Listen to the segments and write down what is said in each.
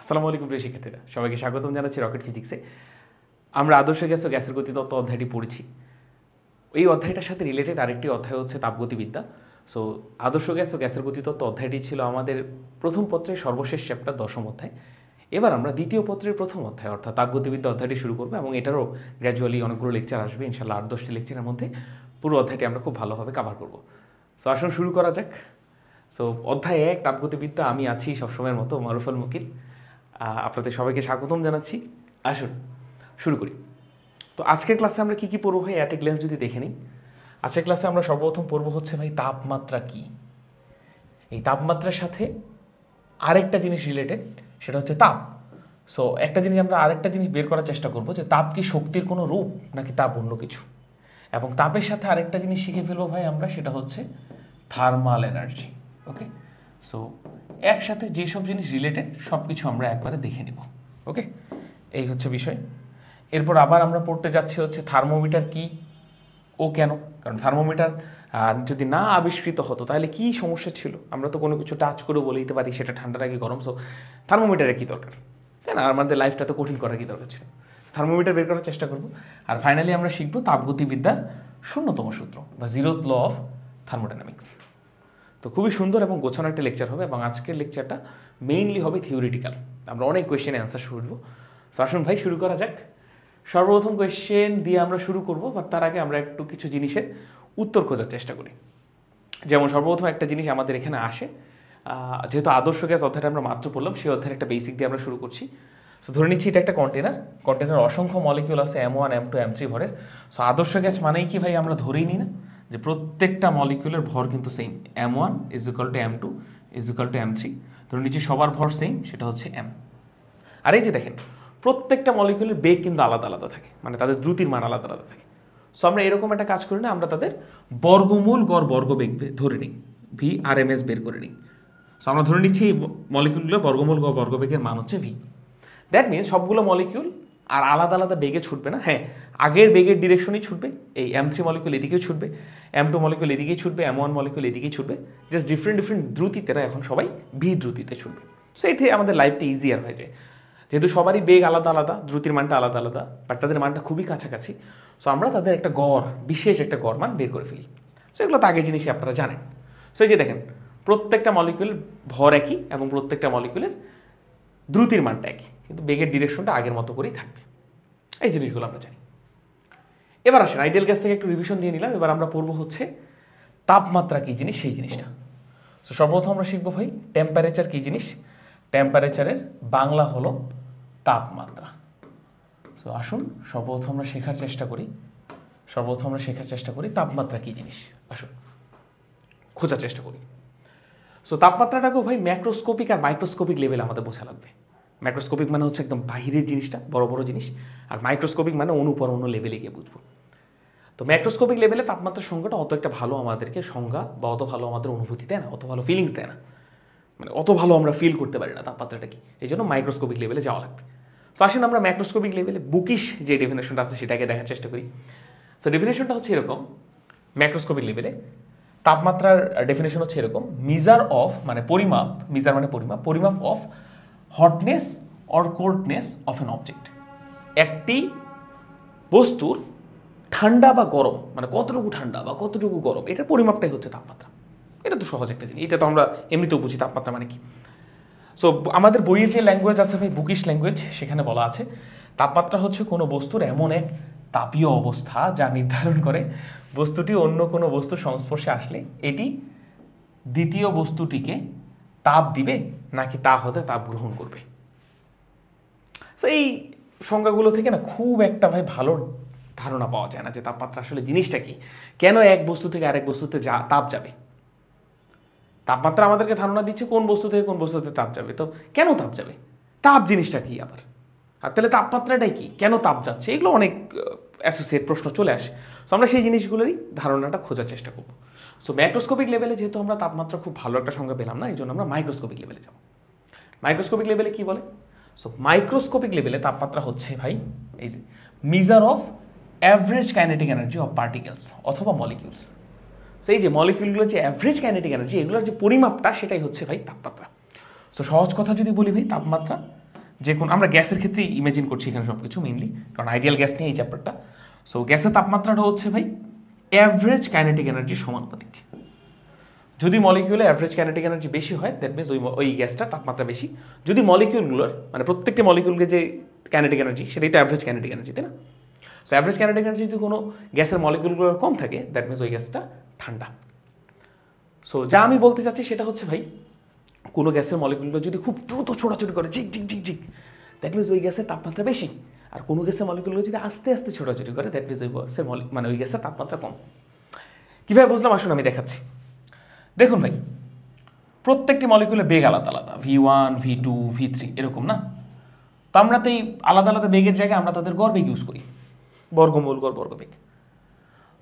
আসসালামু আলাইকুম প্রিয় শিক্ষার্থীরা, সবাইকে স্বাগতম জানাচ্ছি রকেট ফিজিক্সে। আমরা আদর্শ গ্যাস ও গ্যাসের গতিতত্ত্ব অধ্যায়টি পড়েছি। এই অধ্যায়টার সাথে রিলেটেড আরেকটি অধ্যায় হচ্ছে তাপগতিবিদ্যা। সো আদর্শ গ্যাস ও গ্যাসের গতিতত্ত্ব অধ্যায়টি ছিল আমাদের প্রথম পত্রের সর্বশেষ চ্যাপ্টার, 10ম অধ্যায়। এবার আমরা দ্বিতীয় পত্রের প্রথম অধ্যায় অর্থাৎ তাপগতিবিদ্যা অধ্যায়টি শুরু করবো এবং এটারও গ্র্যাজুয়ালি অনেকগুলো লেকচার আসবে, ইনশাল্লাহ 8-10টি লেকচারের মধ্যে পুরো অধ্যায়টি আমরা খুব ভালোভাবে কভার করবো। সো আসুন শুরু করা যাক। সো অধ্যায় 1 তাপগতিবিদ্যা, আমি আছি সবসময়ের মতো মারুফুল মুকিল। আপনাদের সবাইকে স্বাগতম জানাচ্ছি। আসুন শুরু করি। তো আজকের ক্লাসে আমরা কী কী পড়বো ভাই অ্যাট এ গ্ল্যান্স যদি দেখে নিই। আজকের ক্লাসে আমরা সর্বপ্রথম পড়বো হচ্ছে ভাই তাপমাত্রা কী। এই তাপমাত্রার সাথে আরেকটা জিনিস রিলেটেড, সেটা হচ্ছে তাপ। সো একটা জিনিস আমরা আরেকটা জিনিস বের করার চেষ্টা করবো যে তাপ কি শক্তির কোনো রূপ নাকি তাপ অন্য কিছু। এবং তাপের সাথে আরেকটা জিনিস শিখে ফেলবো ভাই আমরা, সেটা হচ্ছে থার্মাল এনার্জি। ওকে, সো একসাথে যেসব জিনিস রিলেটেড সব কিছু আমরা একবারে দেখে নেব। ওকে, এই হচ্ছে বিষয়। এরপর আবার আমরা পড়তে যাচ্ছি হচ্ছে থার্মোমিটার কি ও কেন। কারণ থার্মোমিটার যদি না আবিষ্কৃত হতো তাহলে কি সমস্যা ছিল, আমরা তো কোনো কিছু টাচ করে বলে দিতে পারি সেটা ঠান্ডা নাকি গরম। সো থার্মোমিটারের কী দরকার, তাই না? আমাদের লাইফটা তো কঠিন করার কী দরকার ছিল। থার্মোমিটার বের করার চেষ্টা করব। আর ফাইনালি আমরা শিখবো তাপগতিবিদ্যার 0তম সূত্র বা 0th ল অফ থার্মোডাইনামিক্স। তো খুবই সুন্দর এবং গোছানো একটা লেকচার হবে এবং আজকের লেকচারটা মেইনলি হবে থিওরিটিক্যাল। আমরা অনেক কোয়েশ্চেনে অ্যান্সার শুনবো। সো আসুন ভাই শুরু করা যাক। সর্বপ্রথম কোয়েশ্চেন দিয়ে আমরা শুরু করব, বাট তার আগে আমরা একটু কিছু জিনিসের উত্তর খোঁজার চেষ্টা করি। যেমন সর্বপ্রথম একটা জিনিস আমাদের এখানে আসে, যেহেতু আদর্শ গ্যাস অধ্যায়টা আমরা মাত্র পড়লাম, সেই অধ্যায়ের একটা বেসিক দিয়ে আমরা শুরু করছি। সো ধরে নিচ্ছি এটা একটা কন্টেনার অসংখ্য মলিকিউল আছে, M1, M2, M3 ভরের। সো আদর্শ গ্যাস মানেই কি ভাই আমরা ধরেই নিই না যে প্রত্যেকটা মলিকিউলের ভর কিন্তু সেম, M1 = M2 = M3। ধরে নিচ্ছি সবার ভর সেম, সেটা হচ্ছে M। আর এই যে দেখেন প্রত্যেকটা মলিকিউলের বেগ কিন্তু আলাদা আলাদা থাকে, মানে তাদের দ্রুতির মান আলাদা আলাদা থাকে। সো আমরা এরকম একটা কাজ করি না, আমরা তাদের বর্গমূল গড় বর্গবেগ ধরে নিই, VRMS বের করে নিই। সো আমরা ধরে নিচ্ছি এই মলিকিউলগুলোর বর্গমূল গড় বর্গবেগের মান হচ্ছে V। দ্যাট মিনস সবগুলো মলিকিউল আর আলাদা আলাদা বেগে ছুটবে না। হ্যাঁ, আগের বেগের ডিরেকশনই ছুটবে। এই M3 মলিকিউল এদিকেও ছুটবে, M2 মলিকিউল এদিকেই ছুটবে, M1 মলিকিউল এদিকেই ছুটবে। জাস্ট ডিফারেন্ট দ্রুতিতে না, এখন সবাই V দ্রুতিতে ছুটবে। সো এতে আমাদের লাইফটা ইজিয়ার হয়ে যায়, যেহেতু সবারই বেগ আলাদা আলাদা, দ্রুতির মানটা আলাদা আলাদা, বাট তাদের মানটা খুবই কাছাকাছি। সো আমরা তাদের একটা গড়, বিশেষ একটা গড় মান বের করে ফেলি। সো এগুলো তো আগের জিনিসই আপনারা জানেন। সো এই যে দেখেন প্রত্যেকটা মলিকিউলের ভর একই এবং প্রত্যেকটা মলিকিউলের দ্রুতির মানটা একই, কিন্তু বেগের ডিরেকশনটা আগের মতো করেই থাকবে। এই জিনিসগুলো আমরা জানি। এবার আসেন আইডিয়াল গ্যাস থেকে একটু রিভিশন দিয়ে নিলাম। এবার আমরা পড়বো হচ্ছে তাপমাত্রা কী জিনিস, সেই জিনিসটা। সো সর্বপ্রথম আমরা শিখবো ভাই টেম্পারেচার কী জিনিস। টেম্পারেচারের বাংলা হলো তাপমাত্রা। সো আসুন সর্বপ্রথম আমরা শেখার চেষ্টা করি তাপমাত্রা কী জিনিস। আসুন খোঁজার চেষ্টা করি। সো তাপমাত্রাটাকেও ভাই ম্যাক্রোস্কোপিক আর মাইক্রোস্কোপিক লেভেলে আমাদের বোঝা লাগবে। ম্যাক্রোস্কোপিক মানে হচ্ছে একদম বাহিরের জিনিসটা, বড় বড় জিনিস, আর মাইক্রোস্কোপিক মানে অণু লেভেলে গিয়ে বুঝবো। তো ম্যাক্রোস্কোপিক লেভেলে তাপমাত্রার সংজ্ঞাটা অত একটা ভালো আমাদেরকে সংজ্ঞা বা অত ভালো আমাদের অনুভূতি দেয় না, অত ভালো ফিলিংস দেয় না, মানে অত ভালো আমরা ফিল করতে পারি না তাপমাত্রাটা কি। এই জন্য মাইক্রোস্কোপিক লেভেলে যাওয়া লাগবে। তো আসেন আমরা ম্যাক্রোস্কোপিক লেভেলে বুকিশ যে ডেফিনেশনটা আছে সেটাকে দেখার চেষ্টা করি। সো ডেফিনেশনটা হচ্ছে এরকম, ম্যাক্রোস্কোপিক লেভেলে তাপমাত্রার ডেফিনেশন হচ্ছে এরকম, মিজার অফ মানে পরিমাপ, মিজার মানে পরিমাপ of hotness or coldness of an object. একটি বস্তুর ঠান্ডা বা গরম, মানে কতটুকু ঠান্ডা বা কতটুকু গরম, এটার পরিমাপটাই হচ্ছে তাপমাত্রা। এটা তো সহজ একটা জিনিস, এটা তো আমরা এমনিতেও বুঝি তাপমাত্রা মানে কি। সো আমাদের বইয়ের যে ল্যাঙ্গুয়েজ আছে ভাই বুকিশ ল্যাঙ্গুয়েজ, সেখানে বলা আছে তাপমাত্রা হচ্ছে কোনো বস্তুর এমন এক তাপীয় অবস্থা যা নির্ধারণ করে বস্তুটি অন্য কোনো বস্তুর সংস্পর্শে আসলে এটি দ্বিতীয় বস্তুটিকে তাপ দিবে নাকি তা হতে তাপ গ্রহণ করবে। সো এই সংজ্ঞাগুলো থেকে না খুব একটা ভাই ভালো ধারণা পাওয়া যায় না যে তাপমাত্রা আসলে জিনিসটা কি, কেন এক বস্তু থেকে আরেক বস্তুতে তাপ যাবে। তাপমাত্রা আমাদেরকে ধারণা দিচ্ছে কোন বস্তু থেকে কোন বস্তুতে তাপ যাবে, তো কেন তাপ যাবে, তাপ জিনিসটা কি আবার, আর তাহলে তাপমাত্রাটাই কি, কেন তাপ যাচ্ছে, এগুলো অনেক অ্যাসোসিয়েট প্রশ্ন চলে আসে। সো আমরা সেই জিনিসগুলোরই ধারণাটা খোঁজার চেষ্টা করব। সো ম্যাক্রোস্কোপিক লেভেলে যেহেতু আমরা তাপমাত্রা খুব ভালো একটা সংজ্ঞা পেলাম না, এই জন্য আমরা মাইক্রোস্কোপিক লেভেলে যাব। মাইক্রোস্কোপিক লেভেলে কি বলে? সো মাইক্রোস্কোপিক লেভেলে তাপমাত্রা হচ্ছে ভাই এই যে measure of average kinetic energy of particles অথবা মলিকিউলস। সো এই যে মলিকিউলগুলোর যে অ্যাভারেজ কাইনেটিক এনার্জি, এগুলোর যে পরিমাপটা সেটাই হচ্ছে ভাই তাপমাত্রা। সো সহজ কথা যদি বলি ভাই, তাপমাত্রা যে কোন আমরা গ্যাসের ক্ষেত্রে ইমেজিন করছি এখানে সব কিছু মেইনলি, কারণ আইডিয়াল গ্যাস নিয়ে এই চ্যাপ্টারটা। সো গ্যাসের তাপমাত্রাটা হচ্ছে ভাই অ্যাভারেজ কাইনেটিক এনার্জির সমানুপাতিক। যদি মলিকিউলের অ্যাভারেজ কাইনেটিক এনার্জি বেশি হয় দ্যাট মিনস ওই গ্যাসটার তাপমাত্রা বেশি। যদি মলিকিউলগুলোর মানে প্রত্যেকটি মলিকিউলকে যে কাইনেটিক এনার্জি সেটাই তো অ্যাভারেজ কাইনেটিক এনার্জি, তাই না? সো অ্যাভারেজ কাইনেটিক এনার্জি যদি কোনো গ্যাসের মলিকিউলগুলোর কম থাকে দ্যাট মিনস ওই গ্যাসটা ঠান্ডা। সো যা আমি বলতে চাচ্ছি সেটা হচ্ছে ভাই কোনো গ্যাসের মলিকিউলগুলো যদি খুব দ্রুত ছোটাছুটি করে ঝিক ঝিক ঝিক ঝিক দ্যাট মিনস ওই গ্যাসের তাপমাত্রা বেশি। আর কোনো গ্যাসের মলিকিউলগুলো যদি আস্তে আস্তে ছোটাছুটি করে দ্যাট মিনস ওই গ্যাসের মানে ওই গ্যাসের তাপমাত্রা কম। কীভাবে বুঝলাম আসুন আমি দেখাচ্ছি। দেখুন ভাই প্রত্যেকটি মলিকিউলের বেগ আলাদা আলাদা, V1 V2 V3 এরকম না? তো আমরা তো এই আলাদা আলাদা বেগের জায়গায় আমরা তাদের গড় বেগ ইউজ করি, বর্গমূল গড় বর্গবেগ।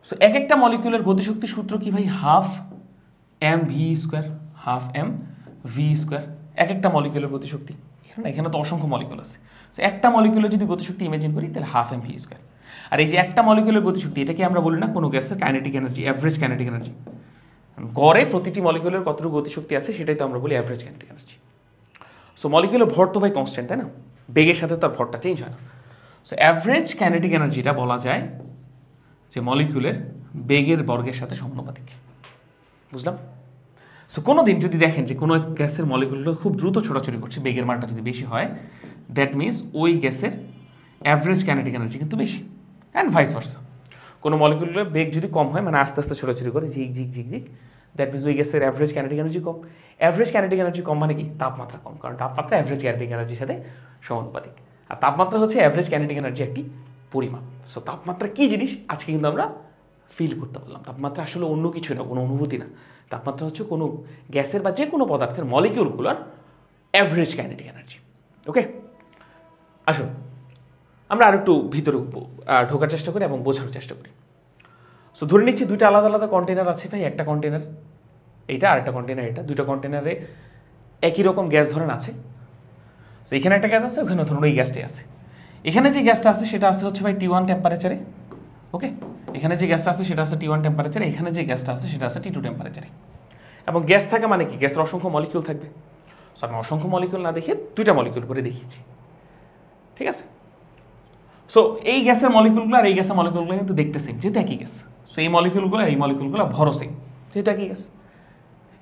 সো এক একটা মলিকিউলের গতিশক্তির সূত্র কি ভাই? Half mv², half mv²। এক একটা মলিকিউলের গতিশক্তি, এখানে তো অসংখ্য মলিকিউল আছে। সো একটা মলিকিউলের যদি গতিশক্তি ইমেজিন করি তাহলে হাফ mv²। আর এই যে একটা মলিকিউলের গতিশক্তি এটাকে আমরা বলি না কোনো গ্যাসের kinetic energy, average kinetic energy. গড়ে প্রতিটি মলিকিউলের কতটুকু গতিশক্তি আছে সেটাই তো আমরা বলি অ্যাভারেজ কাইনেটিক এনার্জি। সো মলিকিউলের ভর তো ভাই কনস্ট্যান্ট, তাই না? বেগের সাথে তো আর ভরটা চেঞ্জ হয় না। সো অ্যাভারেজ কাইনেটিক এনার্জিটা বলা যায় যে মলিকিউলের বেগের বর্গের সাথে সমানুপাতিক। বুঝলাম? সো কোনো দিন যদি দেখেন যে কোনো গ্যাসের মলিকিউলগুলো খুব দ্রুত ছোটাছুটি করছে, বেগের মানটা যদি বেশি হয় দ্যাট মিনস ওই গ্যাসের অ্যাভারেজ কাইনেটিক এনার্জি কিন্তু বেশি, অ্যান্ড ভাইস ভার্সা। কোনো মলিকিউলের বেগ যদি কম হয় মানে আস্তে আস্তে ছোটাছুটি করে ঝিক ঝিক ঝিক ঝিক দ্যাট মিনস ওই গ্যাসের অ্যাভারেজ কাইনেটিক এনার্জি কম। অ্যাভারেজ কাইনেটিক এনার্জি কম মানে কি? তাপমাত্রা কম, কারণ তাপমাত্রা অ্যাভারেজ কাইনেটিক এনার্জির সাথে সমানুপাতিক। আর তাপমাত্রা হচ্ছে অ্যাভারেজ কাইনেটিক এনার্জি একটি পরিমাপ। সো তাপমাত্রা কী জিনিস আজকে কিন্তু আমরা ফিল করতে পারলাম। তাপমাত্রা আসলে অন্য কিছু না, কোনো অনুভূতি না। তাপমাত্রা হচ্ছে কোনো গ্যাসের বা যে কোনো পদার্থের মলিকিউলগুলোর অ্যাভারেজ কাইনেটিক এনার্জি। ওকে, আসুন আমরা আর একটু ভিতরে ঢোকার চেষ্টা করি এবং বোঝার চেষ্টা করি। সো ধরে নিচ্ছি দুইটা আলাদা আলাদা কন্টেনার আছে ভাই, একটা কন্টেনার এইটা আর একটা কন্টেনার এটা। দুইটা কন্টেনারে একই রকম গ্যাস ধরেন আছে। সো এখানে একটা গ্যাস আছে, ওখানে ধরুন ওই গ্যাসটাই আছে। এখানে যে গ্যাসটা আছে সেটা আছে হচ্ছে ভাই T1 টেম্পারেচারে। ওকে, এখানে যে গ্যাসটা আছে সেটা আছে T1 টেম্পারেচারে, এখানে যে গ্যাসটা আছে সেটা আছে T2 টেম্পারেচারে। এবং গ্যাস থাকা মানে কি? গ্যাসের অসংখ্য মলিকিউল থাকবে। সো আমি অসংখ্য মলিকিউল না দেখে দুইটা মলিকিউল করে দেখিয়েছি, ঠিক আছে? সো এই গ্যাসের মলিকিউলগুলো আর এই গ্যাসের মলিকিউলগুলো কিন্তু দেখতে সেম, যেহেতু একই গ্যাস। সো এই মলিকিউলগুলো আর এই মলিকিউলগুলো ভরও সেম, যেহেতু একই গ্যাস।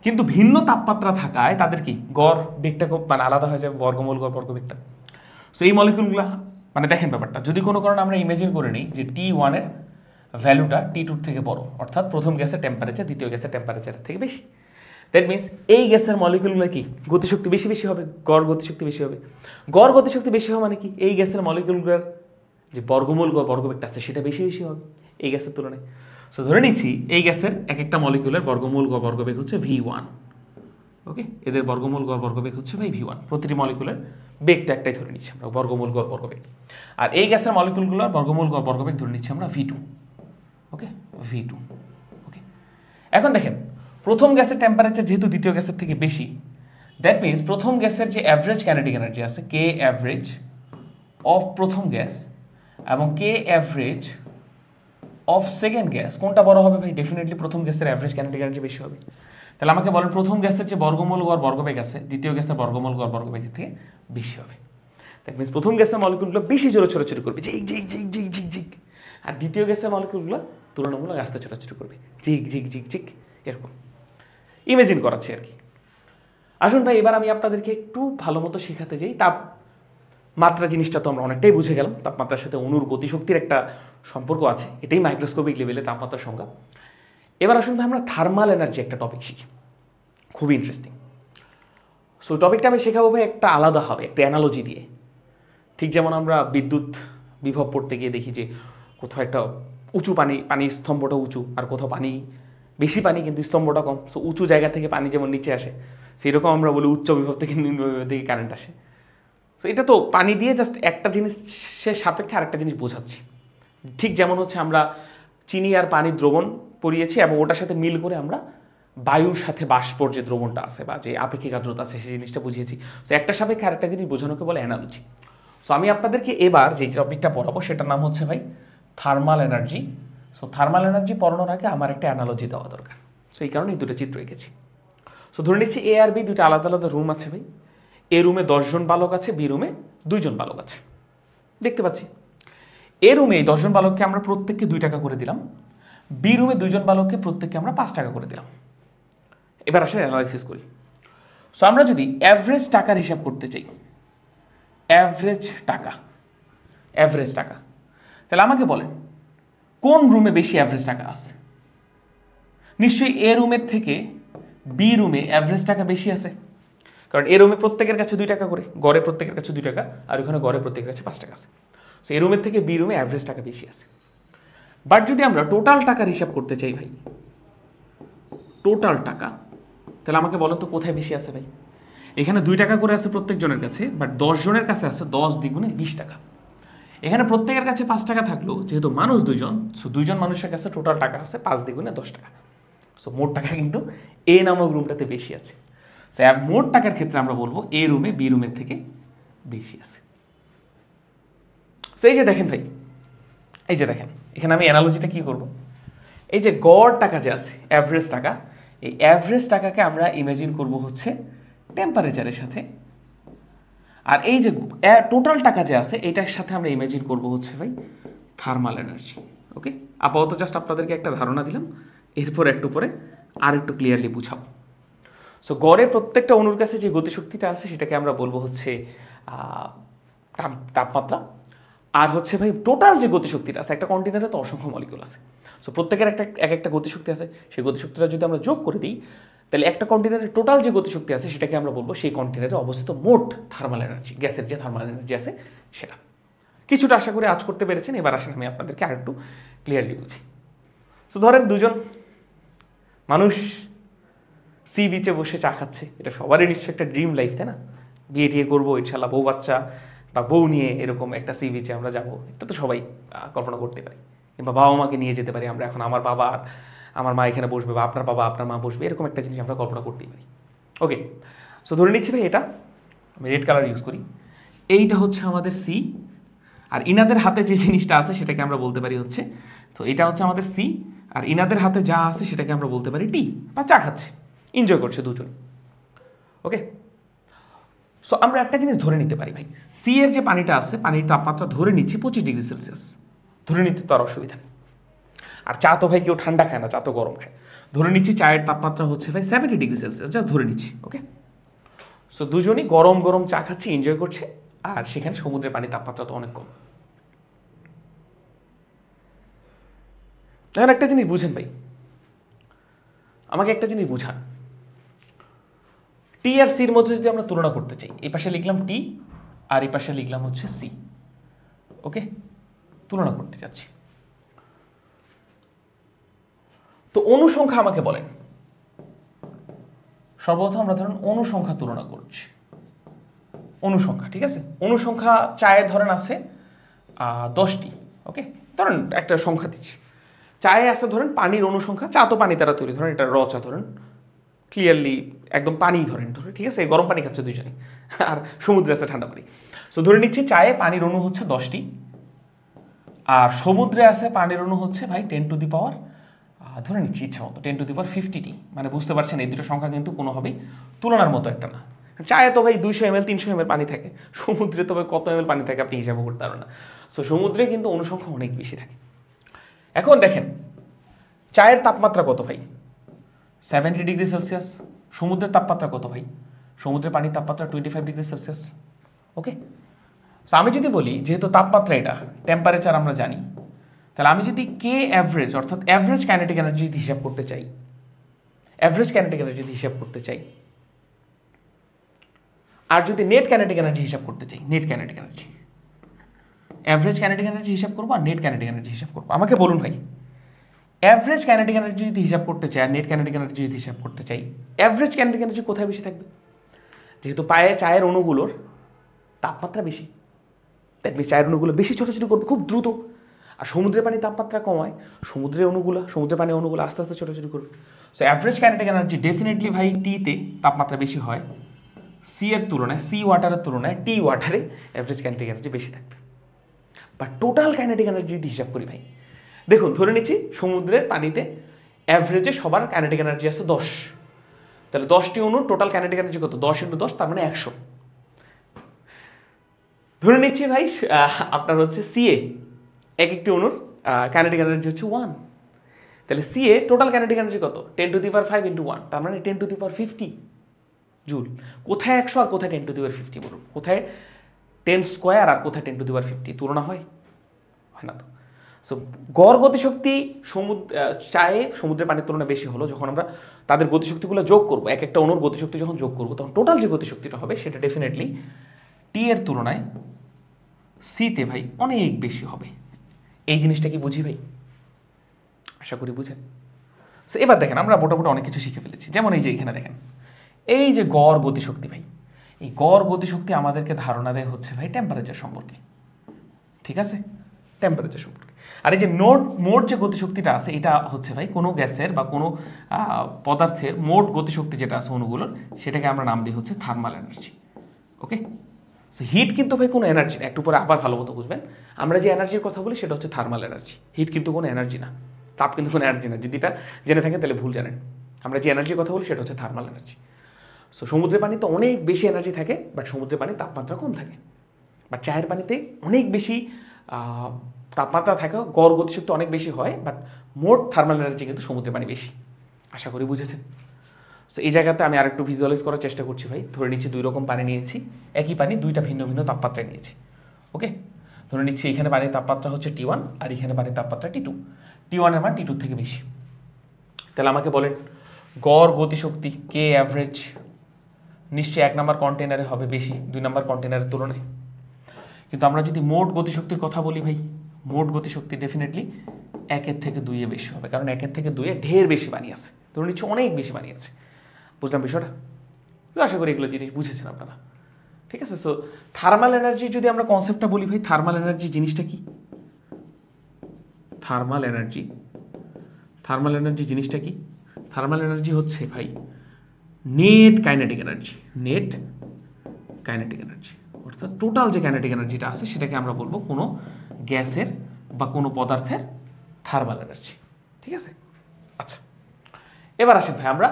কিন্তু ভিন্ন তাপমাত্রা থাকায় তাদের কি গড় বেগটা খুব মানে আলাদা হয়ে যাবে, বর্গমূল গড় বর্গবেগটা। সো এই মলিকিউলগুলো মানে দেখেন ব্যাপারটা, যদি কোনো কারণে আমরা ইমেজিন করে নিই যে T1 এর ভ্যালুটা T2 থেকে বড়, অর্থাৎ প্রথম গ্যাসের টেম্পারেচার দ্বিতীয় গ্যাসের টেম্পারেচারের থেকে বেশি, দ্যাট মিনস এই গ্যাসের মলিকিউলগুলো কি গতিশক্তি বেশি বেশি হবে, গড় গতিশক্তি বেশি হবে। গড় গতিশক্তি বেশি হওয়া মানে কি? এই গ্যাসের মলিকিউলগুলোর যে বর্গমূল গড় বর্গবেগটা আছে সেটা বেশি বেশি হবে এই গ্যাসের তুলনায়। সো ধরে নিচ্ছি এই গ্যাসের এক একটা মলিকিউলের বর্গমূল গড় বর্গবেগ হচ্ছে V1। ওকে, এদের বর্গমূল গড় বর্গবেগ হচ্ছে ভাই V1। প্রতিটি মলিকিউলের বেগটা একটাই ধরে নিচ্ছি আমরা, বর্গমূল গড় বর্গবেগ। আর এই গ্যাসের মলিকিউলগুলোর বর্গমূল গড় বর্গবেগ ধরে নিচ্ছি আমরা V2। ওকে, V2। ওকে, এখন দেখেন প্রথম গ্যাসের টেম্পারেচার যেহেতু দ্বিতীয় গ্যাসের থেকে বেশি, দ্যাট মিনস প্রথম গ্যাসের যে অ্যাভারেজ কাইনেটিক এনার্জি আছে K অ্যাভারেজ অফ প্রথম গ্যাস এবং K average of second gas কোনটা বড় হবে ভাই? ডেফিনেটলি প্রথম গ্যাসের অ্যাভারেজ কাইনেটিক এনার্জি বেশি হবে। তাহলে আমাকে বলেন প্রথম গ্যাসের যে বর্গমূল গড় বর্গবেগ আছে দ্বিতীয় গ্যাসের বর্গমূল গড় বর্গবেগের থেকে বেশি হবে। দ্যাট মিনস প্রথম গ্যাসের মলিকিউলগুলো বেশি জোরে ছোটাছুটি করবে ঝিক ঝিক ঝিক ঝিক ঝিক ঝিক, আর দ্বিতীয় গ্যাসের মলিকিউলগুলো তুলনামূলক আস্তে ছোটাছুটি করবে ঝিক ঝিক ঝিক ঝিক, এরকম ইমেজিন করাচ্ছি আর কি। আসুন ভাই এবার আমি আপনাদেরকে একটু ভালো মতো শেখাতে যাই। তাপমাত্রা জিনিসটা তো আমরা অনেকটাই বুঝে গেলাম, তাপমাত্রার সাথে অণুর গতিশক্তির একটা সম্পর্ক আছে, এটাই মাইক্রোস্কোপিক লেভেলে তাপমাত্রার সংজ্ঞা। এবার আসুন ভাই আমরা থার্মাল এনার্জি একটা টপিক শিখি, খুবই ইন্টারেস্টিং। সো টপিকটা আমি শেখাবো ভাই একটা আলাদা হবে, একটা অ্যানালজি দিয়ে। ঠিক যেমন আমরা বিদ্যুৎ বিভব পড়তে গিয়ে দেখি যে কোথাও একটা উঁচু পানির স্তম্ভটা উঁচু, আর কোথাও পানি বেশি পানি কিন্তু স্তম্ভটা কম। সো উঁচু জায়গা থেকে পানি যেমন নিচে আসে, সেরকম আমরা বলি উচ্চ বিভব থেকে নিম্ন বিভব থেকে কারেন্ট আসে। সো এটা তো পানি দিয়ে জাস্ট একটা জিনিসের সাপেক্ষে আরেকটা জিনিস বোঝাচ্ছি। ঠিক যেমন হচ্ছে আমরা চিনি আর পানির দ্রবণ পড়িয়েছি এবং ওটার সাথে মিল করে আমরা বায়ুর সাথে বাষ্পর যে দ্রবণটা আছে বা যে আপেক্ষিক আর্দ্রতা আছে সেই জিনিসটা বুঝিয়েছি। সো একটা সাপেক্ষে আরেকটা জিনিস বোঝানোকে বলে অ্যানালজি। সো আমি আপনাদেরকে এবার যে টপিকটা পড়াবো সেটার নাম হচ্ছে ভাই thermal energy. So thermal energy পড়ানোর আগে আমার একটা অ্যানালজি দেওয়া দরকার, সো এই কারণে এই দুটো চিত্র এঁকেছি। সো ধরে নিচ্ছি A আর B দুটো আলাদা আলাদা রুম আছে ভাই। এ রুমে 10 জন বালক আছে, বি রুমে 2 জন বালক আছে, দেখতে পাচ্ছি। এ রুমে এই 10 জন বালককে আমরা প্রত্যেককে 2 টাকা করে দিলাম, বি রুমে 2 জন বালককে প্রত্যেককে আমরা 5 টাকা করে দিলাম। এবার আসলে অ্যানালাইসিস করি। সো আমরা যদি অ্যাভারেজ টাকার হিসাব করতে চাই, অ্যাভারেজ টাকা, তাহলে আমাকে বলেন কোন রুমে বেশি অ্যাভারেজ টাকা আছে? নিশ্চয়ই এ রুমের থেকে বি রুমে অ্যাভারেজ টাকা বেশি আছে, কারণ এ রুমে প্রত্যেকের কাছে 2 টাকা করে, গড়ে প্রত্যেকের কাছে 2 টাকা, আর ওখানে গড়ে প্রত্যেকের কাছে 5 টাকা আছে। সো এ রুমের থেকে বি রুমে অ্যাভারেজ টাকা বেশি আছে। বাট যদি আমরা টোটাল টাকার হিসাব করতে চাই ভাই, টোটাল টাকা, তাহলে আমাকে বলেন তো কোথায় বেশি আছে ভাই? এখানে 2 টাকা করে আছে প্রত্যেকজনের কাছে, বাট 10 জনের কাছে আছে 10 দ্বিগুণে 20 টাকা। এখানে প্রত্যেকের কাছে 5 টাকা থাকলো, যেহেতু মানুষ 2 জন, সো 2 জন মানুষের কাছে টোটাল টাকা আছে 5 দ্বিগুণে 10 টাকা। সো মোট টাকা কিন্তু এ নামক রুমটাতে বেশি আছে। সো মোট টাকার ক্ষেত্রে আমরা বলবো এ রুমে বি রুমের থেকে বেশি আছে। সো এই যে দেখেন ভাই, এই যে দেখেন, এখানে আমি অ্যানালজিটা কি করব, এই যে গড় টাকা যে আছে, অ্যাভারেজ টাকা, এই অ্যাভারেজ টাকাকে আমরা ইমাজিন করব হচ্ছে টেম্পারেচারের সাথে, আর এই যে টোটাল টাকা যে আছে এটার সাথে আমরা ইমাজিন করব হচ্ছে ভাই থার্মাল এনার্জি। ওকে, আপাতত জাস্ট আপনাদেরকে একটা ধারণা দিলাম, এরপর একটু পরে আর একটু ক্লিয়ারলি বুঝাবো। সো গড়ে প্রত্যেকটা অণুর কাছে যে গতিশক্তিটা আছে সেটাকে আমরা বলবো হচ্ছে তাপমাত্রা, আর হচ্ছে ভাই টোটাল যে গতিশক্তিটা আছে, একটা কন্টেনারে তো অসংখ্য মলিকুল আছে, সো প্রত্যেকের একটা গতিশক্তি আছে, সেই গতিশক্তিটা যদি আমরা যোগ করে দিই, তাহলে একটা কন্টেনারের টোটাল যে গতিশক্তি আছে সেটাকে আমরা বলবো সেই কন্টেনারে অবস্থিত মোট থার্মাল এনার্জি, গ্যাসের যে থার্মাল এনার্জি আছে সেটা। কিছুটা আশা করি আজ করতে পেরেছেন, এবার আসেন আমি আপনাদেরকে আর একটু ক্লিয়ারলি বুঝি। সো ধরেন 2 জন মানুষ সি বিচে বসে চা খাচ্ছে, এটা সবারই নিশ্চয়ই একটা ড্রিম লাইফ, তাই না? বিয়ে টিয়ে করবো ইনশাল্লাহ, বউ বাচ্চা বা বউ নিয়ে এরকম একটা সি বিচে আমরা যাবো, এটা তো সবাই কল্পনা করতে পারি, কিংবা বাবা মাকে নিয়ে যেতে পারি আমরা, এখন আমার বাবা আর আমার মা এখানে বসবে, বা আপনার বাবা আপনার মা বসবে, এরকম একটা জিনিস আমরা কল্পনা করতেই পারি। ওকে, সো ধরে নিচ্ছি ভাই এটা আমি রেড কালার ইউজ করি, এইটা হচ্ছে আমাদের সি, আর ইনাদের হাতে যে জিনিসটা আছে সেটাকে আমরা বলতে পারি হচ্ছে, তো এটা হচ্ছে আমাদের সি, আর ইনাদের হাতে যা আছে সেটাকে আমরা বলতে পারি টি, বা চা খাচ্ছে, এনজয় করছে দুজন। ওকে, সো আমরা একটা জিনিস ধরে নিতে পারি ভাই, সি এর যে পানিটা আছে, পানির তাপমাত্রা ধরে নিচ্ছি 25 ডিগ্রি সেলসিয়াস, ধরে নিতে তো আর অসুবিধা নেই। আর চা তো ভাই কেউ ঠান্ডা খায় না, চা তো গরম খায়, ধরে নিচ্ছি চায়ের তাপমাত্রা হচ্ছে ভাই 70 ডিগ্রি সেলসিয়াস, জাস্ট ধরে নিচ্ছি। ওকে, সো দুজনই গরম গরম চা খাচ্ছে, এনজয় করছে, আর সেখানে সমুদ্রের পানির তাপমাত্রা তো অনেক কম। এখন একটা জিনিস বুঝেন ভাই, আমাকে একটা জিনিস বুঝান, টি আর সির মধ্যে যদি আমরা তুলনা করতে চাই, এই পাশে লিখলাম টি আর এই পাশে লিখলাম হচ্ছে সি। ওকে, তুলনা করতে চাচ্ছি, তো অনুসংখ্যা আমাকে বলেন। সর্বপ্রথম আমরা ধরেন অনুসংখ্যা তুলনা করছি, অনুসংখ্যা, ঠিক আছে? অনুসংখ্যা চায়ে ধরেন আছে 10টি। ওকে, ধরেন একটা সংখ্যা দিচ্ছি, চায়ে আছে ধরেন পানির অনুসংখ্যা, চা তো পানি দ্বারা তৈরি, ধরেন এটা র চা ধরেন, ক্লিয়ারলি একদম পানি ধরেন, ঠিক আছে? গরম পানি খাচ্ছে দুইজনে, আর সমুদ্রে আছে ঠান্ডা পানি। সো ধরে নিচ্ছি চায়ে পানির অণু হচ্ছে 10টি, আর সমুদ্রে আছে পানির অণু হচ্ছে ভাই 10 টু দি পাওয়ার, ধরে নিচ্ছি ইচ্ছা মতো 10 টু দি পাওয়ার 50টি। মানে বুঝতে পারছেন এই দুটো সংখ্যা কিন্তু কোনোভাবেই তুলনার মতো একটা না। চায়ে তো ভাই 200 ml 300 ml পানি থাকে, সমুদ্রে তো ভাই কত ml পানি থাকে আপনি হিসাব করতে পারবেন না। সো সমুদ্রে কিন্তু অনুসংখ্যা অনেক বেশি থাকে। এখন দেখেন চায়ের তাপমাত্রা কত ভাই? 70 ডিগ্রি সেলসিয়াস। সমুদ্রের তাপমাত্রা কত ভাই? সমুদ্রের পানির তাপমাত্রা 25 ডিগ্রি সেলসিয়াস। ওকে, সো আমি যদি বলি যেহেতু তাপমাত্রা এটা টেম্পারেচার আমরা জানি, তাহলে আমি যদি কে অ্যাভারেজ অর্থাৎ অ্যাভারেজ কাইনেটিক এনার্জি যদি হিসাব করতে চাই, অ্যাভারেজ কাইনেটিক এনার্জি যদি হিসাব করতে চাই, আর যদি নেট কাইনেটিক এনার্জি হিসাব করতে চাই, net kinetic energy, average kinetic energy হিসাব করবো আর নেট কাইনেটিক এনার্জি হিসাব করবো। আমাকে বলুন ভাই, অ্যাভারেজ কাইনেটিক এনার্জি যদি হিসাব করতে চাই আর নেট কাইনেটিক এনার্জি যদি হিসাব করতে চাই, অ্যাভারেজ কাইনেটিক এনার্জি কোথায় বেশি থাকবে? যেহেতু চায়ের অণুগুলোর তাপমাত্রা বেশি, দেখবি চায়ের অণুগুলো বেশি ছোটাছুটি করবে খুব দ্রুত, আর সমুদ্রের পানির তাপমাত্রা কমায়, সমুদ্রের পানির অণুগুলো আস্তে আস্তে ছোটাছুটি করবে। So average kinetic energy definitely ভাই টিতে তাপমাত্রা বেশি হয়, সি এর তুলনায়, সি ওয়াটারের তুলনায় টি ওয়াটারে অ্যাভারেজ কাইনেটিক এনার্জি বেশি থাকবে। বা টোটাল কাইনেটিক এনার্জি যদি হিসাব করি ভাই, দেখুন ধরে নিচ্ছি সমুদ্রের পানিতে অ্যাভারেজে সবার কাইনেটিক এনার্জি আছে 10, তাহলে 10টি অণুর টোটাল কাইনেটিক এনার্জি কত? 10 × 10 তার মানে 100। ধরে নিচ্ছি ভাই আপনার হচ্ছে সিএ এক একটি অণুর কাইনেটিক এনার্জি হচ্ছে 1, তাহলে সিএ টোটাল কাইনেটিক এনার্জি কত 10⁵ × 1, তার মানে 10⁵50 জুল। কোথায় 100 আর কোথায় 10⁵50 বলুন, কোথায় 10² আর কোথায় 10⁵50 তুলনা হয় না তো। সো গড় গতিশক্তি সমুদ্রের পানির তুলনায় বেশি হলো যখন আমরা তাদের গতিশক্তিগুলো যোগ করবো, এক একটা অণুর গতিশক্তি যখন যোগ করবো তখন টোটাল যে গতিশক্তিটা হবে সেটা ডেফিনেটলি টি এর তুলনায় সিতে ভাই অনেক বেশি হবে। এই জিনিসটা কি বুঝি ভাই? আশা করি বুঝেন। সো এবার দেখেন আমরা মোটামুটি অনেক কিছু শিখে ফেলেছি। যেমন এই যে এখানে দেখেন এই যে গড় গতিশক্তি ভাই, এই গড় গতিশক্তি আমাদেরকে ধারণা দেয় হচ্ছে ভাই টেম্পারেচার সম্পর্কে, ঠিক আছে, টেম্পারেচার সম্পর্কে। আর এই যে মোট যে গতিশক্তিটা আছে এটা হচ্ছে ভাই কোনো গ্যাসের বা কোনো পদার্থের মোট গতিশক্তি যেটা আছে অণুগুলোর, সেটাকে আমরা নাম দিই হচ্ছে থার্মাল এনার্জি। ওকে, সো হিট কিন্তু ভাই কোনো এনার্জি না, একটু পরে আবার ভালো মতো বুঝবেন। আমরা যে এনার্জির কথা বলি সেটা হচ্ছে থার্মাল এনার্জি, হিট কিন্তু কোনো এনার্জি না, তাপ কিন্তু কোনো এনার্জি না। যদি এটা জেনে থাকেন তাহলে ভুল জানেন। আমরা যে এনার্জির কথা বলি সেটা হচ্ছে থার্মাল এনার্জি। সো সমুদ্রের পানিতে অনেক বেশি এনার্জি থাকে, বাট সমুদ্রের পানির তাপমাত্রা কম থাকে। বাট চায়ের পানিতে অনেক বেশি তাপমাত্রা থাকে, গড় গতিশক্তি অনেক বেশি হয়, বাট মোট থার্মাল এনার্জি কিন্তু সমুদ্রের পানি বেশি। আশা করি বুঝেছেন। সো এই জায়গাতে আমি আরেকটু ভিজুয়ালাইজ করার চেষ্টা করছি ভাই। ধরে নিচ্ছি 2 রকম পানি নিয়েছি, একই পানি 2টা ভিন্ন ভিন্ন তাপমাত্রায় নিয়েছি। ওকে, ধরে নিচ্ছি এখানে পানির তাপমাত্রা হচ্ছে T1 আর এখানে পানির তাপমাত্রা T2। T1 এর মান T2 থেকে বেশি। তাহলে আমাকে বলেন গড় গতিশক্তি কে অ্যাভারেজ নিশ্চয়ই 1 নম্বর কন্টেনারে হবে বেশি 2 নম্বর কন্টেনারের তুলনায়। কিন্তু আমরা যদি মোট গতিশক্তির কথা বলি ভাই, মোট গতিশক্তি ডেফিনেটলি 1 থেকে 2 বেশি হবে, কারণ 1 থেকে 2 ঢের বেশি পানি আছে। ধরে নিচ্ছি অনেক বেশি পানি আছে। বুঝলাম বিষয়টা? আশা করি এগুলো জিনিস বুঝেছেন আপনারা, ঠিক আছে। সো থার্মাল এনার্জি যদি আমরা কনসেপ্টটা বলি ভাই, থার্মাল এনার্জি জিনিসটা কি? থার্মাল এনার্জি জিনিসটা কি? থার্মাল এনার্জি হচ্ছে ভাই নেট কাইনেটিক এনার্জি, অর্থাৎ টোটাল যে কাইনেটিক এনার্জিটা আছে সেটাকে আমরা বলবো কোনো গ্যাসের বা কোনো পদার্থের থার্মাল এনার্জি, ঠিক আছে। আচ্ছা, এবার আসেন ভাই আমরা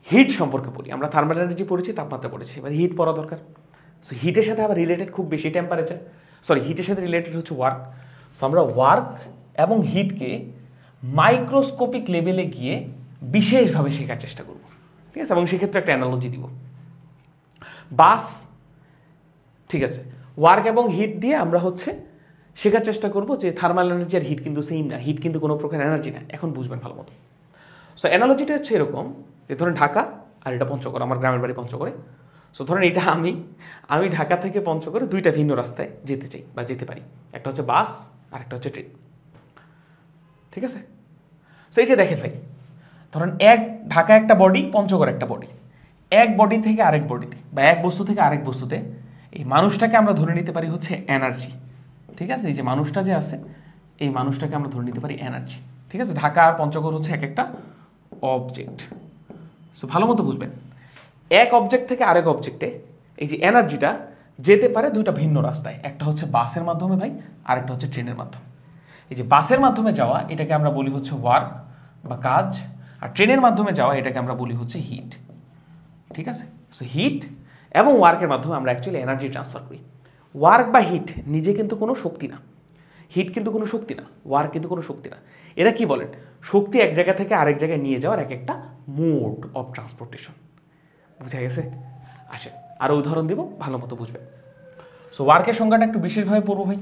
হিট সম্পর্কে বলি। আমরা থার্মাল এনার্জি পড়েছি, তাপমাত্রা পড়েছি, এবার হিট পড়া দরকার। সো হিটের সাথে আবার রিলেটেড খুব বেশি টেম্পারেচার, হিটের সাথে রিলেটেড হচ্ছে ওয়ার্ক। সো আমরা ওয়ার্ক এবং হিটকে মাইক্রোস্কোপিক লেভেলে গিয়ে বিশেষভাবে শেখার চেষ্টা করব, ঠিক আছে, এবং সেক্ষেত্রে একটা অ্যানালজি দিব। বাস, ঠিক আছে, ওয়ার্ক এবং হিট দিয়ে আমরা হচ্ছে শেখার চেষ্টা করব যে থার্মাল এনার্জি আর হিট কিন্তু সেম না, হিট কিন্তু কোনো প্রকার এনার্জি না। এখন বুঝবেন ভালো মতো। সো অ্যানালজিটা হচ্ছে এরকম যে ধরেন ঢাকা আর এটা পঞ্চগড়, আমার গ্রামের বাড়ি পঞ্চগড়ে। সো ধরেন এটা আমি ঢাকা থেকে পঞ্চগড়ে 2টা ভিন্ন রাস্তায় যেতে চাই বা যেতে পারি, একটা হচ্ছে বাস আর একটা হচ্ছে ট্রেন, ঠিক আছে। সো এই যে দেখেন ভাই, ধরেন ঢাকা একটা বডি, পঞ্চগড় একটা বডি, এক বডি থেকে আরেক বডিতে বা এক বস্তু থেকে আরেক বস্তুতে এই মানুষটাকে আমরা ধরে নিতে পারি হচ্ছে এনার্জি, ঠিক আছে। এই যে মানুষটা যে আছে এই মানুষটাকে আমরা ধরে নিতে পারি এনার্জি, ঠিক আছে। ঢাকা আর পঞ্চগড় হচ্ছে এক একটা অবজেক্ট। সো ভালো মতো বুঝবেন, এক অবজেক্ট থেকে আরেক অবজেক্টে এই যে এনার্জিটা যেতে পারে 2টা ভিন্ন রাস্তায়, একটা হচ্ছে বাসের মাধ্যমে ভাই, আরেকটা হচ্ছে ট্রেনের মাধ্যমে। এই যে বাসের মাধ্যমে যাওয়া এটাকে আমরা বলি হচ্ছে ওয়ার্ক বা কাজ, আর ট্রেনের মাধ্যমে যাওয়া এটাকে আমরা বলি হচ্ছে হিট, ঠিক আছে। সো হিট এবং ওয়ার্কের মাধ্যমে আমরা অ্যাকচুয়ালি এনার্জি ট্রান্সফার করি। ওয়ার্ক বা হিট নিজে কিন্তু কোনো শক্তি না, হিট কিন্তু কোনো শক্তি না, ওয়ার্ক কিন্তু কোনো শক্তি না। এরা কি বলেন, শক্তি এক জায়গা থেকে আরেক জায়গায় নিয়ে যাওয়ার এক একটা মোড অফ ট্রান্সপোর্টেশন। বুঝা গেছে? আসেন আরও উদাহরণ দিব, ভালো মতো বুঝবেন। সো ওয়ার্কের সংজ্ঞাটা একটু বিশেষভাবে পড়বো ভাই।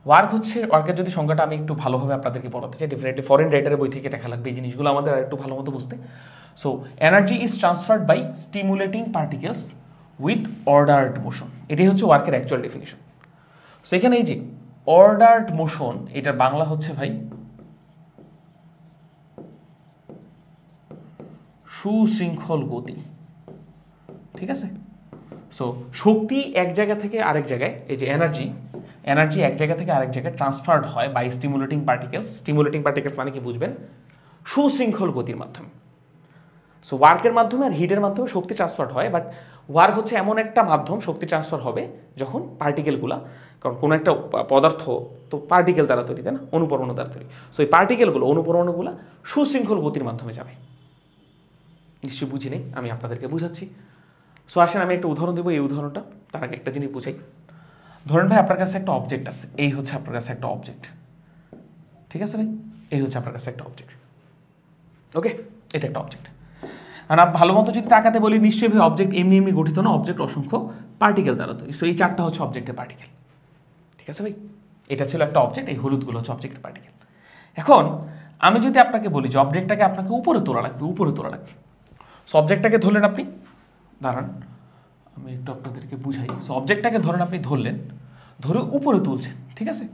ওয়ার্কের যদি সংজ্ঞাটা আমি একটু ভালোভাবে আপনাদেরকে পড়াতে চাই, ডেফিনেটলি ফরেন রাইটারের বই থেকে দেখা লাগবে এই জিনিসগুলো আমাদের আর একটু ভালো মতো বুঝতে। So energy is transferred by stimulating particles with ordered motion, এটাই হচ্ছে ওয়ার্কের অ্যাকচুয়াল ডেফিনিশন। সো এখানে এই যে অর্ডার্ড মোশন, এটার বাংলা হচ্ছে ভাই সুশৃঙ্খল গতি, ঠিক আছে। সো শক্তি এক জায়গা থেকে আরেক জায়গায়, এই যে এনার্জি এক জায়গা থেকে আরেক জায়গায় ট্রান্সফার্ড হয় by stimulating particles. Stimulating particles মানে কি বুঝবেন, সুশৃঙ্খল গতির মাধ্যমে। সো ওয়ার্কের মাধ্যমে আর হিটের মাধ্যমে শক্তি ট্রান্সফার হয়, বাট ওয়ার্ক হচ্ছে এমন একটা মাধ্যম শক্তি ট্রান্সফার হবে যখন পার্টিকেলগুলা, কারণ কোনো একটা পদার্থ তো পার্টিকেল দ্বারা তৈরি, তাই না, অনুপরমাণু দ্বারা তৈরি। সো এই পার্টিকেলগুলো, অনুপরমাণুগুলো সুশৃঙ্খল গতির মাধ্যমে যাবে। নিশ্চয়ই বুঝি নেই, আমি আপনাদেরকে বুঝাচ্ছি। সো আসেন আমি একটা উদাহরণ দেবো, এই উদাহরণটা তার আগে একটা জিনিস বুঝাই। ধরেন ভাই আপনার কাছে একটা অবজেক্ট আছে, এই হচ্ছে আপনার কাছে একটা অবজেক্ট, ঠিক আছে ভাই, এই হচ্ছে আপনার কাছে একটা অবজেক্ট, ওকে, এটা একটা অবজেক্ট। আর ভালো মতো যদি তাকাতে বলি, নিশ্চয়ই ভাই অবজেক্ট এমনি এমনি গঠিত না, অবজেক্ট অসংখ্য পার্টিকেল দ্বারা তৈরি। সো এই চারটা হচ্ছে অবজেক্টের পার্টিকেল, ঠিক আছে ভাই, এটা ছিল একটা অবজেক্ট, এই হলুদগুলো হচ্ছে অবজেক্টের পার্টিকেল। এখন আমি যদি আপনাকে বলি যে অবজেক্টটাকে আপনাকে উপরে তোলা লাগবে, উপরে তোলা লাগবে, সো অবজেক্টটাকে ধরলেন আপনি, দাঁড়ান আমি একটু আপনাদেরকে বুঝাই। সো অবজেক্টটাকে ধরেন আপনি ধরলেন, ধরে উপরে তুলছেন, ঠিক আছে।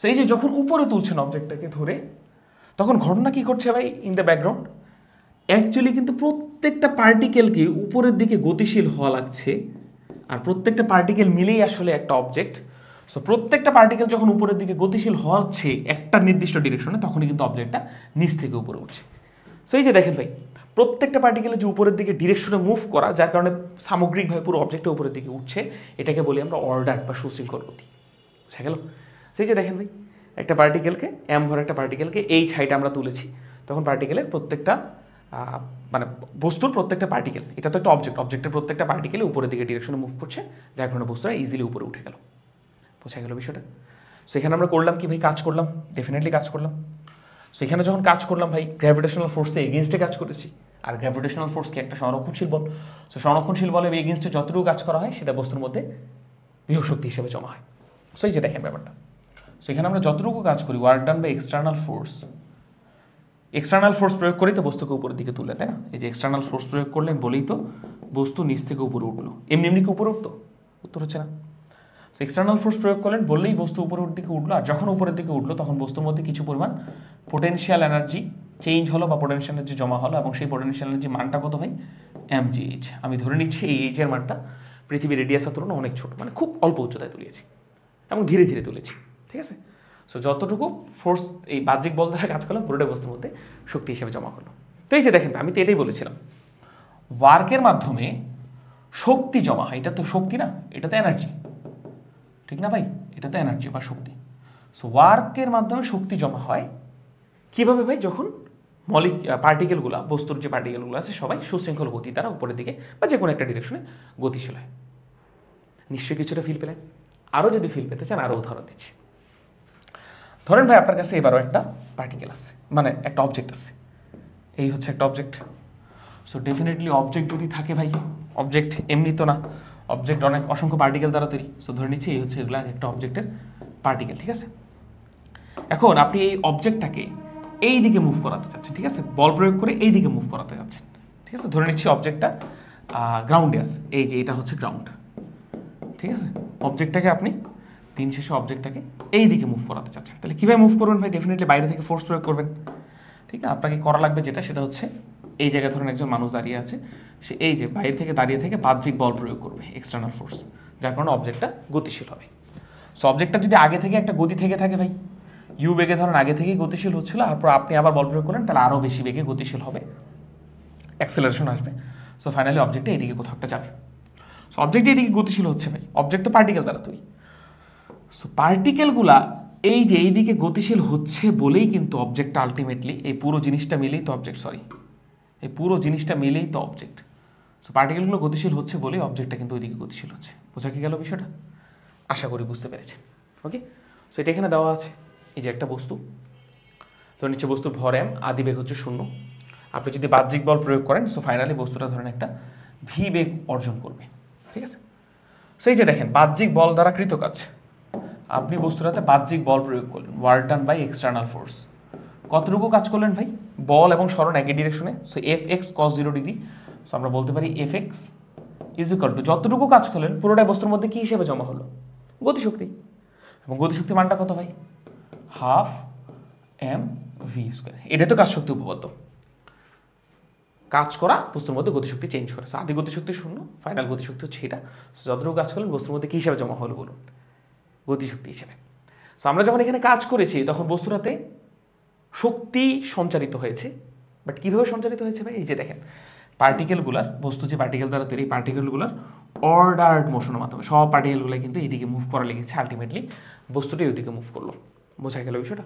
সো এই যে যখন উপরে তুলছেন অবজেক্টটাকে ধরে, তখন ঘটনা কি করছে ভাই ইন দ্য ব্যাকগ্রাউন্ড, অ্যাকচুয়ালি কিন্তু প্রত্যেকটা পার্টিকেলকে উপরের দিকে গতিশীল হওয়া লাগছে, আর প্রত্যেকটা পার্টিকেল মিলেই আসলে একটা অবজেক্ট। সো প্রত্যেকটা পার্টিকেল যখন উপরের দিকে গতিশীল হচ্ছে একটা নির্দিষ্ট ডিরেকশনে, তখনই কিন্তু অবজেক্টটা নিচ থেকে উপরে উঠছে। সো এই যে দেখেন ভাই, প্রত্যেকটা পার্টিকেলের যে উপরের দিকে ডিরেকশনে মুভ করা, যার কারণে সামগ্রিকভাবে পুরো অবজেক্টটা উপরের দিকে উঠছে, এটাকে বলি আমরা অর্ডার বা সুশৃঙ্খল গতি, বুঝা গেল। সেই যে দেখেন ভাই, একটা পার্টিকেলকে এম ভর একটা পার্টিকেলকে এই ছাইটা আমরা তুলেছি, তখন পার্টিকেলের প্রত্যেকটা মানে বস্তুর প্রত্যেকটা পার্টিকেল, এটা তো একটা অবজেক্ট, অবজেক্টের প্রত্যেকটা পার্টিকেলে উপরের দিকে ডিরেকশনে মুভ করছে, যার কারণে বস্তুটা ইজিলি উপরে উঠে গেল, বোঝা গেল বিষয়টা। সো এখানে আমরা করলাম কি ভাই, কাজ করলাম, ডেফিনেটলি কাজ করলাম। সো এখানে যখন কাজ করলাম ভাই, গ্র্যাভিটেশনাল ফোর্সে এগেনস্টে কাজ করেছি, আর গ্র্যাভিটেশনাল ফোর্স কি একটা সংরক্ষণশীল বল। সো সংরক্ষণশীল বলে এগেনস্টে যতটুকু কাজ করা হয় সেটা বস্তুর মধ্যে বিভব শক্তি হিসেবে জমা হয়। সো এই যে দেখেন ব্যাপারটা, সো এখানে আমরা যতটুকু কাজ করি, work done by external force, external force প্রয়োগ করেই তো বস্তুকে উপরের দিকে তুলে, তাই না। এই যে এক্সটার্নাল ফোর্স প্রয়োগ করলেন বলেই তো বস্তু নিচ থেকে উপরে উঠলো, এমনি এমনি কি উপরে উঠতো, উত্তর হচ্ছে না। সো এক্সটার্নাল ফোর্স প্রয়োগ করলেন বললেই বস্তু উপরের দিকে উঠলো, আর যখন উপরের দিকে উঠলো তখন বস্তুর মধ্যে কিছু পরিমাণ পোটেনশিয়াল এনার্জি চেঞ্জ হলো বা পোটেনশিয়াল এনার্জি জমা হলো, এবং সেই পোটেনশিয়াল এনার্জি মানটা কত হয়, mgh। আমি ধরে নিচ্ছি এই এইচের মানটা পৃথিবীর রেডিয়াসের তুলনায় অনেক ছোট, মানে খুব অল্প উচ্চতায় তুলেছি এবং ধীরে ধীরে তুলেছি, ঠিক আছে। সো যতটুকু ফোর্স এই বাহ্যিক বল দ্বারা কাজ করলাম, পুরোটা বস্তুর মধ্যে শক্তি হিসেবে জমা করলো। তো এই যে দেখেন, আমি তো এটাই বলেছিলাম, ওয়ার্কের মাধ্যমে শক্তি জমা হয়, এটা তো শক্তি না, এটা তো এনার্জি, ঠিক না ভাই, এটা তো এনার্জি বা শক্তি। সো ওয়ার্কের মাধ্যমে শক্তি জমা হয় কিভাবে ভাই, যখন পার্টিকেলগুলো, বস্তুর যে পার্টিকেলগুলো আছে সবাই সুশৃঙ্খল গতি দ্বারা উপরের দিকে বা যে কোনো একটা ডিরেকশনে গতিশীল হয়। নিশ্চয়ই কিছুটা ফিল পেলেন। আরও যদি ফিল পেতে চান আরও উদাহরণ দিচ্ছি। ধরেন ভাই আপনার কাছে এবারও একটা পার্টিকেল আছে, মানে একটা অবজেক্ট আছে, এই হচ্ছে একটা অবজেক্ট। সো ডেফিনেটলি অবজেক্ট যদি থাকে ভাই, অবজেক্ট এমনি তো না, অবজেক্ট অনেক অসংখ্য পার্টিকেল দ্বারা তৈরি। সো ধরে নিচ্ছি এই হচ্ছে এগুলো একটা অবজেক্টের পার্টিকেল, ঠিক আছে। এখন আপনি এই অবজেক্টটাকে এই দিকে মুভ করাতে চাচ্ছেন, ঠিক আছে, বল প্রয়োগ করে এই দিকে মুভ করাতে যাচ্ছেন, ঠিক আছে। ধরে নিচ্ছি অবজেক্টটা গ্রাউন্ডে আছে, এই যে এটা হচ্ছে গ্রাউন্ড, ঠিক আছে। অবজেক্টটাকে আপনি দিন শেষে অবজেক্টটাকে এই দিকে মুভ করাতে চাচ্ছেন, তাহলে কীভাবে মুভ করবেন ভাই, ডেফিনেটলি বাইরে থেকে ফোর্স প্রয়োগ করবেন, ঠিক আছে। আপনাকে করা লাগবে যেটা, সেটা হচ্ছে এই জায়গায় ধরেন একজন মানুষ দাঁড়িয়ে আছে, সে এই যে বাইরে থেকে দাঁড়িয়ে থেকে বাহ্যিক বল প্রয়োগ করবে, এক্সটার্নাল ফোর্স, যার কারণে অবজেক্টটা গতিশীল হবে। সো অবজেক্টটা যদি আগে থেকে একটা গতি থেকে থাকে ভাই, ইউ বেগে ধরেন আগে থেকেই গতিশীল হচ্ছিল, তারপর আপনি আবার বল প্রয়োগ করেন, তাহলে আরও বেশি বেগে গতিশীল হবে, অ্যাক্সেলারেশন আসবে। সো ফাইনালি অবজেক্টটা এইদিকে কোথাও একটা যাবে। সো অবজেক্ট এইদিকে গতিশীল হচ্ছে ভাই, অবজেক্ট তো পার্টিকেল দ্বারা তৈরি। সো পার্টিকেলগুলা এই যে এইদিকে গতিশীল হচ্ছে বলেই কিন্তু অবজেক্টটা আলটিমেটলি, এই পুরো জিনিসটা মিলেই তো অবজেক্ট, এই পুরো জিনিসটা মিলেই তো অবজেক্ট। সো পার্টিকেলগুলো গতিশীল হচ্ছে বলেই অবজেক্টটা কিন্তু ওইদিকে গতিশীল হচ্ছে। বোঝা কি গেল বিষয়টা? আশা করি বুঝতে পেরেছেন। ওকে, সো এটা এখানে দেওয়া আছে, এই যে একটা বস্তু, তো নিচে বস্তুর ভর m, আদি বেগ হচ্ছে 0। আপনি যদি বাহ্যিক বল প্রয়োগ করেন, সো ফাইনালি বস্তুটা ধরেন একটা ভি বেগ অর্জন করবে, ঠিক আছে। সো এই যে দেখেন, বাহ্যিক বল দ্বারা কৃত কাজ, আপনি বস্তুটাতে বাহ্যিক বল প্রয়োগ করলেন, work done by external force, কতটুকু কাজ করলেন ভাই, বল এবং সরণ একই ডিরেকশনে, so F X cos 0 degree. So আমরা বলতে পারি F X is equal to যতটুকু কাজ করলেন পুরোটাই বস্তুর মধ্যে কী হিসেবে জমা হলো, গতিশক্তি। এবং গতিশক্তি মানটা কত ভাই, হাফ এম ভি স্কোয়ার। এটাই তো কাজ শক্তি উপপাদ্য, কাজ করা বস্তুর মধ্যে গতিশক্তি চেঞ্জ করে। সো আদি গতিশক্তি 0, ফাইনাল গতিশক্তি হচ্ছে এটা। সো যতটুকু কাজ করলেন বস্তুর মধ্যে কী হিসাবে জমা হলো বলুন, গতিশক্তি হিসেবে। সো আমরা যখন এখানে কাজ করেছি তখন বস্তুটাতে শক্তি সঞ্চারিত হয়েছে, বাট কীভাবে সঞ্চারিত হয়েছে ভাই, এই যে দেখেন পার্টিকেলগুলার, বস্তু যে পার্টিকেল দ্বারা তৈরি, পার্টিকেলগুলার অর্ডার্ড মোশনের মাধ্যমে সব পার্টিকেলগুলো কিন্তু এইদিকে মুভ করা লেগেছে, আলটিমেটলি বস্তুটি ওইদিকে মুভ করলো। বোঝা গেল বিষয়টা?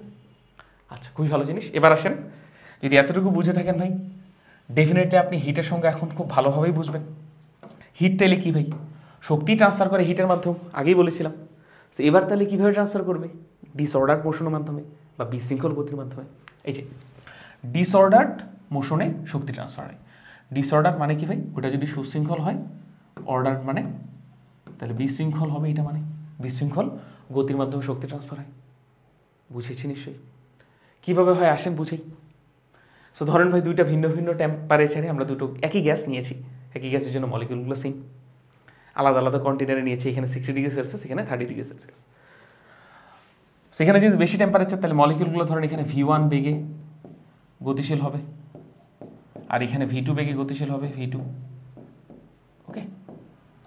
আচ্ছা, খুবই ভালো জিনিস। এবার আসেন, যদি এতটুকু বুঝে থাকেন ভাই, ডেফিনেটলি আপনি হিটের সঙ্গে এখন খুব ভালোভাবেই বুঝবেন। হিট তাইলে কী ভাই, শক্তি ট্রান্সফার করে হিটের মাধ্যম, আগেই বলেছিলাম। তো এবার তাহলে কীভাবে ট্রান্সফার করবে? ডিসঅর্ডার্ড মোশনের মাধ্যমে বা বিশৃঙ্খল গতির মাধ্যমে। এই যে ডিসঅর্ডার্ড মোশনে শক্তি ট্রান্সফার হয়। ডিসঅর্ডার্ড মানে কি ভাই? ওটা যদি সুশৃঙ্খল হয়, অর্ডার মানে তাহলে বিশৃঙ্খল হবে, এটা মানে বিশৃঙ্খল গতির মাধ্যমে শক্তি ট্রান্সফার হয়। বুঝেছি নিশ্চয়ই। কীভাবে হয় আসেন বুঝেই। সো ধরেন ভাই দুইটা ভিন্ন ভিন্ন টেম্পারেচারে আমরা দুটো একই গ্যাস নিয়েছি, একই গ্যাসের জন্য মলিকিউলগুলো সেম, আলাদা আলাদা কন্টেনারে নিয়েছি, এখানে 60 ডিগ্রি সেলসিয়াস, এখানে 30 ডিগ্রি সেলসিয়াস। সেখানে যদি বেশি টেম্পারেচার তাহলে মলিকিউলগুলো ধরেন এখানে V1 বেগে গতিশীল হবে, আর এখানে V2 বেগে গতিশীল হবে, V2। ওকে,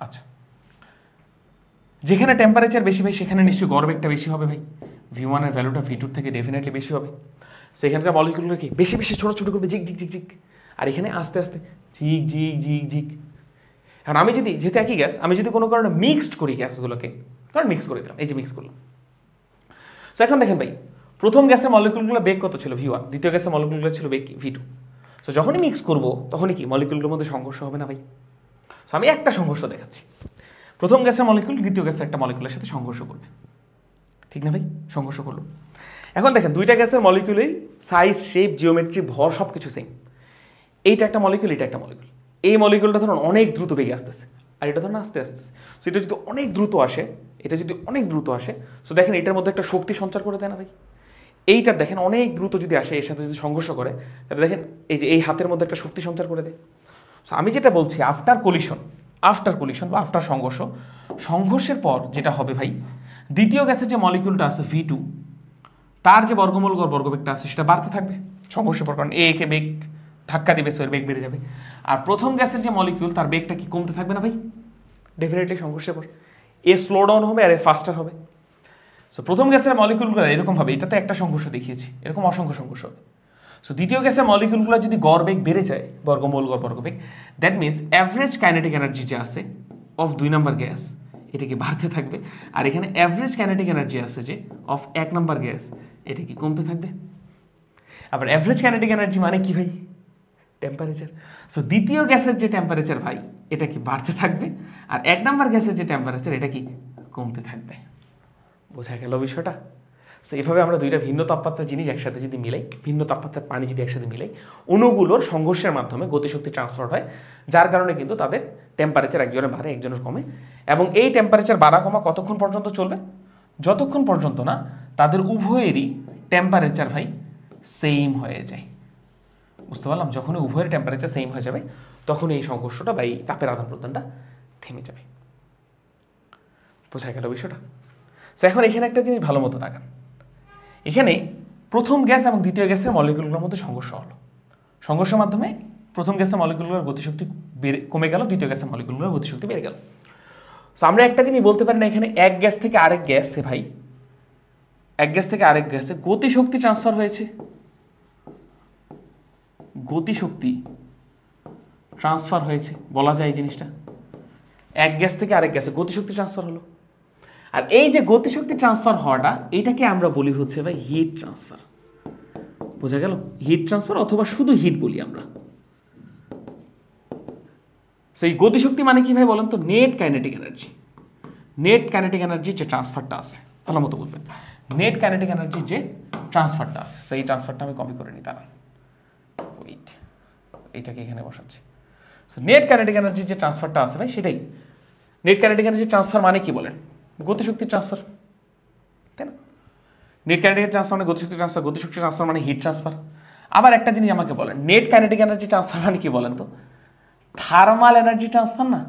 আচ্ছা, যেখানে টেম্পারেচার বেশি ভাই সেখানে নিশ্চয়ই গড়বেগটা বেশি হবে ভাই। V1 এর ভ্যালুটা V2 থেকে ডেফিনেটলি বেশি হবে। সো এখানকার মলিকিউলগুলো কি বেশি বেশি ছোটো ছোটো করবে, ঝিক ঝিক ঝিক ঝিক, আর এখানে আস্তে আস্তে ঝিক ঝিক ঝিক ঝিক। এখন আমি যদি, যেহেতু একই গ্যাস, আমি যদি কোনো কারণে মিক্সড করি গ্যাসগুলোকে, কারণ মিক্স করে দিলাম, এই যে মিক্স করলাম। সো এখন দেখেন ভাই, প্রথম গ্যাসের মলিকিউলগুলো বেগ কত ছিল? V1। দ্বিতীয় গ্যাসের মলিকিউলগুলো ছিল বেগ V2। সো যখনই মিক্স করবো তখনই কি মলিকিউলগুলোর মধ্যে সংঘর্ষ হবে না ভাই? সো আমি একটা সংঘর্ষ দেখাচ্ছি। প্রথম গ্যাসের মলিকিউল দ্বিতীয় গ্যাসের একটা মলিকিউলের সাথে সংঘর্ষ করবে, ঠিক না ভাই? সংঘর্ষ করলো। এখন দেখেন দুইটা গ্যাসের মলিকিউলেই সাইজ, শেপ, জিওমেট্রি, ভর সব কিছু সেম। এইটা একটা মলিকিউল, এটা একটা মলিকিউল। এই মলিকিউলটা ধরুন অনেক দ্রুত বেগে আসতেছে, আর এটা ধরুন আস্তে আসতেছে। সো এটা যদি অনেক দ্রুত আসে, এটা যদি অনেক দ্রুত আসে, সো দেখেন এটার মধ্যে একটা শক্তি সঞ্চার করে দেয় না ভাই? এইটা দেখেন অনেক দ্রুত যদি আসে, এর সাথে যদি সংঘর্ষ করে, তাহলে দেখেন এই যে এই হাতের মধ্যে একটা শক্তি সঞ্চার করে দেয়। সো আমি যেটা বলছি, আফটার কলিশন বা আফটার সংঘর্ষ, সংঘর্ষের পর যেটা হবে ভাই, দ্বিতীয় গ্যাসের যে মলিকিউলটা আছে V2, তার যে বর্গমূল বর্গবেগটা আছে সেটা বাড়তে থাকবে সংঘর্ষের পর, কারণ একে বেগ ধাক্কা দিবে, সো এর বেগ বেড়ে যাবে। আর প্রথম গ্যাসের যে মলিকিউল, তার বেগটা কি কমতে থাকবে না ভাই? ডেফিনেটলি সংঘর্ষের পর এ স্লো ডাউন হবে আর এ ফাস্টার হবে। সো প্রথম গ্যাসের মলিকিউলগুলো এরকম হবে, এটাতে একটা সংঘর্ষ দেখিয়েছি, এরকম অসংখ্য সংঘর্ষ হবে। সো দ্বিতীয় গ্যাসের মলিকিউলগুলো যদি গড় বেগ বেড়ে যায়, বর্গমূল বর্গবেগ, that means average kinetic energy যে আছে অফ 2 নম্বর গ্যাস, এটা কি বাড়তে থাকবে। আর এখানে অ্যাভারেজ কাইনেটিক এনার্জি আছে যে অফ 1 নম্বর গ্যাস, এটা কি কমতে থাকবে। আবার অ্যাভারেজ কাইনেটিক এনার্জি মানে কি ভাই? টেম্পারেচার। সো দ্বিতীয় গ্যাসের যে টেম্পারেচার ভাই, এটা কি বাড়তে থাকবে, আর 1 নম্বর গ্যাসের যে টেম্পারেচার, এটা কি কমতে থাকবে। বোঝা গেল বিষয়টা? সো এইভাবে আমরা দুইটা ভিন্ন তাপমাত্রার জিনিস একসাথে যদি মিলাই, ভিন্ন তাপমাত্রার পানি যদি একসাথে মিলাই, অণুগুলোর সংঘর্ষের মাধ্যমে গতিশক্তি ট্রান্সফার হয়, যার কারণে কিন্তু তাদের টেম্পারেচার একজনের বাড়ে একজনের কমে। এবং এই টেম্পারেচার বাড়া কমা কতক্ষণ পর্যন্ত চলবে? যতক্ষণ পর্যন্ত না তাদের উভয়েরই টেম্পারেচার ভাই সেম হয়ে যায়। বুঝতে পারলাম? যখন উভয়ের টেম্পারেচার সেম হয়ে যাবে, তখন এই সংঘর্ষটা বা এই তাপের আদান প্রদানটা থেমে যাবে। বোঝা গেল বিষয়টা? সো এখন এখানে একটা জিনিস ভালো মতো তাকান। এখানে প্রথম গ্যাস এবং দ্বিতীয় গ্যাসের মলিকিউলগুলোর মধ্যে সংঘর্ষ হলো। সংঘর্ষের মাধ্যমে প্রথম গ্যাসের মলিকিউলগুলোর গতিশক্তি কমে গেল, দ্বিতীয় গ্যাসের মলিকিউলগুলোর গতিশক্তি বেড়ে গেল। সো আমরা একটা জিনিস বলতে পারি না, এখানে এক গ্যাস থেকে আরেক গ্যাসে ভাই, এক গ্যাস থেকে আরেক গ্যাসে গতিশক্তি ট্রান্সফার হয়েছে। গতিশক্তি ট্রান্সফার হয়েছে বলা যায় এই জিনিসটা। এক গ্যাস থেকে আরেক গ্যাসে গতিশক্তি ট্রান্সফার হলো। আর এই যে গতিশক্তি ট্রান্সফার হওয়াটা, এইটাকে আমরা বলি হচ্ছে ভাই হিট ট্রান্সফার। বোঝা গেল? হিট ট্রান্সফার অথবা শুধু হিট বলি আমরা। সেই গতিশক্তি মানে কি ভাই বলেন তো? Net kinetic energy. Net kinetic energy যে ট্রান্সফারটা আছে, ভালো মতো বুঝবেন। নেট কাইনেটিক এনার্জি যে ট্রান্সফারটা আছে, সেই ট্রান্সফারটা আমি কপি করে নিই, তারা ওয়েট, এইটাকে এখানে বসাচ্ছি। সো নেট কাইনেটিক এনার্জি যে ট্রান্সফারটা আছে ভাই, সেটাই নেট কাইনেটিক এনার্জি ট্রান্সফার মানে কি বলেন? গতিশক্তি ট্রান্সফার, তাই না? নেট কাইনেটিক ট্রান্সফার মানে গতিশক্তি ট্রান্সফার, গতিশক্তি ট্রান্সফার মানে হিট ট্রান্সফার। আবার একটা জিনিস আমাকে বলেন, নেট কাইনেটিক এনার্জি ট্রান্সফার মানে কি বলেন তো? থার্মাল এনার্জি ট্রান্সফার না?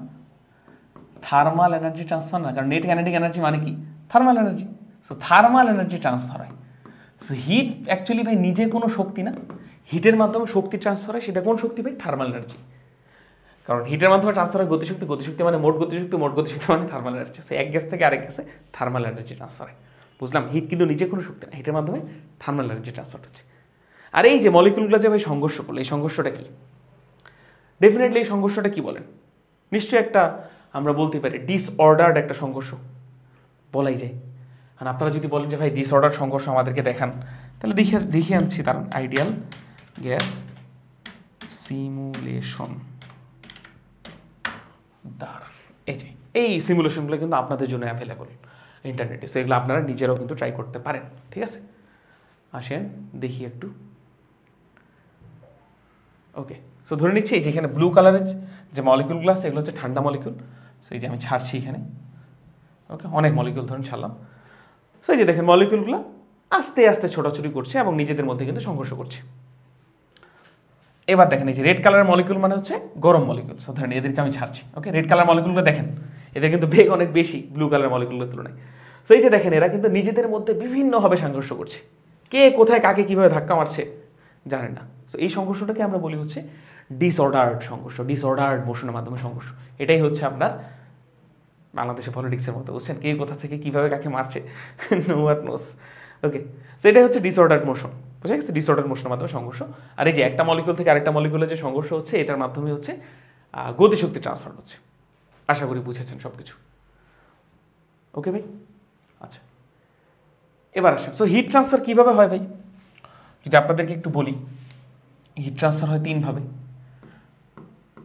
থার্মাল এনার্জি ট্রান্সফার না, কারণ নেট কাইনেটিক এনার্জি মানে কি? Thermal energy. So thermal energy transfer হয়। সো হিট অ্যাকচুয়ালি ভাই নিজে কোনো শক্তি না, হিটের মাধ্যমে শক্তি ট্রান্সফার হয়। সেটা কোন শক্তি ভাই? Thermal energy. কারণ হিটের মাধ্যমে ট্রান্সফার হয় গতিশক্তি, গতিশক্তি মানে মোট গতিশক্তি, মোট গতিশক্তি মানে থার্মাল এনার্জি। সো এক গ্যাস থেকে আরেক গ্যাসে থার্মাল এনার্জি ট্রান্সফার হয়। বুঝলাম? হিট কিন্তু নিজে কোনো শক্তি না, হিটের মাধ্যমে থার্মাল এনার্জি ট্রান্সফার হচ্ছে। আর এই যে মলিকুলগুলো যে ভাই সংঘর্ষ করলো, এই সংঘর্ষটা কি? ডেফিনেটলি এই সংঘর্ষটা কি বলেন? নিশ্চয়ই একটা, আমরা বলতে পারি ডিসঅর্ডার্ড একটা সংঘর্ষ বলাই যায়। আর আপনারা যদি বলেন যে ভাই ডিসঅর্ডার সংঘর্ষ আমাদেরকে দেখান, তাহলে দেখিয়ে আনছি। তার আইডিয়াল গ্যাস সিমুলেশন দ্বারা, এই যে এই সিমুলেশনগুলো কিন্তু আপনাদের জন্য অ্যাভেলেবল। ইন্টারনেটে। সো এগুলো আপনারা নিজেরাও কিন্তু ট্রাই করতে পারেন, ঠিক আছে? আসেন দেখি একটু। ওকে, সো ধরে নিচ্ছি এই যেখানে ব্লু কালারের যে মলিকিউলগুলো আছে এগুলো হচ্ছে ঠান্ডা মলিকিউল। সো এই যে আমি ছাড়ছি এখানে, ওকে, অনেক মলিকিউল ধরুন ছাড়লাম। সো এই যে দেখেন মলিকিউলগুলো আস্তে আস্তে ছোটাছুটি করছে এবং নিজেদের মধ্যে কিন্তু সংঘর্ষ করছে। এবার দেখেন এই যে রেড কালারের মলিকিউল মানে হচ্ছে গরম মলিকিউল। সো ধরেন এদেরকে আমি ছাড়ছি, ওকে। রেড কালার মলিকিউলগুলো দেখেন, এদের কিন্তু বেগ অনেক বেশি ব্লু কালার মলিকিউলের তুলনায়। সো এই যে দেখেন এরা কিন্তু নিজেদের মধ্যে বিভিন্নভাবে সংঘর্ষ করছে, কে কোথায় কাকে কীভাবে ধাক্কা মারছে জানে না। সো এই সংঘর্ষটাকে আমরা বলি হচ্ছে ডিসঅর্ডার্ড সংঘর্ষ, ডিসঅর্ডার্ড মোশনের মাধ্যমে সংঘর্ষ। এটাই হচ্ছে আপনার বাংলাদেশের পলিটিক্সের মতো, বুঝছেন, কে কোথা থেকে কীভাবে কাকে মারছে, নো ওয়ান নোস, ওকে। সো এটাই হচ্ছে ডিসঅর্ডার্ড মোশন, বুঝা গেছে? ডিসঅর্ডার্ড মোশনের মাধ্যমে সংঘর্ষ। আর এই যে একটা মলিকিউল থেকে আরেকটা মলিকিউলের যে সংঘর্ষ হচ্ছে এটার মাধ্যমে হচ্ছে গতিশক্তি ট্রান্সফার হচ্ছে। আশা করি বুঝেছেন সব কিছু, ওকে ভাই? আচ্ছা, এবার আসেন সো হিট ট্রান্সফার কীভাবে হয় ভাই, যদি আপনাদেরকে একটু বলি। হিট ট্রান্সফার হয় তিনভাবে।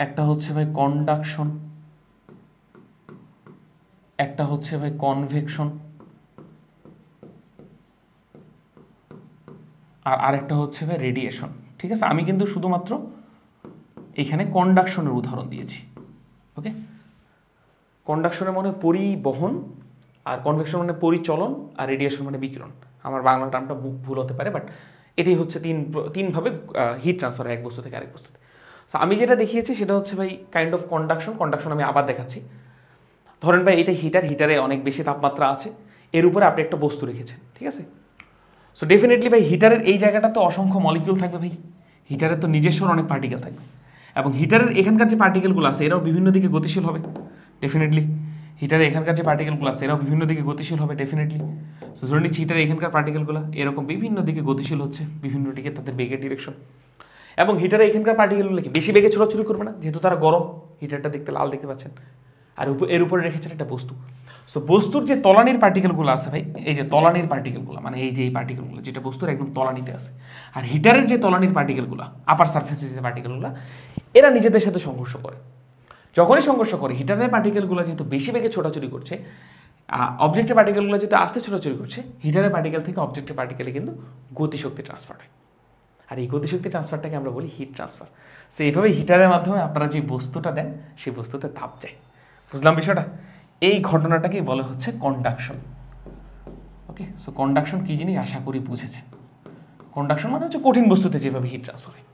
একটা হচ্ছে ভাই কন্ডাকশন, একটা হচ্ছে ভাই কনভেকশন, আর আরেকটা হচ্ছে ভাই রেডিয়েশন, ঠিক আছে? আমি কিন্তু শুধুমাত্র এখানে কন্ডাকশনের উদাহরণ দিয়েছি, ওকে। কন্ডাকশনের মানে পরিবহন, আর কনভেকশন মানে পরিচলন, আর রেডিয়েশন মানে বিকিরণ। আমার বাংলা টার্মটা ভুল হতে পারে, বাট এটাই হচ্ছে তিনভাবে হিট ট্রান্সফার এক বস্তু থেকে আরেক বস্তুতে। সো আমি যেটা দেখিয়েছি সেটা হচ্ছে ভাই কাইন্ড অফ কন্ডাকশন আমি আবার দেখাচ্ছি। ধরেন ভাই এটা হিটারে অনেক বেশি তাপমাত্রা আছে, এর উপরে আপনি একটা বস্তু রেখেছেন, ঠিক আছে? সো ডেফিনেটলি ভাই হিটারের এই জায়গাটা তো অসংখ্য মলিকিউল থাকবে ভাই, হিটারের তো নিজস্ব অনেক পার্টিকেল থাকবে, এবং হিটারের এখানকার যে পার্টিকেলগুলো আছে এরাও বিভিন্ন দিকে গতিশীল হবে ডেফিনেটলি। হিটারের এখানকার যে পার্টিকেলগুলো আছে এরাও বিভিন্ন দিকে গতিশীল হবে ডেফিনেটলি। সো ধরে নিচ্ছি হিটারের এখানকার পার্টিকেলগুলো এরকম বিভিন্ন দিকে গতিশীল হচ্ছে, বিভিন্ন দিকে তাদের বেগের ডিরেকশন। এবং হিটারের এখানকার পার্টিকেলগুলো কি বেশি বেগে ছোটাছুটি করবে না, যেহেতু তারা গরম। হিটারটা দেখতে লাল দেখতে পাচ্ছেন, আর এর উপরে রেখেছেন একটা বস্তু। সো বস্তুর যে তলানির পার্টিকেলগুলো আছে ভাই, এই যে তলানির পার্টিকেলগুলো মানে এই যে এই পার্টিকেলগুলো যেটা বস্তুর একদম তলানিতে আছে, আর হিটারের যে তলানির পার্টিকেলগুলো আপার সারফেসে যে পার্টিকেলগুলো, এরা নিজেদের সাথে সংঘর্ষ করে। যখনই সংঘর্ষ করে হিটারের পার্টিকেলগুলো যেহেতু বেশি বেগে ছোটাছুটি করছে, অবজেক্টের পার্টিকেলগুলো যেহেতু আস্তে ছোটাছুটি করছে, হিটারের পার্টিকেল থেকে অবজেক্টের পার্টিকেলে কিন্তু গতিশক্তি ট্রান্সফার হয়। আর এই গতিশক্তি ট্রান্সফারটাকে আমরা বলি হিট ট্রান্সফার। সো এইভাবে হিটারের মাধ্যমে আপনারা যে বস্তুটা দেন সেই বস্তুতে তাপ যায়। বুঝলাম বিষয়টা? এই ঘটনাটাকেই বলা হচ্ছে কন্ডাকশন, ওকে। সো কন্ডাকশন কী জিনিস আশা করি বুঝেছেন। কন্ডাকশন মানে হচ্ছে কঠিন বস্তুতে যেভাবে হিট ট্রান্সফার হয়।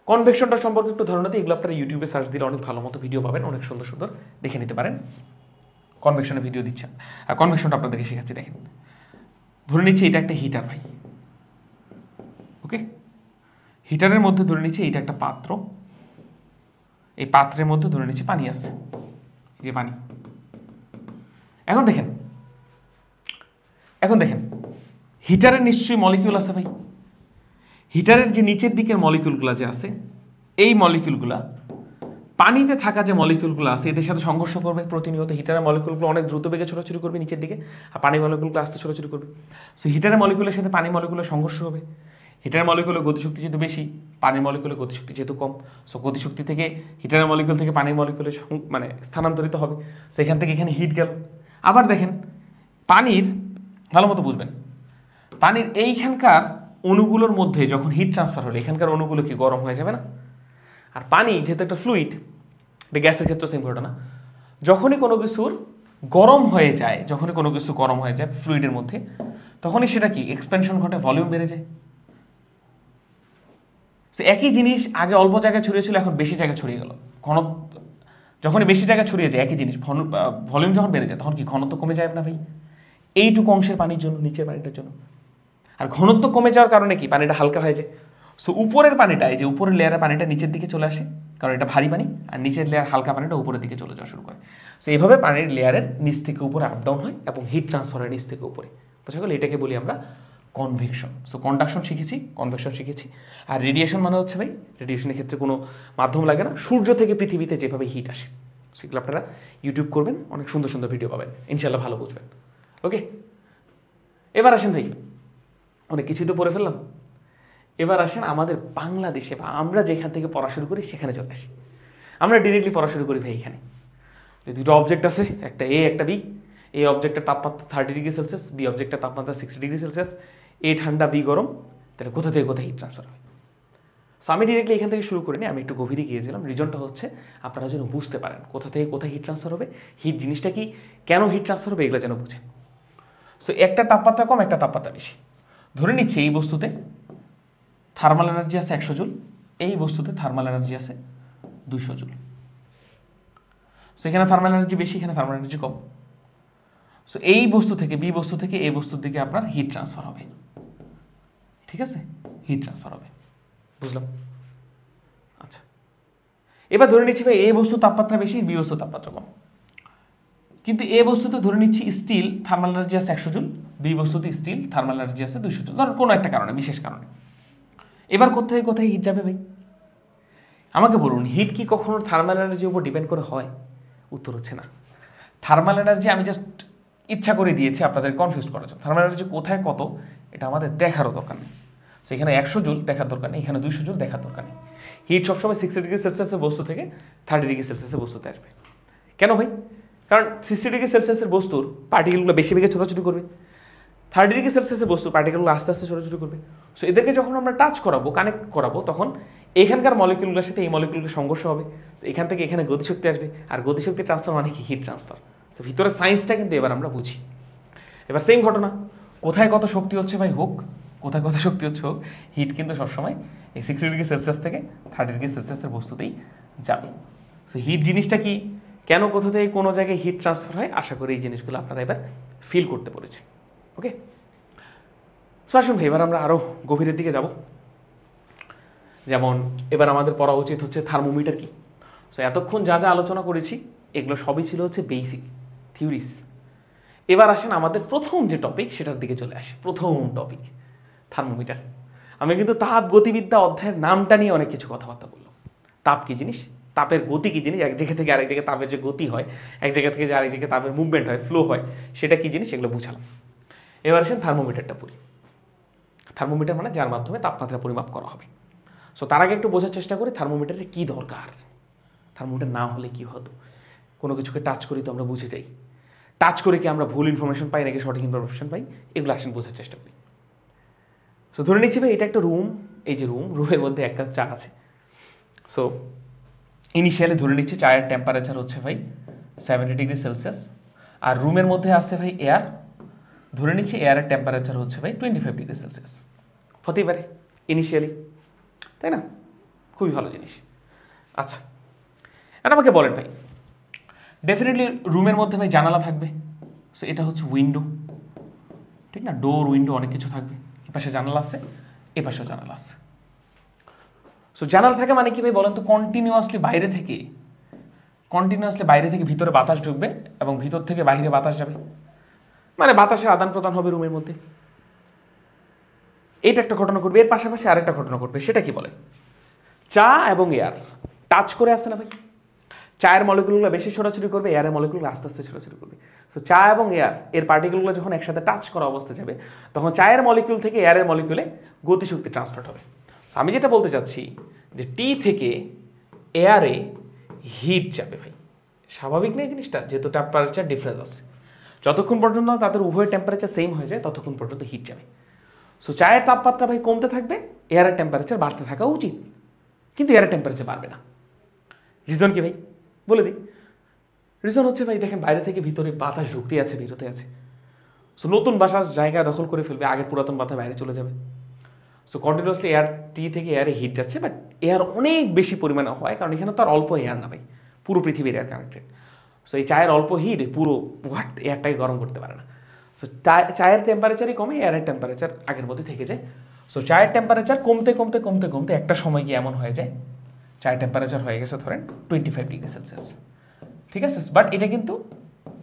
কনভেকশনটা সম্পর্কে একটু ধারণা দিই, এগুলো আপনারা ইউটিউবে সার্চ দিলে অনেক ভালো মতো ভিডিও পাবেন, অনেক সুন্দর সুন্দর দেখে নিতে পারেন। কনভেকশনের ভিডিও দিচ্ছেন, আর কনভেকশনটা আপনাদেরকে শেখাচ্ছি। দেখেন ধরে নিচ্ছি এটা একটা হিটার ভাই, ওকে। হিটারের মধ্যে ধরে নিচ্ছি এটা একটা পাত্র, এই পাত্রের মধ্যে ধরে নিচ্ছি পানি আছে, এই যে পানি। এখন দেখেন হিটারের নিশ্চয়ই মলিকিউল আছে ভাই। হিটারের যে নিচের দিকের মলিকিউলগুলো যে আছে, এই মলিকিউলগুলা পানিতে থাকা যে মলিকিউলগুলো আছে এদের সাথে সংঘর্ষ করবে প্রতিনিয়ত। হিটারের মলিকিউলগুলো অনেক দ্রুত বেগে ছোটাছুটি করবে নিচের দিকে, আর পানি মলিকিউলগুলো আস্তে ছোটাছুটি করবে। সো হিটারের মলিকিউলের সাথে পানি মলিকিউলের সংঘর্ষ হবে। হিটারের মলিকিউলের গতিশক্তি যেহেতু বেশি, পানির মলিকিউলের গতিশক্তি যেহেতু কম, সো গতিশক্তি থেকে হিটারের মলিকিউল থেকে পানির মলিকিউলে মানে স্থানান্তরিত হবে। সো এখান থেকে এখানে হিট গেল। আবার দেখেন পানির, ভালো মতো বুঝবেন, পানির এইখানকার অণুগুলোর মধ্যে যখন হিট ট্রান্সফার হলে এখানকার অণুগুলো কি গরম হয়ে যাবে না? আর পানি যেহেতু একটা ফ্লুইড, এটা গ্যাসের ক্ষেত্রে সেম ঘটনা, যখনই কোনো কিছুর গরম হয়ে যায়, ফ্লুইডের মধ্যে, তখনই সেটা কি এক্সপেনশন ঘটে, ভলিউম বেড়ে যায়। সো একই জিনিস আগে অল্প জায়গায় ছড়িয়েছিল, এখন বেশি জায়গায় ছড়িয়ে গেল। যখনই বেশি জায়গায় ছড়িয়ে যায় একই জিনিস, ভলিউম যখন বেড়ে যায় তখন কি ঘনত্ব কমে যায় না ভাই? এইটুকু অংশের পানির জন্য, নিচের পানিটার জন্য। আর ঘনত্ব কমে যাওয়ার কারণে কি পানিটা হালকা হয়ে যায়। সো উপরের পানিটা, এই যে উপরের লেয়ারের পানিটা নিচের দিকে চলে আসে, কারণ এটা ভারী পানি, আর নিচের লেয়ার হালকা পানিটা উপরের দিকে চলে যাওয়া শুরু করে। সো এইভাবে পানির লেয়ারের নিচ থেকে উপরে আপ ডাউন হয় এবং হিট ট্রান্সফার হয় নিচ থেকে উপরে। বুঝা গেল? এটাকে বলি আমরা কনভেকশন। সো কন্ডাকশন শিখেছি, কনভেকশন শিখেছি। আর রেডিয়েশন মানে হচ্ছে ভাই, রেডিয়েশনের ক্ষেত্রে কোনো মাধ্যম লাগে না, সূর্য থেকে পৃথিবীতে যেভাবে হিট আসে। সেগুলো আপনারা ইউটিউব করবেন, অনেক সুন্দর সুন্দর ভিডিও পাবেন, ইনশাল্লাহ ভালো বুঝবেন, ওকে। এবার আসেন ভাই, অনেক কিছুই তো পড়ে ফেললাম। এবার আসেন আমাদের বাংলাদেশে, বা আমরা যেখান থেকে পড়া শুরু করি সেখানে চলে আসি। আমরা ডিরেক্টলি পড়া শুরু করি ভাই এখানে। যে দুটো অবজেক্ট আছে, একটা এ একটা বি, এই অবজেক্টের তাপমাত্রা 30°C, বি অবজেক্টের তাপমাত্রা 60°C, এ ঠান্ডা বি গরম, তাহলে কোথা থেকে কোথায় হিট ট্রান্সফার হবে? সো আমি ডিরেক্টলি এখান থেকে শুরু করিনি, আমি একটু গভীরে গিয়েছিলাম। রিজনটা হচ্ছে আপনারা যেন বুঝতে পারেন কোথা থেকে কোথায় হিট ট্রান্সফার হবে, হিট জিনিসটা কি, কেন হিট ট্রান্সফার হবে, এগুলো যেন বুঝেন। সো একটা তাপমাত্রা কম, একটা তাপমাত্রা বেশি। ধরে নিচ্ছি এই বস্তুতে থার্মাল এনার্জি আছে 100 জুল, এই বস্তুতে থার্মাল এনার্জি আছে 200 জুল। সো এখানে থার্মাল এনার্জি বেশি, এখানে থার্মাল এনার্জি কম। সো এই বস্তু থেকে বি বস্তু থেকে এই বস্তুর দিকে আপনার হিট ট্রান্সফার হবে, ঠিক আছে, হিট ট্রান্সফার হবে, বুঝলাম। আচ্ছা, এবার ধরে নিচ্ছি ভাই এই বস্তুর তাপমাত্রা বেশি, বি বস্তুর তাপমাত্রা কম, কিন্তু এ বস্তুতে ধরে নিচ্ছি স্টিল থার্মাল এনার্জি আছে 100 জুল, বি বস্তুতে স্টিল থার্মাল এনার্জি আছে 200 জুল, ধরুন কোনো একটা কারণে, বিশেষ কারণে। এবার কোথায় কোথায় হিট যাবে ভাই? আমাকে বলুন, হিট কি কখনো থার্মাল এনার্জির উপর ডিপেন্ড করে হয়? উত্তর হচ্ছে না। থার্মাল এনার্জি আমি জাস্ট ইচ্ছা করে দিয়েছি আপনাদের কনফিউজ করার জন্য। থার্মাল এনার্জি কোথায় কত এটা আমাদের দেখারও দরকার নেই। সো এখানে 100 জুল দেখার দরকার নেই, এখানে 200 জুল দেখার দরকার নেই। হিট সবসময় 60°C বস্তু থেকে 30°C বস্তুতে আসবে। কেন ভাই? কারণ 60°C বস্তুর পার্টিকেলগুলো বেশি বেগে ছোটাছুটি করবে, 30°C বস্তুর পার্টিকেলগুলো আস্তে আস্তে ছোটাছুটি করবে। সো এদেরকে যখন আমরা টাচ করাবো, কানেক্ট করাবো, তখন এখানকার মলিকিউলগুলোর সাথে এই মলিকিউলগুলোর সংঘর্ষ হবে। এখান থেকে এখানে গতিশক্তি আসবে, আর গতিশক্তি ট্রান্সফার মানে কি? Hit transfer. সো ভিতরে সায়েন্সটা কিন্তু এবার আমরা বুঝি। এবার সেম ঘটনা, কোথায় কত শক্তি হচ্ছে ভাই হোক, কোথায় কত শক্তি হচ্ছে হোক, হিট কিন্তু সবসময় এই 60°C থেকে 30°C বস্তুতেই যাবে। সো হিট জিনিসটা কি, কেন কোথা থেকে কোনো জায়গায় হিট ট্রান্সফার হয়, আশা করি এই জিনিসগুলো আপনারা এবার ফিল করতে পেরেছেন। ওকে, সো আসুন ভাই এবার আমরা আরও গভীরের দিকে যাব। যেমন এবার আমাদের পড়া উচিত হচ্ছে থার্মোমিটার কি। সো এতক্ষণ যা যা আলোচনা করেছি এগুলো সবই ছিল হচ্ছে বেসিক থিওরিস। এবার আসেন আমাদের প্রথম যে টপিক সেটার দিকে চলে আসে। প্রথম টপিক থার্মোমিটার। আমি কিন্তু তাপ গতিবিদ্যা অধ্যায়ের নামটা নিয়ে অনেক কিছু কথাবার্তা বললাম। তাপ কী জিনিস, তাপের গতি কী জিনিস, এক জায়গা থেকে আরেক জায়গায় তাপের যে গতি হয়, এক জায়গা থেকে যে আরেক জায়গায় তাপের মুভমেন্ট হয়, ফ্লো হয়, সেটা কী জিনিস এগুলো বুঝালাম। এবার আসেন থার্মোমিটারটা পড়ি। থার্মোমিটার মানে যার মাধ্যমে তাপমাত্রা পরিমাপ করা হবে। সো তার আগে একটু বোঝার চেষ্টা করি থার্মোমিটারের কী দরকার, থার্মোমিটার না হলে কী হতো। কোনো কিছুকে টাচ করি তো আমরা বুঝে যাই, টাচ করে কি আমরা ভুল ইনফরমেশন পাই নাকি সঠিক ইনফরমেশন পাই, এগুলো আসেন বোঝার চেষ্টা করি। সো ধরে নিচ্ছি ভাই এটা একটা রুম, এই যে রুমের মধ্যে এক কাপ চা আছে। সো ইনিশিয়ালি ধরে নিচ্ছি চায়ের টেম্পারেচার হচ্ছে ভাই 70°C, আর রুমের মধ্যে আছে ভাই এয়ার, ধরে নিচ্ছি এয়ারের টেম্পারেচার হচ্ছে ভাই 25°C। হতেই পারে ইনিশিয়ালি, তাই না? খুবই ভালো জিনিস। আচ্ছা, আর আমাকে বলেন ভাই, ডেফিনেটলি রুমের মধ্যে ভাই জানালা থাকবে। সো এটা হচ্ছে উইন্ডো, ঠিক না? ডোর, উইন্ডো অনেক কিছু থাকবে। এপাশে জানালা আছে, এপাশেও জানালা আছে। সো জানালা থাকে মানে কি ভাই বলেন তো? কন্টিনিউয়াসলি বাইরে থেকে ভিতরে বাতাস ঢুকবে এবং ভিতর থেকে বাইরে বাতাস যাবে, মানে বাতাসের আদান প্রদান হবে রুমের মধ্যে। এইটা একটা ঘটনা ঘটবে। এর পাশাপাশি আরেকটা ঘটনা ঘটবে, সেটা কি বলে? চা এবং এয়ার টাচ করে আসছে না ভাই? চায়ের মলিকুলগুলো বেশি ছোটাছুটি করবে, এয়ারের মলিকুলগুলো আস্তে আস্তে ছোটাছুটি করবে। সো চা এবং এয়ার এর পার্টিকেলগুলো যখন একসাথে টাচ করা অবস্থা যাবে, তখন চায়ের মলিকুল থেকে এয়ারের মলিকুলে গতিশক্তি ট্রান্সফার হবে। আমি যেটা বলতে চাচ্ছি যে টি থেকে এয়ারে হিট যাবে ভাই। স্বাভাবিক নেই জিনিসটা, যেহেতু টেম্পারেচার ডিফারেন্স আছে। যতক্ষণ পর্যন্ত তাদের উভয়ের টেম্পারেচার সেম হয়ে যায় ততক্ষণ পর্যন্ত হিট যাবে। সো চায়ের তাপমাত্রা ভাই কমতে থাকবে, এয়ারের টেম্পারেচার বাড়তে থাকা উচিত, কিন্তু এয়ারের টেম্পারেচার বাড়বে না। রিজন কি ভাই বলে দিই। রিজন হচ্ছে ভাই দেখেন বাইরে থেকে ভিতরে বাতাস ঢুকতে আছে, বেরোতে আছে। সো নতুন বাতাস জায়গা দখল করে ফেলবে, আগের পুরাতন বাতাস বাইরে চলে যাবে। সো কন্টিনিউয়াসলি এয়ার টি থেকে এয়ারে হিট যাচ্ছে, বাট এয়ার অনেক বেশি পরিমাণে হয়, কারণ এখানে তো আর অল্প এয়ার না ভাই, পুরো পৃথিবীর এয়ার কানেক্টেড। সো এই চায়ের অল্প হিট পুরো এয়ারটাকে গরম করতে পারে না। সো চায়ের টেম্পারেচারই কমে, এয়ারের টেম্পারেচার আগের মধ্যে থেকে যায়। সো চায়ের টেম্পারেচার কমতে কমতে কমতে কমতে একটা সময় গিয়ে এমন হয়ে যায় চায়ের টেম্পারেচার হয়ে গেছে ধরেন 25°C, ঠিক আছে? বাট এটা কিন্তু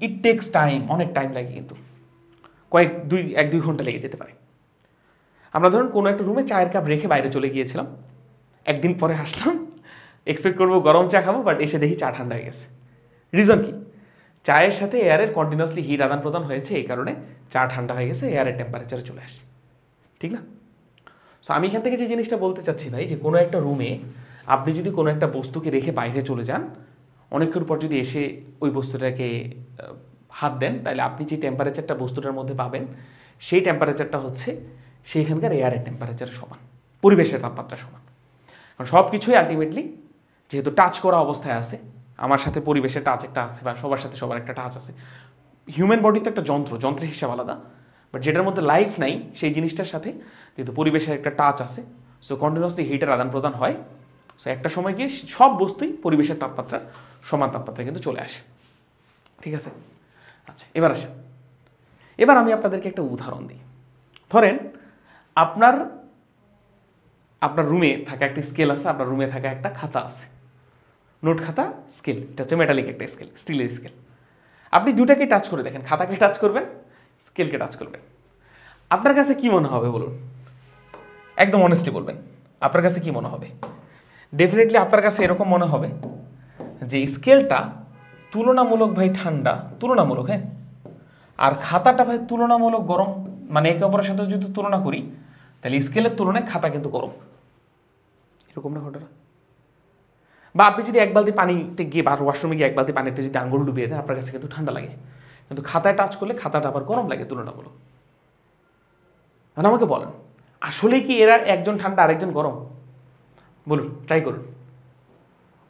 ইট টেক্স টাইম, অনেক টাইম লাগে, কিন্তু এক দুই ঘন্টা লেগে যেতে পারে। আমরা ধরুন কোনো একটা রুমে চায়ের কাপ রেখে বাইরে চলে গিয়েছিলাম, একদিন পরে আসলাম, এক্সপেক্ট করবো গরম চা খাবো, বাট এসে দেখি চা ঠান্ডা হয়ে গেছে। রিজন কি? চায়ের সাথে এয়ারের কন্টিনিউয়াসলি হিট আদান প্রদান হয়েছে, এই কারণে চা ঠান্ডা হয়ে গেছে, এয়ারের টেম্পারেচারে চলে আসে, ঠিক না? সো আমি এখান থেকে যে জিনিসটা বলতে চাচ্ছি ভাই, যে কোনো একটা রুমে আপনি যদি কোনো একটা বস্তুকে রেখে বাইরে চলে যান, অনেকক্ষণ পর যদি এসে ওই বস্তুটাকে হাত দেন তাহলে আপনি যে টেম্পারেচারটা বস্তুটার মধ্যে পাবেন সেই টেম্পারেচারটা হচ্ছে সেইখানকার এয়ারের টেম্পারেচারের সমান, পরিবেশের তাপমাত্রা সমান। কারণ সব কিছুই আলটিমেটলি যেহেতু টাচ করা অবস্থায় আছে, আমার সাথে পরিবেশের টাচ একটা আছে বা সবার সাথে সবার একটা টাচ আছে। হিউম্যান বডি তো একটা যন্ত্র, যন্ত্রের হিসাব আলাদা, বাট যেটার মধ্যে লাইফ নাই সেই জিনিসটার সাথে যেহেতু পরিবেশের একটা টাচ আছে, সো কন্টিনিউয়াসলি হিটের আদান প্রদান হয়। সো একটা সময় গিয়ে সব বস্তুই পরিবেশের তাপমাত্রা সমান তাপমাত্রায় কিন্তু চলে আসে। ঠিক আছে, আচ্ছা এবার আসেন, এবার আমি আপনাদেরকে একটা উদাহরণ দিই। ধরেন আপনার রুমে থাকা একটা স্কেল আছে, আপনার রুমে থাকা একটা খাতা আছে, নোট খাতা, স্কেল, এটা হচ্ছে মেটালিক একটা স্কেল, স্টিলের স্কেল। আপনি দুটাকে টাচ করে দেখেন, খাতাকে টাচ করবেন, স্কেলকে টাচ করবেন, আপনার কাছে কি মনে হবে বলুন? একদম অনেস্টলি বলবেন, আপনার কাছে কি মনে হবে? ডেফিনেটলি আপনার কাছে এরকম মনে হবে যে স্কেলটা তুলনামূলক ভাই ঠান্ডা, তুলনামূলক, হ্যাঁ, আর খাতাটা ভাই তুলনামূলক গরম। মানে একে অপরের সাথে যদি তুলনা করি তাহলে স্কেলের তুলনায় খাতা কিন্তু গরম। এরকম না ঘটনা? বা আপনি যদি এক বালতি পানিতে গিয়ে বা ওয়াশরুমে গিয়ে এক বালতি পানিতে যদি আঙুল ডুবিয়ে দেন, আপনার কাছে কিন্তু ঠান্ডা লাগে, কিন্তু খাতায় টাচ করলে খাতাটা আবার গরম লাগে তুলনামূলক। মানে আমাকে বলেন, আসলে কি এরা একজন ঠান্ডা আরেকজন গরম? বলুন, ট্রাই করুন।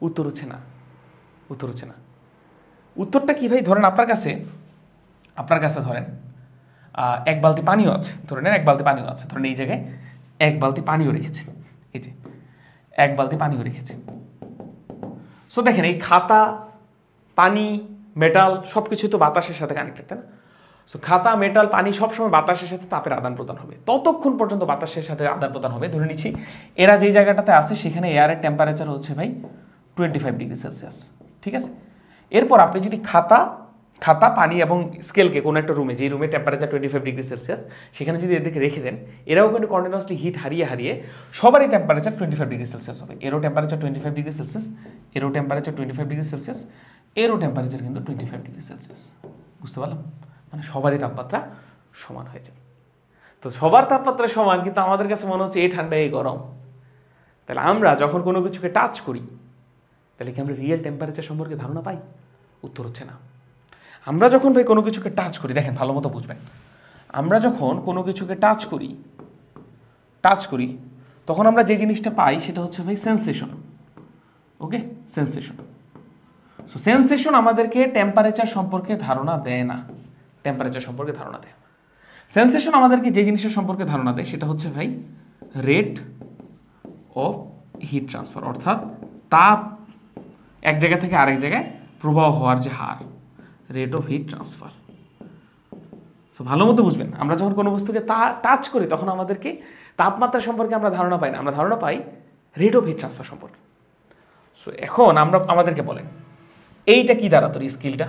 উত্তর হচ্ছে না, উত্তর হচ্ছে না। উত্তরটা কি ভাই? ধরেন আপনার কাছে ধরেন এক বালতি পানিও আছে, ধরে নেন এক বালতি পানিও আছে, ধরেন এই জায়গায় এক বালতি পানিও রেখেছেন, এই যে এক বালতি পানিও রেখেছেন। সো দেখেন এই খাতা, পানি, মেটাল সব কিছুই তো বাতাসের সাথে কানেক্টেড, তাই না? সো খাতা, মেটাল, পানি সবসময় বাতাসের সাথে তাপের আদান প্রদান হবে, ততক্ষণ পর্যন্ত বাতাসের সাথে আদান প্রদান হবে। ধরে নিচ্ছি এরা যেই জায়গাটাতে আছে সেখানে এয়ারের টেম্পারেচার হচ্ছে ভাই 25 ডিগ্রি সেলসিয়াস, ঠিক আছে? এরপর আপনি যদি খাতা, পানি এবং স্কেলকে কোনো একটা রুমে, যে রুমে টেম্পারেচার 25 ডিগ্রি সেলসিয়াস, সেখানে যদি এদেরকে রেখে দেন, এরাও কিন্তু কন্টিনিউয়াসলি হিট হারিয়ে সবারই টেম্পারেচার 25 ডিগ্রি সেলসিয়াস হবে। এরও টেম্পারেচার 25 ডিগ্রি সেলসিয়াস, এরও টেম্পারেচার 25 ডিগ্রি সেলসিয়াস, এরও টেম্পারেচার কিন্তু 25 ডিগ্রি সেলসিয়াস। বুঝতে পারলাম? মানে সবারই তাপমাত্রা সমান হয়ে যায়। তো সবার তাপমাত্রা সমান, কিন্তু আমাদের কাছে মনে হচ্ছে এই ঠান্ডা এই গরম। তাহলে আমরা যখন কোনো কিছুকে টাচ করি তাহলে কি আমরা রিয়েল টেম্পারেচার সম্পর্কে ধারণা পাই? উত্তর হচ্ছে না। আমরা যখন ভাই কোনো কিছুকে টাচ করি, দেখেন ভালো মতো বুঝবেন, আমরা যখন কোনো কিছুকে টাচ করি তখন আমরা যে জিনিসটা পাই সেটা হচ্ছে ভাই সেন্সেশন। ওকে, সেন্সেশন। সো সেন্সেশন আমাদেরকে টেম্পারেচার সম্পর্কে ধারণা দেয় না, টেম্পারেচার সম্পর্কে ধারণা দেয়। সেন্সেশন আমাদেরকে যে জিনিসের সম্পর্কে ধারণা দেয় সেটা হচ্ছে ভাই রেট অফ হিট ট্রান্সফার, অর্থাৎ তাপ এক জায়গা থেকে আরেক জায়গায় প্রবাহ হওয়ার যে হার, rate of heat transfer. So ভালো মতো বুঝবেন, আমরা যখন কোনো বস্তুকে টাচ করি তখন আমাদেরকে তাপমাত্রা সম্পর্কে আমরা ধারণা পাই না, আমরা ধারণা পাই রেট অফ হিট ট্রান্সফার সম্পর্কে। সো এখন আমাদেরকে বলেন এইটা কি দ্বারা তৈরি? স্কেলটা,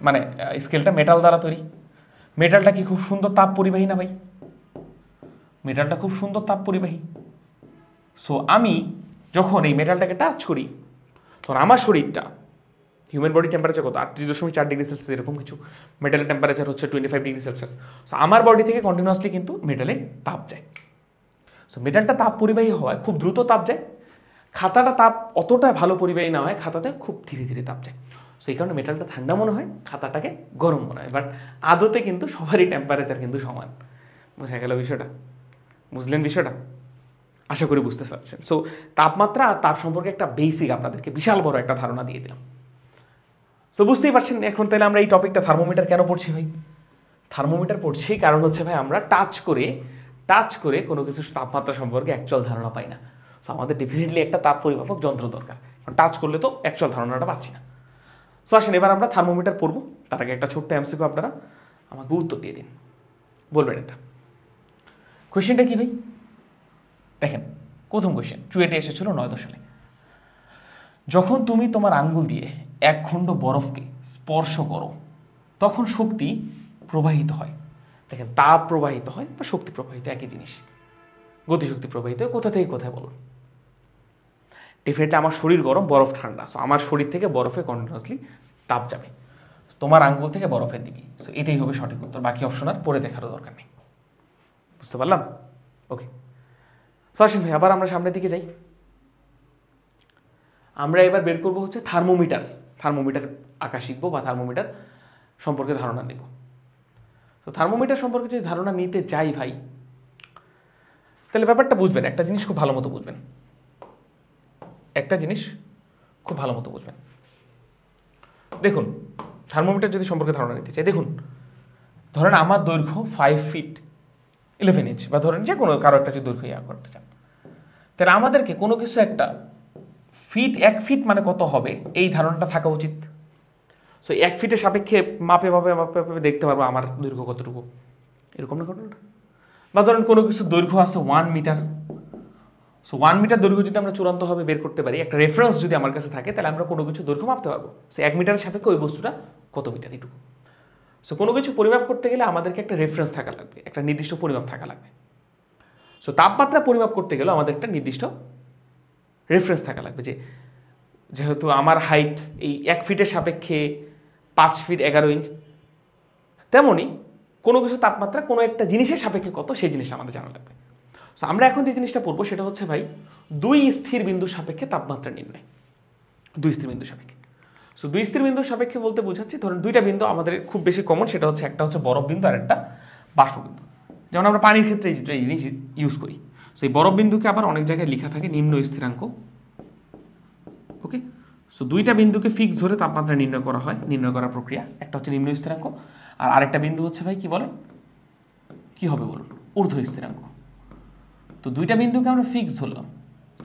মানে স্কেলটা মেটাল দ্বারা তৈরি। মেটালটা কি খুব সুন্দর তাপ পরিবাহী না ভাই? মেটালটা খুব সুন্দর তাপ পরিবাহী। সো আমি যখন এই মেটালটাকে টাচ করি তখন আমার শরীরটা, হিউম্যান বডি টেম্পারেচার কত, 38.4 ডিগ্রি সেলসিয়াস এরকম কিছু, মেটালের টেম্পারেচার হচ্ছে 25 ডিগ্রি সেলসিয়াস। সো আমার বডি থেকে কন্টিনিউয়াসলি কিন্তু মেটালে তাপ যায়। সো মেটালটা তাপ পরিবাহী হওয়ায় খুব দ্রুত তাপ যায়, খাতাটা তাপ অতটা ভালো পরিবাহী না হয়, খাতাতে খুব ধীরে ধীরে তাপ যায়। সো এই কারণে মেটালটা ঠান্ডা মনে হয়, খাতাটাকে গরম মনে হয়, বাট আদতে কিন্তু সবারই টেম্পারেচার কিন্তু সমান। বোঝা গেল বিষয়টা? বুঝলেন বিষয়টা? আশা করি বুঝতে পারছেন। সো তাপমাত্রা আর তাপ সম্পর্কে একটা বেসিক আপনাদেরকে বিশাল বড় একটা ধারণা দিয়ে দিলাম। সো বুঝতেই পারছেন এখন তাহলে আমরা এই টপিকটা থার্মোমিটার কেন পড়ছি ভাই? থার্মোমিটার পড়ছি কারণ হচ্ছে ভাই আমরা টাচ করে কোনো কিছু তাপমাত্রা সম্পর্কে অ্যাকচুয়াল ধারণা পাই না। সো আমাদের ডেফিনেটলি একটা তাপ পরিমাপক যন্ত্র দরকার, কারণ টাচ করলে তো অ্যাকচুয়াল ধারণাটা পাচ্ছি না। সো আসেন এবার আমরা থার্মোমিটার পড়বো, তার আগে একটা ছোট্ট এমসিকিউ আপনারা আমাকে উত্তর দিয়ে দিন, বলবেন এটা। কোয়েশ্চেনটা কি ভাই? দেখেন প্রথম কোয়েশ্চেন চুয়েটে এসেছিল 2009 সালে। যখন তুমি তোমার আঙ্গুল দিয়ে এক খণ্ড বরফকে স্পর্শ করো তখন শক্তি প্রবাহিত হয়। দেখেন তাপ প্রবাহিত হয় বা শক্তি প্রবাহিত একই জিনিস, গতিশক্তি প্রবাহিত হয় কোথা থেকে কোথায় বলুন? ডেফিনেটলি আমার শরীর গরম, বরফ ঠান্ডা, সো আমার শরীর থেকে বরফে কন্টিনিউয়াসলি তাপ যাবে, তোমার আঙ্গুল থেকে বরফে দিবি। সো এটাই হবে সঠিক উত্তর, বাকি অপশন আর পড়ে দেখারও দরকার নেই। বুঝতে পারলাম? ওকে, সো আসেন ভাই আবার আমরা সামনের দিকে যাই। আমরা এবার বের করবো হচ্ছে থার্মোমিটার আঁকা শিখবো বা থার্মোমিটার সম্পর্কে ধারণা নেব। তো থার্মোমিটার সম্পর্কে যদি ধারণা নিতে যাই ভাই, তাহলে ব্যাপারটা বুঝবেন, একটা জিনিস খুব ভালো মতো বুঝবেন, একটা জিনিস খুব ভালো মতো বুঝবেন। দেখুন, থার্মোমিটার যদি সম্পর্কে ধারণা নিতে চাই, দেখুন ধরেন আমার দৈর্ঘ্য 5 ফিট 11 ইঞ্চ, বা ধরেন যে কোনো কারো একটা যদি দৈর্ঘ্য ইয়া করতে চান, তাহলে আমাদেরকে কোনো কিছু একটা ফিট, 1 ফিট মানে কত হবে এই ধারণাটা থাকা উচিত। সো 1 ফিটের সাপেক্ষে মাপে মাপে মাপে মাপে দেখতে পারবো আমার দৈর্ঘ্য কতটুকু, এরকম না ঘটনাটা। বা ধরেন কোনো কিছু দৈর্ঘ্য আছে 1 মিটার, সো 1 মিটার দৈর্ঘ্য যদি আমরা চূড়ান্তভাবে বের করতে পারি, একটা রেফারেন্স যদি আমার কাছে থাকে, তাহলে আমরা কোনো কিছু দৈর্ঘ্য মাপতে পারবো। সো 1 মিটারের সাপেক্ষে ওই বস্তুটা কত মিটার, এটুকু। সো কোনো কিছু পরিমাপ করতে গেলে আমাদেরকে একটা রেফারেন্স থাকা লাগবে, একটা নির্দিষ্ট পরিমাপ থাকা লাগবে। সো তাপমাত্রা পরিমাপ করতে গেলেও আমাদের একটা নির্দিষ্ট রেফারেন্স থাকা লাগবে, যে যেহেতু আমার হাইট এই 1 ফিটের সাপেক্ষে 5 ফিট 11 ইঞ্চ, তেমনই কোনো কিছু তাপমাত্রা কোনো একটা জিনিসের সাপেক্ষে কত, সেই জিনিসটা আমাদের জানা লাগবে। সো আমরা এখন যে জিনিসটা পড়বো সেটা হচ্ছে ভাই 2 স্থির বিন্দুর সাপেক্ষে তাপমাত্রা নির্ণয়। 2 স্থির বিন্দুর সাপেক্ষে। সো 2 স্থির বিন্দুর সাপেক্ষে বলতে বোঝাচ্ছি, ধরুন দুইটা বিন্দু আমাদের খুব বেশি কমন, সেটা হচ্ছে একটা হচ্ছে বরফ বিন্দু আর একটা বাষ্প বিন্দু। যেমন আমরা পানির ক্ষেত্রে এই জিনিস ইউজ করি। সো এই বরফ বিন্দুকে আবার অনেক জায়গায় লেখা থাকে নিম্ন স্থিরাঙ্ক। ওকে, সো দুইটা বিন্দুকে ফিক্স ধরে তাপমাত্রা নির্ণয় করা হয়, নির্ণয় করার প্রক্রিয়া। একটা হচ্ছে নিম্ন স্থিরাঙ্ক, আর আরেকটা বিন্দু হচ্ছে ভাই কি বলে, কি হবে বলুন, ঊর্ধ্ব স্থিরাঙ্ক। তো দুইটা বিন্দুকে আমরা ফিক্স ধরলাম,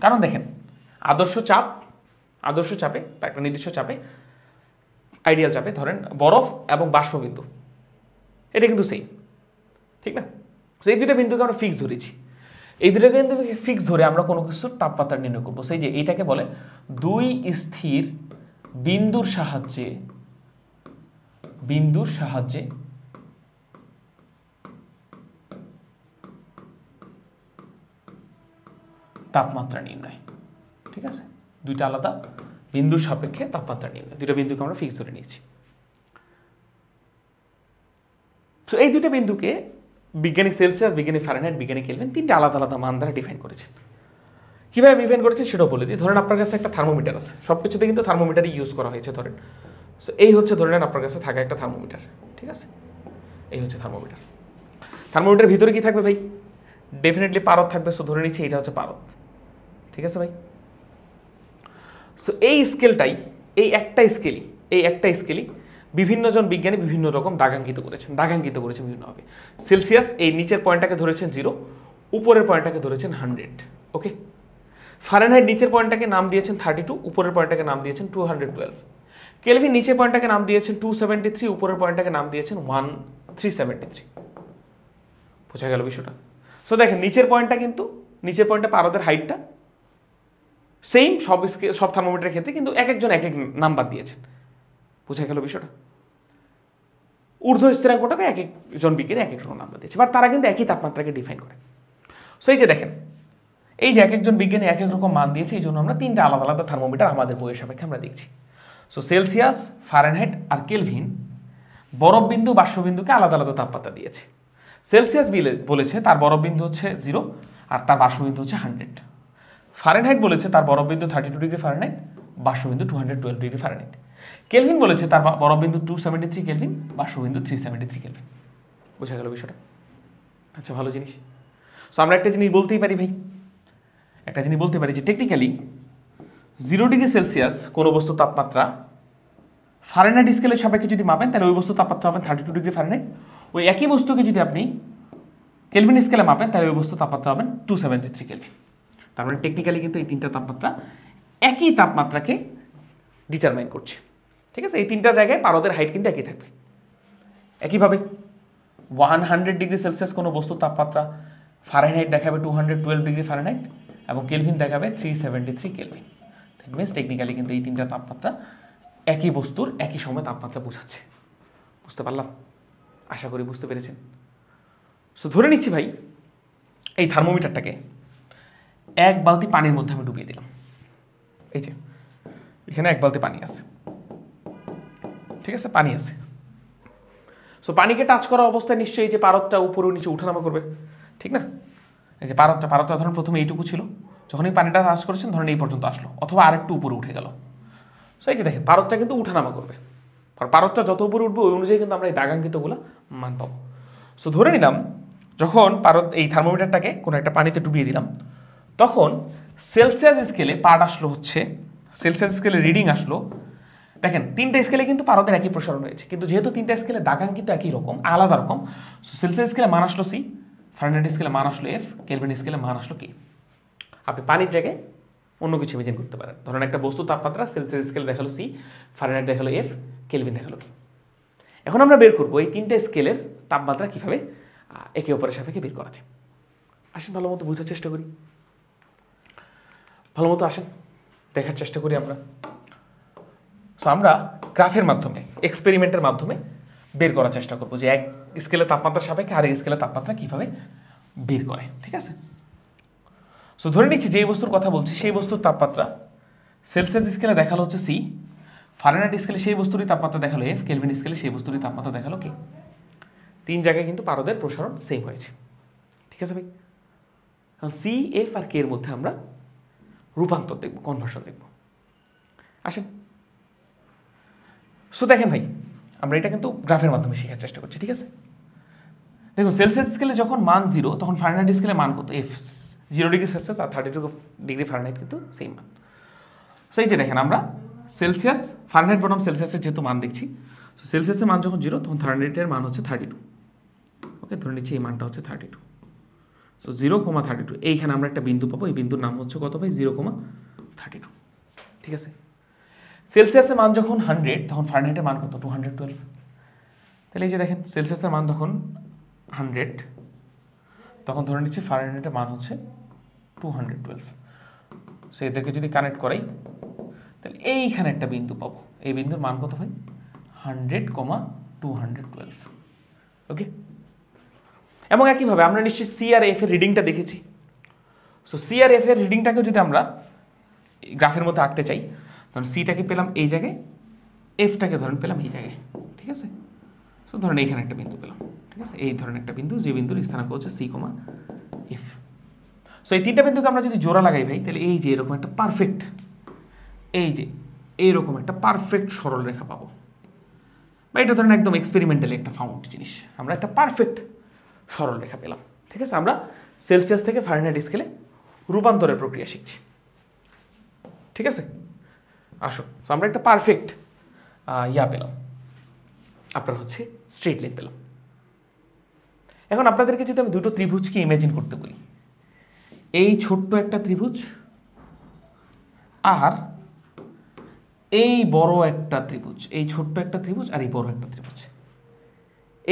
কারণ দেখেন আদর্শ চাপে বা একটা নির্দিষ্ট চাপে, আইডিয়াল চাপে ধরেন বরফ এবং বাষ্পবিন্দু, এটা কিন্তু সেম, ঠিক না? তো এই দুইটা বিন্দুকে আমরা ফিক্স ধরেছি, এই দুইটা বিন্দুকে ফিক্স ধরে আমরা কোনো কিছুর তাপমাত্রা নির্ণয় করবো। সেই যে এইটাকে বলে 2 স্থির বিন্দুর সাহায্যে তাপমাত্রা নির্ণয়। ঠিক আছে, দুইটা আলাদা বিন্দুর সাপেক্ষে তাপমাত্রা নির্ণয়, দুইটা বিন্দুকে আমরা ফিক্স ধরে নিয়েছি। তো এই দুইটা বিন্দুকে বিজ্ঞানী সেলসিয়াস, বিজ্ঞানী ফারেনহাইট, বিজ্ঞানী কেলভিন তিনটা আলাদা আলাদা মান দ্বারা ডিফাইন করেছেন। কীভাবে ডিফাইন করেছেন সেটাও বলে দিই। ধরেন আপনার কাছে একটা থার্মোমিটার আছে, সব কিছুতে কিন্তু থার্মোমিটারই ইউজ করা হয়েছে ধরেন। সো এই হচ্ছে ধরে নেন আপনার কাছে থাকা একটা থার্মোমিটার, ঠিক আছে? এই হচ্ছে থার্মোমিটার। থার্মোমিটারের ভিতরে কি থাকবে ভাই? ডেফিনেটলি পারদ থাকবে। সো ধরে নিচ্ছি এটা হচ্ছে পারদ, ঠিক আছে ভাই? সো এই স্কেলটাই, এই একটা স্কেলই বিভিন্ন জন বিজ্ঞানী বিভিন্ন রকম দাগাঙ্কিত করেছেন বিভিন্নভাবে। সেলসিয়াস এই নিচের পয়েন্টটাকে ধরেছেন 0, উপরের পয়েন্টটাকে ধরেছেন 100। ওকে, ফারেনহাইট নিচের পয়েন্টটাকে নাম দিয়েছেন 32, উপরের পয়েন্টটাকে নাম দিয়েছেন 212। কেলভিন নিচের পয়েন্টটাকে নাম দিয়েছেন 273, উপরের পয়েন্টটাকে নাম দিয়েছেন 1373। বোঝা গেল বিষয়টা? সো দেখেন নিচের পয়েন্টে পারদের হাইটটা সেম সব থার্মোমিটারের ক্ষেত্রে, কিন্তু এক একজন এক এক নাম্বার দিয়েছেন। বোঝা গেল বিষয়টা? ঊর্ধ্ব স্থিরাঙ্কটাকে এক একজন বিজ্ঞানী এক এক রকম নাম্বার দিয়েছে, বাট তারা কিন্তু একই তাপমাত্রাকে ডিফাইন করে। সো এই যে দেখেন, এই যে এক একজন বিজ্ঞানী এক এক রকম মান দিয়েছে, এই জন্য আমরা তিনটা আলাদা আলাদা থার্মোমিটার আমাদের বইয়ের সাপেক্ষে আমরা দেখছি। সো সেলসিয়াস, ফারেনহাইট আর কেলভিন বরফ বিন্দু, বাষ্পবিন্দুকে আলাদা আলাদা তাপমাত্রা দিয়েছে। সেলসিয়াস বলেছে তার বরফ বিন্দু হচ্ছে 0 আর তার বাষ্পবিন্দু হচ্ছে 100। ফারেনহাইট বলেছে তার বরফ বিন্দু 32 ডিগ্রি ফারেনহাইট, বাষ্পবিন্দু 212 ডিগ্রি ফারেনহাইট। কেলভিন বলেছে তার বরফ বিন্দু 273 কেলভিন, বাষ্পবিন্দু 373 কেলভিন। বোঝা গেল বিষয়টা? আচ্ছা, ভালো জিনিস। সো আমরা একটা জিনিস বলতেই পারি ভাই, যে টেকনিক্যালি 0 ডিগ্রি সেলসিয়াস কোনো বস্তুর তাপমাত্রা ফারেনহাইট স্কেলের সাপেক্ষে যদি মাপেন, তাহলে ওই বস্তুর তাপমাত্রা হবেন 32 ডিগ্রি ফারেনহাইট। ওই একই বস্তুকে যদি আপনি কেলভিন স্কেলে মাপেন, তাহলে ওই বস্তুর তাপমাত্রা হবেন 273 কেলভিন। তার মানে টেকনিক্যালি কিন্তু এই তিনটা তাপমাত্রা একই তাপমাত্রাকে ডিটারমাইন করছে, ঠিক আছে? এই তিনটা জায়গায় পারদের হাইট কিন্তু একই থাকবে। একইভাবে 100 ডিগ্রি সেলসিয়াস কোনো বস্তুর তাপমাত্রা ফারেনহাইট দেখাবে 212 ডিগ্রি ফারেনহাইট এবং কেলভিন দেখাবে 373 কেলভিন। দ্যাট মিনস টেকনিক্যালি কিন্তু এই তিনটা তাপমাত্রা একই বস্তুর একই সময় তাপমাত্রা বোঝাচ্ছে। বুঝতে পারলাম? আশা করি বুঝতে পেরেছেন। সো ধরে নিচ্ছি ভাই, এই থার্মোমিটারটাকে 1 বালতি পানির মধ্যে আমি ডুবিয়ে দিলাম। এই যে এখানে 1 বালতি পানি আছে, ঠিক আছে? পানি আছে। সো পানিকে টাচ করা অবস্থায় নিশ্চয়ই যে পারদটা উপরে নিচে উঠানামা করবে, ঠিক না? এই যে পারদটা ধরুন প্রথমে এইটুকু ছিল, যখন এই পানিটা টাচ করেছেন ধরেন এই পর্যন্ত আসলো, অথবা আরেকটু উপরে উঠে গেল। সো এই যে দেখেন পারদটা কিন্তু উঠানামা করবে, কারণ পারদটা যত উপরে উঠবে ওই অনুযায়ী কিন্তু আমরা এই দাগাঙ্কিতগুলো মান পাবো। সো ধরে নিলাম যখন পারদ এই থার্মোমিটারটাকে কোনো একটা পানিতে ডুবিয়ে দিলাম, তখন সেলসিয়াস স্কেলে পার্ট আসলো হচ্ছে, সেলসিয়াস স্কেলে রিডিং আসলো, দেখেন তিনটা স্কেলে কিন্তু পারদের একই প্রসারণ হয়েছে, কিন্তু যেহেতু তিনটা স্কেলে দাগাঙ্কিত একই রকম, আলাদা রকম, সেলসিয়াস স্কেলে মান আসলো সি, ফারেনহাইট স্কেলে মান আসলো এফ, কেলভিন স্কেলে মান আসলো কে। আপনি পানির জায়গায় অন্য কিছু ইমেজিন করতে পারেন। ধরেন একটা বস্তু তাপমাত্রা সেলসিয়াস স্কেল দেখালো সি, ফারেনহাইট দেখালো এফ, কেলভিন দেখালো কে। এখন আমরা বের করবো এই তিনটে স্কেলের তাপমাত্রা কীভাবে একে অপরের সাপেক্ষে বের করা যায়। আসেন ভালো মতো বোঝার চেষ্টা করি, ভালো মতো আসেন দেখার চেষ্টা করি আমরা। সো আমরা গ্রাফের মাধ্যমে, এক্সপেরিমেন্টের মাধ্যমে বের করার চেষ্টা করবো যে এক স্কেলের তাপমাত্রার সাপেক্ষে আরেক স্কেলের তাপমাত্রা কীভাবে বের করে, ঠিক আছে। সো ধরে নিচ্ছি যে বস্তুর কথা বলছি সেই বস্তুর তাপমাত্রা সেলসিয়াস স্কেলে দেখালো হচ্ছে সি, ফারেনহাইট স্কেলে সেই বস্তুরই তাপমাত্রা দেখালো এফ, কেলভিন স্কেলে সেই বস্তুরই তাপমাত্রা দেখালো কে। তিন জায়গায় কিন্তু পারদের প্রসারণ সেম হয়েছে, ঠিক আছে ভাই। কারণ সি, এফ আর কে এর মধ্যে আমরা রূপান্তর দেখব, কনভার্সন দেখব। আসেন, সো দেখেন ভাই আমরা এটা কিন্তু গ্রাফের মাধ্যমে শেখার চেষ্টা করছি, ঠিক আছে। দেখুন সেলসিয়াস স্কেলে যখন মান 0 তখন ফারেনহাইট স্কেলে মান কত, এফ 0 ডিগ্রি সেলসিয়াস আর 32 ডিগ্রি ফারেনহাইট কিন্তু সেম মান। সো এই যে দেখেন আমরা সেলসিয়াস, ফারেনহাইট বনাম সেলসিয়াসের যেহেতু মান দেখছি, সো সেলসিয়াসের মান যখন 0 তখন ফারেনহাইটের মান হচ্ছে 32। ওকে, ধরে নিচ্ছি এই মানটা হচ্ছে 32। সো 0,32 এইখানে আমরা একটা বিন্দু পাবো, এই বিন্দুর নাম হচ্ছে কত ভাই, 0,32, ঠিক আছে। সেলসিয়াসের মান যখন 100 তখন ফারেনহাইটের মান কত, 212। তাহলে এই যে দেখেন সেলসিয়াসের মান যখন 100 তখন ধরে নিচ্ছি ফারেনহাইটের মান হচ্ছে 212। সো এদেরকে যদি কানেক্ট করাই তাহলে এইখানে একটা বিন্দু পাবো, এই বিন্দুর মান কত ভাই, 100,212। ওকে, এবং একইভাবে আমরা নিশ্চয়ই সি আর এফ এর রিডিংটা দেখেছি। সো সি আর এফ এর রিডিংটাকে যদি আমরা গ্রাফের মধ্যে আঁকতে চাই, ধরুন সিটাকে পেলাম এই জায়গায়, এফটাকে ধরেন পেলাম এই জায়গায়, ঠিক আছে। সো ধরেন এইখানে একটা বিন্দু পেলাম, ঠিক আছে, এই ধরনের একটা বিন্দু, যে বিন্দুর স্থানাঙ্ক হচ্ছে সি, এফ। সো এই তিনটা বিন্দুকে আমরা যদি জোড়া লাগাই ভাই, তাহলে এই যে এরকম একটা পারফেক্ট, এই যে এইরকম একটা পারফেক্ট সরল রেখা পাবো। বা এটা ধরেন একদম এক্সপেরিমেন্টালি একটা ফাউন্ড জিনিস, আমরা একটা পারফেক্ট সরল রেখা পেলাম, ঠিক আছে। আমরা সেলসিয়াস থেকে ফারেনহাইট স্কেলে রূপান্তরের প্রক্রিয়া শিখছি, ঠিক আছে। আসো, তো আমরা একটা পারফেক্ট পেলাম, আপনার হচ্ছে স্ট্রেট লাইন পেলাম। এখন আপনাদেরকে যদি আমি দুটো ত্রিভুজকে ইমেজিন করতে বলি, এই ছোট্ট একটা ত্রিভুজ আর এই বড় একটা ত্রিভুজ, এই ছোট্ট একটা ত্রিভুজ আর এই বড় একটা ত্রিভুজ,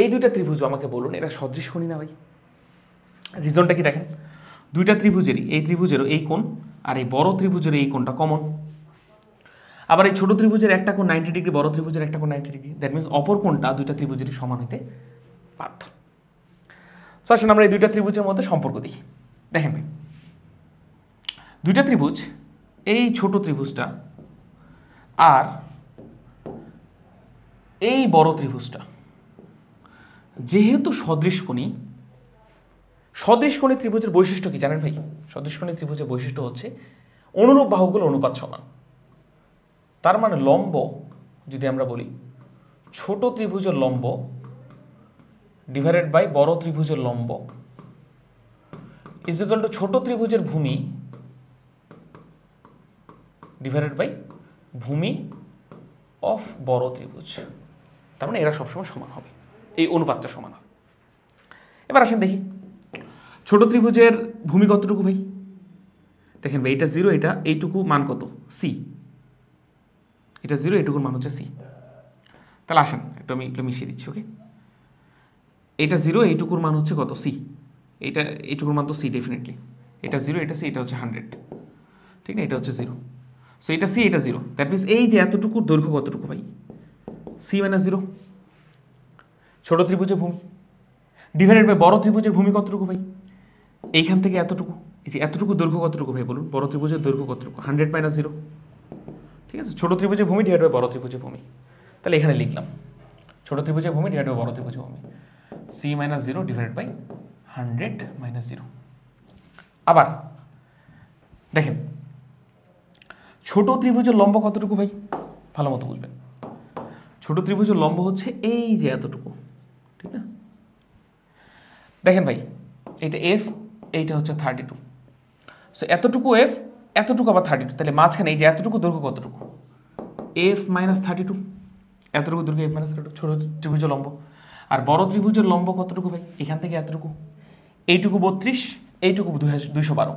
এই দুইটা ত্রিভুজ আমাকে বলুন এরা সদৃশ কোণই না ভাই? রিজনটা কি দেখেন, দুইটা ত্রিভুজেরই, এই ত্রিভুজেরও এই কোণ আর এই বড় ত্রিভুজের এই কোণটা কমন। আবার এই ছোট ত্রিভুজের একটা কোণ 90 ডিগ্রি, বড় ত্রিভুজের একটা কোণ 90 ডিগ্রি। দ্যাট মিনস অপর কোণটা দুইটা ত্রিভুজেরই সমান হইতে বাধ্য। সো আসেন আমরা এই দুইটা ত্রিভুজের মধ্যে সম্পর্ক দেখি। দেখেন ভাই, দুইটা ত্রিভুজ, এই ছোট ত্রিভুজটা আর এই বড় ত্রিভুজটা যেহেতু সদৃশকোণী, সদৃশকোণী ত্রিভুজের বৈশিষ্ট্য কি জানেন ভাই? সদৃশকোণী ত্রিভুজের বৈশিষ্ট্য হচ্ছে অনুরূপ বাহুগুলো অনুপাত সমান। তার মানে লম্ব যদি আমরা বলি, ছোট ত্রিভুজের লম্ব ডিভাইডেড বাই বড় ত্রিভুজের লম্ব ইজ ইকুয়াল টু ছোট ত্রিভুজের ভূমি ডিভাইডেড বাই ভূমি অফ বড় ত্রিভুজ। তার মানে এরা সবসময় সমান হবে, এই অনুপাতটা সমান হবে। এবার আসেন দেখি ছোট ত্রিভুজের ভূমি কতটুকু ভাই? দেখেন ভাই, এটা 0, এটা এইটুকু মান কত, সি। এটা 0, এইটুকুর মান হচ্ছে সি। তাহলে আসেন একটু আমি মিশিয়ে দিচ্ছি। ওকে, এটা 0, এইটুকুর মান হচ্ছে কত, সি। এইটুকুর মান তো সি ডেফিনেটলি। এটা 0, এটা সি, এটা হচ্ছে 100, ঠিক না? এটা হচ্ছে 0। সো এটা সি, এটা 0। দ্যাট মিনস এই যে এতটুকুর দৈর্ঘ্য কতটুকু ভাই, সি মাইনাস 0। ছোট ত্রিভুজের ভূমি ডিভাইডেড বাই বড় ত্রিভুজের ভূমি কতটুকু ভাই? এইখান থেকে এতটুকু, এই যে এতটুকু দৈর্ঘ্য কতটুকু ভাই বলুন? বড় ত্রিভুজের দৈর্ঘ্য কতটুকু? 100 মাইনাস 0, ঠিক আছে। ছোট ত্রিভুজের ভূমি ডিভাইড বাই বড় ত্রিভুজের ভূমি। তাহলে এখানে লিখলাম ছোট ত্রিভুজের ভূমি ডিভাইড বাই বড় ত্রিভুজের ভূমি, C minus 0 divide by 100 minus 0। আবার দেখেন ছোট ত্রিভুজের লম্ব কতটুকু ভাই? ভালো মতো বুঝবেন। ছোট ত্রিভুজের লম্ব হচ্ছে এই যে এতটুকু, ঠিক না? দেখেন ভাই, এটা এফ, এইটা হচ্ছে 32। সো এতটুকু এফ, এতটুকু আবার 32, তাহলে মাঝখানে এই যে এতটুকু দৈর্ঘ্য কতটুকু? এফ মাইনাস 32, এতটুকু দৈর্ঘ্য এফ মাইনাস 32, ছোট ত্রিভুজের লম্ব। আর বড় ত্রিভুজের লম্ব কতটুকু ভাই? এখান থেকে এতটুকু, এইটুকু 32, এইটুকু 212,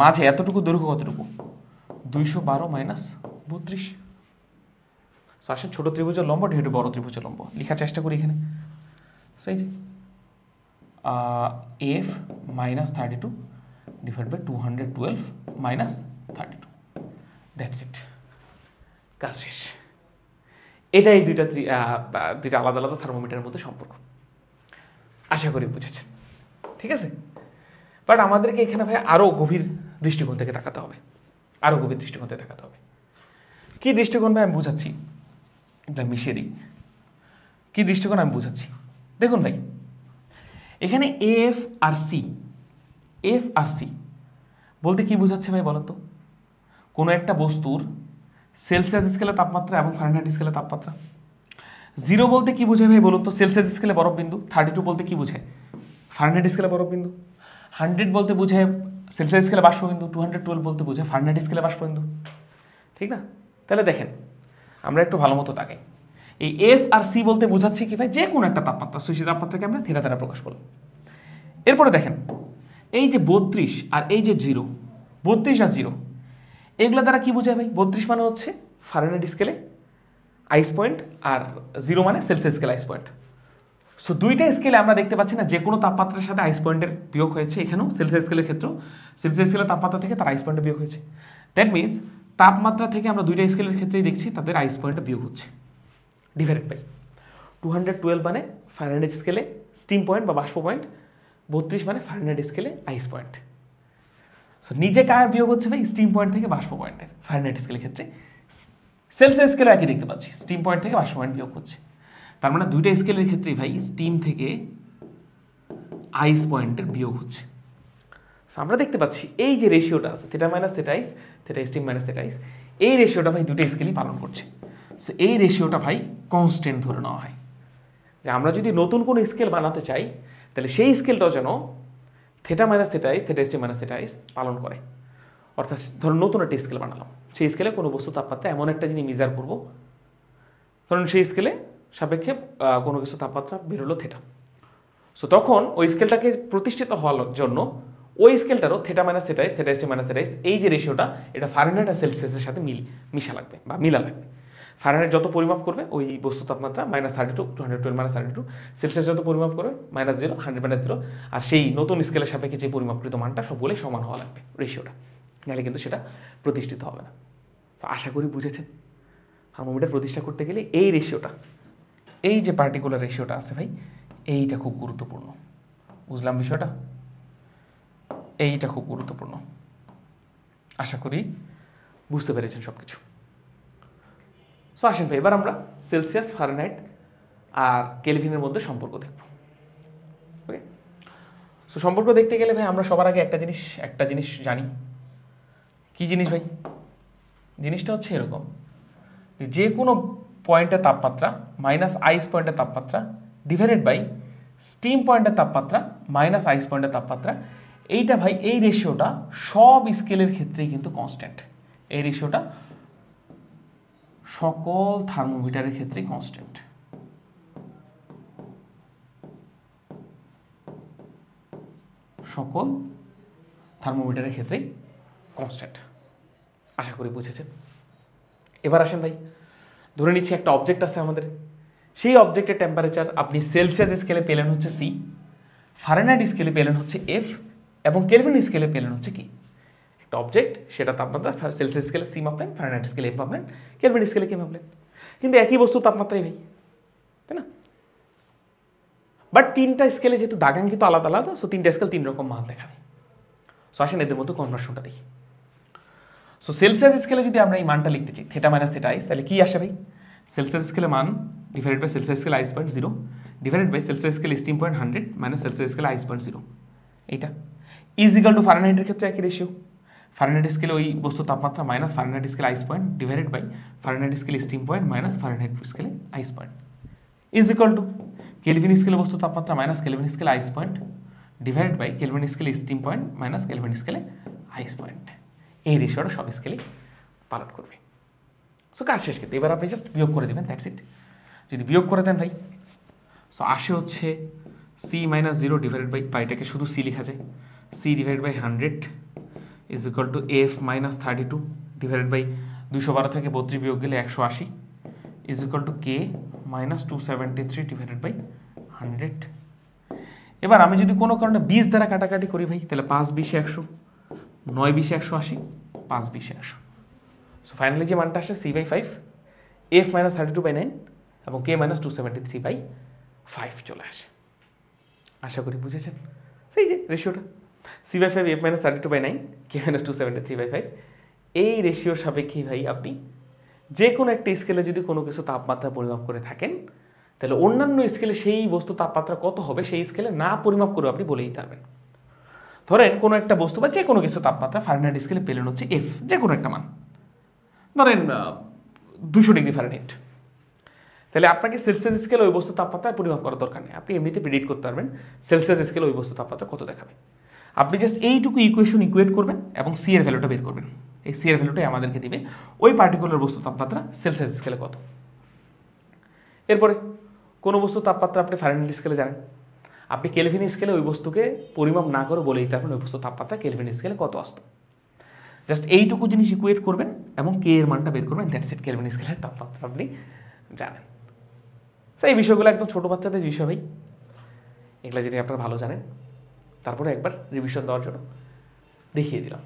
মাঝে এতটুকু দৈর্ঘ্য কতটুকু? 212 মাইনাস 32। সো আসলে ছোট ত্রিভুজের লম্ব ডিভাইডেড বড় ত্রিভুজের লম্ব লেখার চেষ্টা করি এখানে। সেই যে F minus 32 divide by 212 minus 32, that's it, কাজ শেষ। এটাই দুইটা আলাদা আলাদা থার্মোমিটারের মধ্যে সম্পর্ক। আশা করি বুঝেছেন, ঠিক আছে? বাট আমাদেরকে এখানে ভাই আরও গভীর দৃষ্টিকোণ থেকে তাকাতে হবে, আরও গভীর দৃষ্টিকোণ থেকে তাকাতে হবে। কী দৃষ্টিকোণ ভাই আমি বুঝাচ্ছি, এটা মিশিয়ে দিই। কী দৃষ্টিকোণ আমি বুঝাচ্ছি, দেখুন ভাই, এখানে F R C, F R C বলতে কি বোঝাচ্ছে ভাই বলেন তো? কোনো একটা বস্তুর সেলসিয়াস স্কেলে তাপমাত্রা এবং ফারেনহাইট স্কেলে তাপমাত্রা। 0 বলতে কি বোঝায় ভাই বলুন তো? সেলসিয়াস স্কেলে বরফ বিন্দু। 32 বলতে কি বোঝায়? ফারেনহাইট স্কেলে বরফ বিন্দু। 100 বলতে বোঝায় সেলসিয়াস স্কেলে বাষ্পবিন্দু। 212 বলতে বোঝায় ফারেনহাইট স্কেলে বাষ্পবিন্দু, ঠিক না? তাহলে দেখেন, আমরা একটু ভালো মতো তাকাই। এই এফ আর সি বলতে বোঝাচ্ছে কি ভাই? যে কোনো একটা তাপমাত্রা, সেই তাপমাত্রাকে আমরা থিটা দ্বারা প্রকাশ করলাম। এরপরে দেখেন, এই যে 32 আর এই যে 0, 32 আর 0, এগুলো দ্বারা কি বোঝায় ভাই? 32 মানে হচ্ছে ফারেনহাইট স্কেলে আইস পয়েন্ট, আর 0 মানে সেলসিয়াস স্কেলে আইস পয়েন্ট। সো দুইটা স্কেলে আমরা দেখতে পাচ্ছি না যে কোনো তাপমাত্রার সাথে আইস পয়েন্টের বিয়োগ হয়েছে। এখানেও সেলসিয়াস স্কেলের ক্ষেত্রেও সেলসিয়াস স্কেলের তাপমাত্রা থেকে তার আইস পয়েন্টে বিয়োগ হয়েছে। দ্যাট মিনস তাপমাত্রা থেকে আমরা দুইটা স্কেলের ক্ষেত্রেই দেখছি তাদের আইস পয়েন্টে বিয়োগ হচ্ছে, ডিভাইডেড বাই 212 মানে ফারেনহাইট স্কেলে স্টিম পয়েন্ট বা বাষ্প পয়েন্ট, 32 মানে ফারেনহাইট স্কেলে আইস পয়েন্ট। সো নিজে কার বিয়োগ হচ্ছে ভাই? স্টিম পয়েন্ট থেকে বাষ্প পয়েন্টের। ফারেনহাইট স্কেলের ক্ষেত্রে সেলসিয়াস স্কেলও একই দেখতে পাচ্ছি, স্টিম পয়েন্ট থেকে বাষ্প পয়েন্ট বিয়োগ হচ্ছে। তার মানে দুইটা স্কেলের ক্ষেত্রেই ভাই স্টিম থেকে আইস পয়েন্টের বিয়োগ হচ্ছে। সো আমরা দেখতে পাচ্ছি এই যে রেশিওটা আছে, থিটা মাইনাস থিটা আইস, থিটা স্টিম মাইনাস থিটা আইস, এই রেশিওটা ভাই দুটো স্কেলই পালন করছে। সো এই রেশিওটা ভাই কনস্ট্যান্ট ধরে নেওয়া হয়। যে আমরা যদি নতুন কোনো স্কেল বানাতে চাই, তাহলে সেই স্কেলটাও যেন থিটা মাইনাস থিটা আইস, থিটা স্টিম মাইনাস থিটা আইস পালন করে। অর্থাৎ ধরুন নতুন একটা স্কেল বানালাম, সেই স্কেলে কোনো বস্তু তাপমাত্রা এমন একটা জিনিস মেজার করবো, ধরুন সেই স্কেলে সাপেক্ষে কোনো কিছু তাপমাত্রা বেরোলো থিটা। সো তখন ওই স্কেলটাকে প্রতিষ্ঠিত হওয়ার জন্য ওই স্কেলটারও থিটা মাইনাস থিটা আইস, থিটা স্টিম মাইনাস থিটা আইস, এই যে রেশিওটা, এটা ফারেনহাইট আর সেলসিয়াসের সাথে মিশা লাগবে বা মিলা লাগবে। ফারেনহাইট যত পরিমাপ করবে ওই বস্তু তাপমাত্রা -32, 212 -32, সেলসিয়াস যত পরিমাপ করবে -0, 100 -0, আর সেই নতুন স্কেলের সাপেক্ষে যে পরিমাপকৃত মানটা সবগুলোই সমান হওয়া লাগবে রেশিওটা, নাহলে কিন্তু সেটা প্রতিষ্ঠিত হবে না। তো আশা করি বুঝেছেন, থার্মোমিটার প্রতিষ্ঠা করতে গেলে এই রেশিওটা, এই যে পার্টিকুলার রেশিওটা আছে ভাই, এইটা খুব গুরুত্বপূর্ণ। বুঝলাম বিষয়টা? এইটা খুব গুরুত্বপূর্ণ। আশা করি বুঝতে পেরেছেন সব কিছু। সো আসেন ভাই, এবার আমরা সেলসিয়াস, ফারেনহাইট আর কেলভিনের মধ্যে সম্পর্ক দেখব। ওকে, সো সম্পর্ক দেখতে গেলে ভাই আমরা সবার আগে একটা জিনিস জানি। কি জিনিস ভাই? জিনিসটা হচ্ছে এরকম, যে কোনো পয়েন্টের তাপমাত্রা মাইনাস আইস পয়েন্টের তাপমাত্রা ডিভাইডেড বাই স্টিম পয়েন্টের তাপমাত্রা মাইনাস আইস পয়েন্টের তাপমাত্রা, এইটা ভাই এই রেশিওটা সব স্কেলের ক্ষেত্রেই কিন্তু কনস্ট্যান্ট। এই রেশিওটা সকল থার্মোমিটারের ক্ষেত্রেই কনস্ট্যান্ট। সকল থার্মোমিটারের ক্ষেত্রেই কনস্ট্যান্ট। আশা করি বুঝেছেন। এবার আসেন ভাই, ধরে নিচ্ছি একটা অবজেক্ট আছে আমাদের, সেই অবজেক্টের টেম্পারেচার আপনি সেলসিয়াস স্কেলে পেলেন হচ্ছে সি, ফারেনহাইট স্কেলে পেলেন হচ্ছে এফ, এবং কেলভিন স্কেলে পেলেন হচ্ছে কি? একটা অবজেক্ট, সেটা তাপমাত্রা সেলসিয়াস স্কেলে সি মাপলেন, ফারেনহাইট স্কেলে এফ মাপলেন, কেলভিন স্কেলে কি মাপলেন, কিন্তু একই বস্তু তাপমাত্রাই ভাই, তাই না? বাট তিনটা স্কেলে যেহেতু দাগাঙ্কিত আলাদা আলাদা, সো তিনটা স্কেল তিন রকম মান দেখাবে। সো আসেন এদের মধ্যে কনভার্সনটা দেখি। সো সেলসিয়াস স্কেলে যদি আমরা এই মানটা লিখতে চাই, থিটা মাইনাস থিটা আইস, তাহলে কি আসে ভাই? সেলসিয়াস স্কেলে মান ডিভাইডেড বাই সেলসিয়াস স্কেলে ice point 0 divided by Celsius স্কেলে স্টিম পয়েন্ট 100 মাইনাস সেলসিয়াস স্কেলে আইস পয়েন্ট 0। এইটা ইজ ইকাল টু ফারেনহাইটের ক্ষেত্রে একই রেশিও। ফারেনহাইট স্কেলে ওই বস্তু তাপমাত্রা মাইনাস ফারেনহাইট স্কেলে ice point divided by Fahrenheit স্কেলে স্টিম পয়েন্ট মাইনাস ফারেনহাইট স্কেলে ice point is equal to Kelvin স্কেলে বস্তু তাপমাত্রা মাইনাস কেলভিন স্কেলে ice point divided by Kelvin স্কেলে স্টিম পয়েন্ট মাইনাস কেলভিন স্কেলে আইস পয়েন্ট। এই রেশিওটা সব স্কেলেই পালন করবে। সো কাজ শেষ কিন্তু এবার আপনি জাস্ট বিয়োগ করে দেবেন, দ্যাটস ইট। যদি বিয়োগ করে দেন ভাই, সো আসে হচ্ছে সি মাইনাস 0 ডিভাইডেড বাই পাইটাকে শুধু সি লেখা যায়, C divide by 100 is equal to F minus 32 divided by 212 থেকে 32 বিয়োগ গেলে 180 is equal to K minus 273 divided by 100। এবার আমি যদি কোনো কারণে 20 দ্বারা কাটাকাটি করি ভাই, তাহলে 5 20 100, 9 20 180, 5 20 100। সো ফাইনালি যে মানটা আসে সি বাই 5, এফ মাইনাস 32/9 এবং কে মাইনাস 273/5 চলে আসে। আশা করি বুঝেছেন সেই যে রেশিওটা C by 5 F minus 32/9 K minus 273/5। এই রেশিওর সাপেক্ষে ভাই আপনি যে কোনো একটা স্কেলে যদি কোনো কিছু তাপমাত্রা পরিমাপ করে থাকেন, তাহলে অন্যান্য স্কেলে সেই বস্তু তাপমাত্রা কত হবে সেই স্কেলে না পরিমাপ করে আপনি বলে দিতে পারবেন। ধরেন কোনো একটা বস্তু বা যে কোনো কিছু তাপমাত্রা ফারেনহাইট স্কেলে পেলেন হচ্ছে এফ, যে কোনো একটা মান, ধরেন 200 ডিগ্রি ফারেনহাইট, তাহলে আপনাকে সেলসিয়াস স্কেলে ওই বস্তু তাপমাত্রা পরিমাপ করার দরকার নেই। আপনি এমনিতে প্রেডিক্ট করতে পারবেন সেলসিয়াস স্কেলে ওই বস্তু তাপমাত্রা কত দেখাবে। আপনি জাস্ট এইটুকু ইকুয়েশন ইকুয়েট করবেন এবং সি এর ভ্যালুটা বের করবেন। এই সি এর ভ্যালুটাই আমাদেরকে দিবে ওই পার্টিকুলার বস্তু তাপমাত্রা সেলসিয়াস স্কেলে কত। এরপরে কোনো বস্তু তাপমাত্রা আপনি ফারেনহাইট স্কেলে জানেন, আপনি কেলভিন স্কেলে ওই বস্তুকে পরিমাপ না করে বলে দিতে পারবেন ওই বস্তু তাপমাত্রা কেলভিন স্কেলে কত আসতো। জাস্ট এইটুকু জিনিস ইকুয়েট করবেন এবং কে এর মানটা বের করবেন, দ্যাটস ইট। কেলভিন স্কেলের তাপমাত্রা আপনি জানেন। স্যার এই বিষয়গুলো একদম ছোটো বাচ্চাদের বিষয় ভাই, এগুলো যদি আপনারা ভালো জানেন। তারপরে একবার রিভিশন দেওয়ার জন্য দেখিয়ে দিলাম।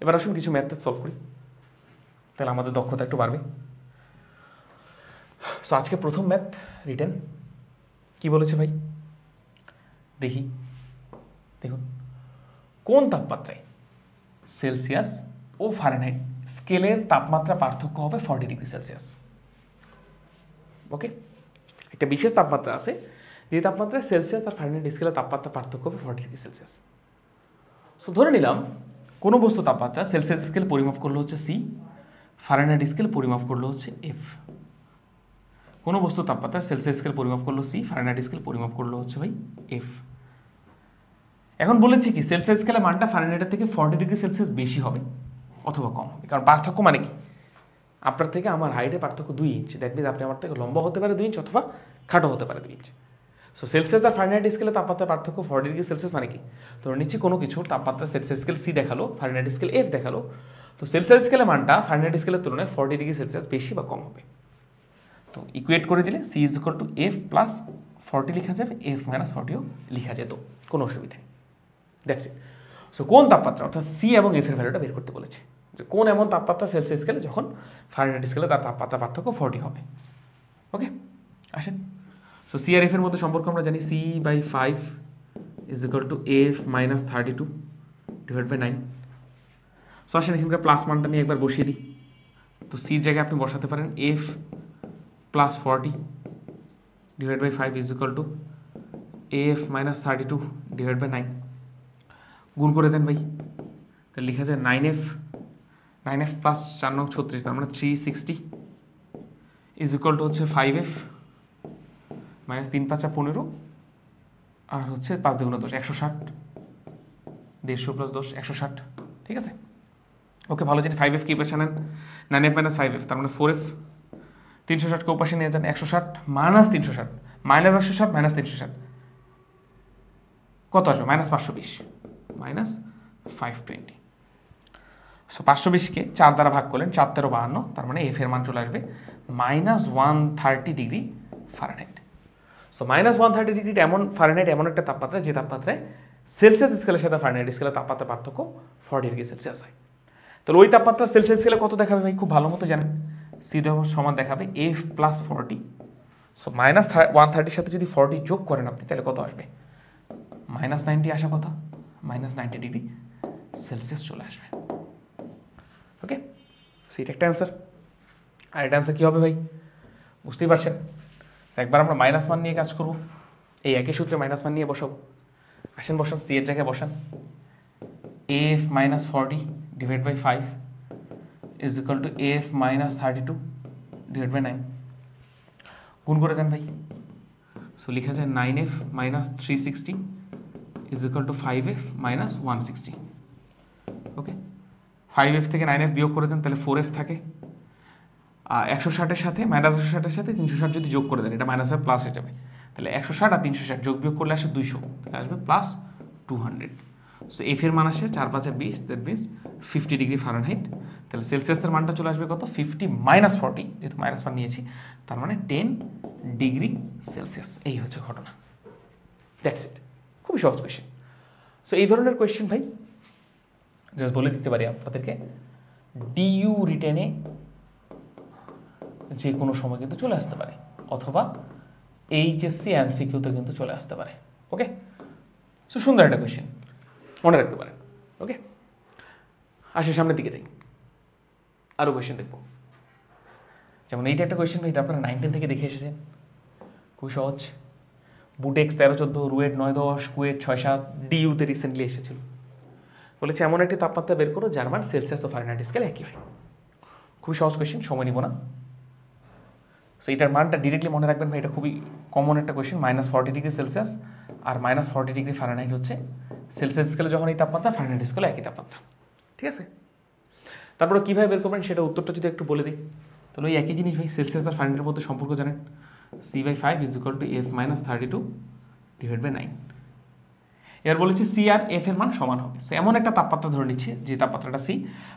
এবার আসুন কিছু ম্যাথ সলভ করি, তাহলে আমাদের দক্ষতা একটু বাড়বে। সো আজকে প্রথম ম্যাথ রিটেন কি বলেছে ভাই দেখি, দেখুন কোন তাপমাত্রায় সেলসিয়াস ও ফারেনহাইট স্কেলের তাপমাত্রা পার্থক্য হবে 40 ডিগ্রি সেলসিয়াস। ওকে, একটা বিশেষ তাপমাত্রা আছে যে তাপমাত্রায় সেলসিয়াস আর ফারেনহাইট স্কেলের তাপমাত্রা পার্থক্য হবে 40 ডিগ্রি সেলসিয়াস। সো ধরে নিলাম কোনো বস্তু তাপমাত্রা সেলসিয়াস স্কেল পরিমাপ করলো হচ্ছে সি, ফারেনহাইট স্কেল পরিমাপ করলো হচ্ছে এফ। কোনো বস্তু তাপমাত্রা সেলসিয়াস স্কেল পরিমাপ করলো সি, ফারেনহাইট স্কেল পরিমাপ করলো হচ্ছে ভাই এফ। এখন বলেছে কি সেলসিয়াস স্কেলের মানটা ফারেনহাইটের থেকে 40 ডিগ্রি সেলসিয়াস বেশি হবে অথবা কম হবে। কারণ পার্থক্য মানে কি, আপনার থেকে আমার হাইটের পার্থক্য 2 ইঞ্চ, দ্যাট মিনস আপনি আমার থেকে লম্বা হতে পারে 2 ইঞ্চ অথবা খাটো হতে পারে 2 ইঞ্চ। সো সেলসিয়াস আর ফারেনহাইট স্কেলে তাপমাত্রা পার্থক্য 40 ডিগ্রি সেলসিয়াস মানে কি, ধরে নিচ্ছি কোনো কিছুর তাপমাত্রা সেলসিয়াস স্কেল সি দেখালো, ফারেনহাইট স্কেল এফ দেখালো, তো সেলসিয়াস স্কেলের মানটা ফারেনহাইট স্কেলের তুলনায় 40 ডিগ্রি সেলসিয়াস বেশি বা কম হবে। তো ইকুয়েট করে দিলে C is equal to F plus 40 লেখা যাবে, এফ মাইনাস 40ও লেখা যেত, কোনো অসুবিধা নেই। That's it. সো কোন তাপমাত্রা অর্থাৎ সি এবং এফ এর ভ্যালুটা বের করতে বলেছে, যে কোন এমন তাপমাত্রা সেলসিয়াস স্কেলে যখন ফারেনহাইট স্কেলে তার তাপমাত্রা পার্থক্য 40 হবে। ওকে আসেন, সো সি আর এফ এর মধ্যে সম্পর্ক আমরা জানি, C by 5 is equal to F minus 32 divide by 9। So আসেন এখানকার প্লাস মানটা নিয়ে একবার বসিয়ে দিই। তো সির জায়গায় আপনি বসাতে পারেন F plus 40 divide by 5 is equal to F minus 32 divide by 9। গুণ করে দেন ভাই, তাহলে লেখা যায় 9f প্লাস 4 9 36, তার মানে 360 ইজ ইকুয়াল টু হচ্ছে 5f মাইনাস 3 5 15 আর হচ্ছে 5 2 10 160, 150 প্লাস 10 160। ঠিক আছে, ওকে ভালো জানি 5f কি পাশে নেন 9f মাইনাস 5f, তার মানে 4f। 360 কে পাশে নিয়ে যান 160 মাইনাস 360 মাইনাস 160 মাইনাস 360 কত আসবে মাইনাস 520 মাইনাস 520। সো 520কে 4 দ্বারা ভাগ করলেন 4 13 52, তার মানে এফ এর মান চলে আসবে minus 130 degree Fahrenheit. So minus 130 degree এমন ফারেনহাইট এমন একটা তাপমাত্রা যে তাপমাত্রায় সেলসিয়াস স্কেলের সাথে ফারেনহাইট স্কেলের তাপমাত্রা পার্থক্য 40 ডিগ্রি সেলসিয়াস হয়। তাহলে ওই তাপমাত্রা সেলসিয়াস স্কেলে কত দেখাবে ভাই খুব ভালো মতো জানেন, সি সমান দেখাবে এফ প্লাস 40। সো মাইনাস 130 সাথে যদি 40 যোগ করেন আপনি তাহলে কত আসবে মাইনাস 90 আসা কথা, মাইনাস 90 ডিগ্রি সেলসিয়াস চলে আসবে। ওকে, সো এটা একটা অ্যান্সার। আর এটা অ্যান্সার কী হবে ভাই বুঝতেই পারছেন। একবার আমরা মাইনাস মান নিয়ে কাজ করব, এই একই সূত্রে মাইনাস মান নিয়ে বসাবো। আসেন বসান, সি এর জায়গায় বসান AF minus 40 divided by 5 is equal to AF minus 32 divided by 9 গুণ করে দেন ভাই। সো লেখা যায় 9F minus 360 is equal to 5F minus 160। Okay, 5F থেকে 9F বিয়োগ করে দেন তাহলে 4F থাকে। 160-এর সাথে মাইনাস 160-এর সাথে 360 যদি যোগ করে দেন এটা মাইনাস আর প্লাস হয়ে যাবে, তাহলে 160 আর 360 যোগ বিয়োগ করলে আসে 200, তাহলে আসবে প্লাস 200। সো এফ এর মান আসে 4 5 20, দ্যাট মিনস 50 ডিগ্রি ফারেনহাইট। তাহলে সেলসিয়াসের মানটা চলে আসবে কত, 50 মাইনাস 40, যেহেতু মাইনাস মান নিয়েছি তার মানে 10 ডিগ্রি সেলসিয়াস। এই হচ্ছে ঘটনা, দ্যাটস ইট। খুবই সহজ কোয়েশ্চেন। সো এই ধরনের কোয়েশ্চেন ভাই জাস্ট বলে দিতে পারি আপনাদেরকে, ডিইউ রিটেনে যে কোনো সময় কিন্তু চলে আসতে পারে, অথবা এইচএসসি এমসিকিউতে কিন্তু চলে আসতে পারে। ওকে, সো সুন্দর একটা কোয়েশ্চেন, মনে রাখতে পারেন। ওকে, আসে সামনের দিকে যাই, আরও কোয়েশ্চেন দেখবো। যেমন এইটা একটা কোয়েশ্চেন ভাই, এটা আপনারা 9-10 থেকে দেখে এসেছেন, খুব সহজ। বুটেক্স 13-14, রুয়েট 9-10, কুয়েট 6-7, ডিইউতে রিসেন্টলি এসেছিল। বলেছে এমন একটি তাপমাত্রা বের করো যার মান সেলসিয়াস ও ফারেনহাইট স্কেল একই হয়। খুবই সহজ কোয়েশ্চেন, সময় নিব না। সো এটার মানটা ডিরেক্টলি মনে রাখবেন ভাই, এটা খুবই কমন একটা কোয়েশ্চেন। -40 ডিগ্রি সেলসিয়াস আর -40 ডিগ্রি ফারেনহাইট হচ্ছে সেলসিয়াস স্কেলে যখন এই তাপমাত্রা, ফারেনহাইট স্কেলে একই তাপমাত্রা। ঠিক আছে, তারপরে কীভাবে বের করবেন সেটা উত্তরটা যদি একটু বলে দিই, তাহলে ওই একই জিনিস ভাই, সেলসিয়াস আর ফারেনহাইটের মধ্যে সম্পর্ক জানেন, C/5 is equal to F minus 32 divided by 9। এবার বলেছি সি আর এফ এর মান সমান হবে। সো এমন একটা তাপমাত্রা ধরে নিচ্ছে যে তাপমাত্রাটা সি,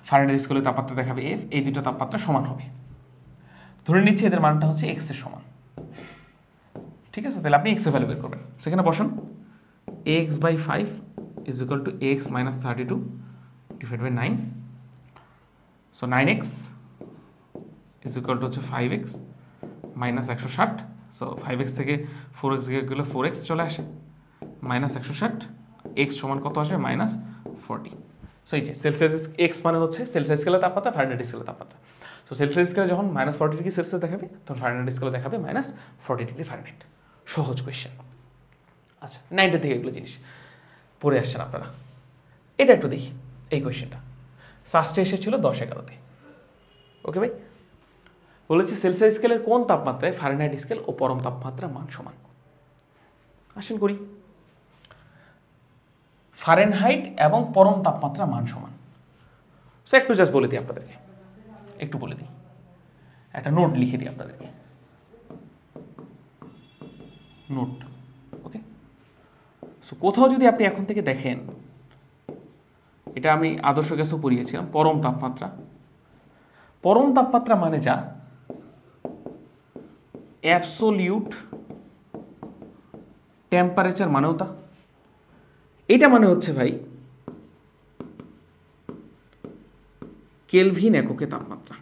ফারেনহাইট স্কেলে তাপমাত্রা দেখাবে এফ, এই দুটো তাপমাত্রা সমান হবে। ধরে নিচ্ছে এদের মানটা হচ্ছে এক্স এর সমান। ঠিক আছে, তাহলে আপনি এক্স এর ভ্যালু বের করবেন। সেখানে বসান x/5 is equal to x minus 32 divided by 9। So 9x is equal to হচ্ছে 5x মাইনাস 160। সো 5x থেকে 4x গেলে 4x চলে আসে, মাইনাস 160, x সমান কত আসবে, -40। সো এই যে সেলসিয়াস এক্স মানে হচ্ছে সেলসিয়াস স্কেলের তাপমাত্রা, ফারেনহাইট স্কেলের তাপমাত্রা। সো সেলসিয়াস স্কেলে যখন -40 ডিগ্রি সেলসিয়াস দেখাবে তখন ফারেনহাইট স্কেলে দেখাবে -40 ডিগ্রি ফারেনহাইট। সহজ কোয়েশ্চেন। আচ্ছা, 9 থেকে এগুলো জিনিস পড়ে আসছেন আপনারা। এটা একটু দেখি, এই কোয়েশ্চেনটা সাস্টে এসেছিল 10-11-তে। ওকে ভাই, বলেছে সেলসিয়াস স্কেলের কোন তাপমাত্রায় ফারেনহাইট স্কেল ও পরম তাপমাত্রা মান সমান। আসেন করি, ফারেনহাইট এবং পরম তাপমাত্রা মান সমান। সো একটু জাস্ট বলে দিই আপনাদেরকে, একটু বলে দিই, একটা নোট লিখে দিই আপনাদেরকে, নোট। ওকে, সো কোথাও যদি আপনি এখন থেকে দেখেন, এটা আমি আদর্শ গ্যাসও পড়িয়েছিলাম, পরম তাপমাত্রা। পরম তাপমাত্রা মানে যা অ্যাবসোলিউট টেম্পারেচার মানেও তা। এটা মানে হচ্ছে ভাই কেলভিন এককে তাপমাত্রা।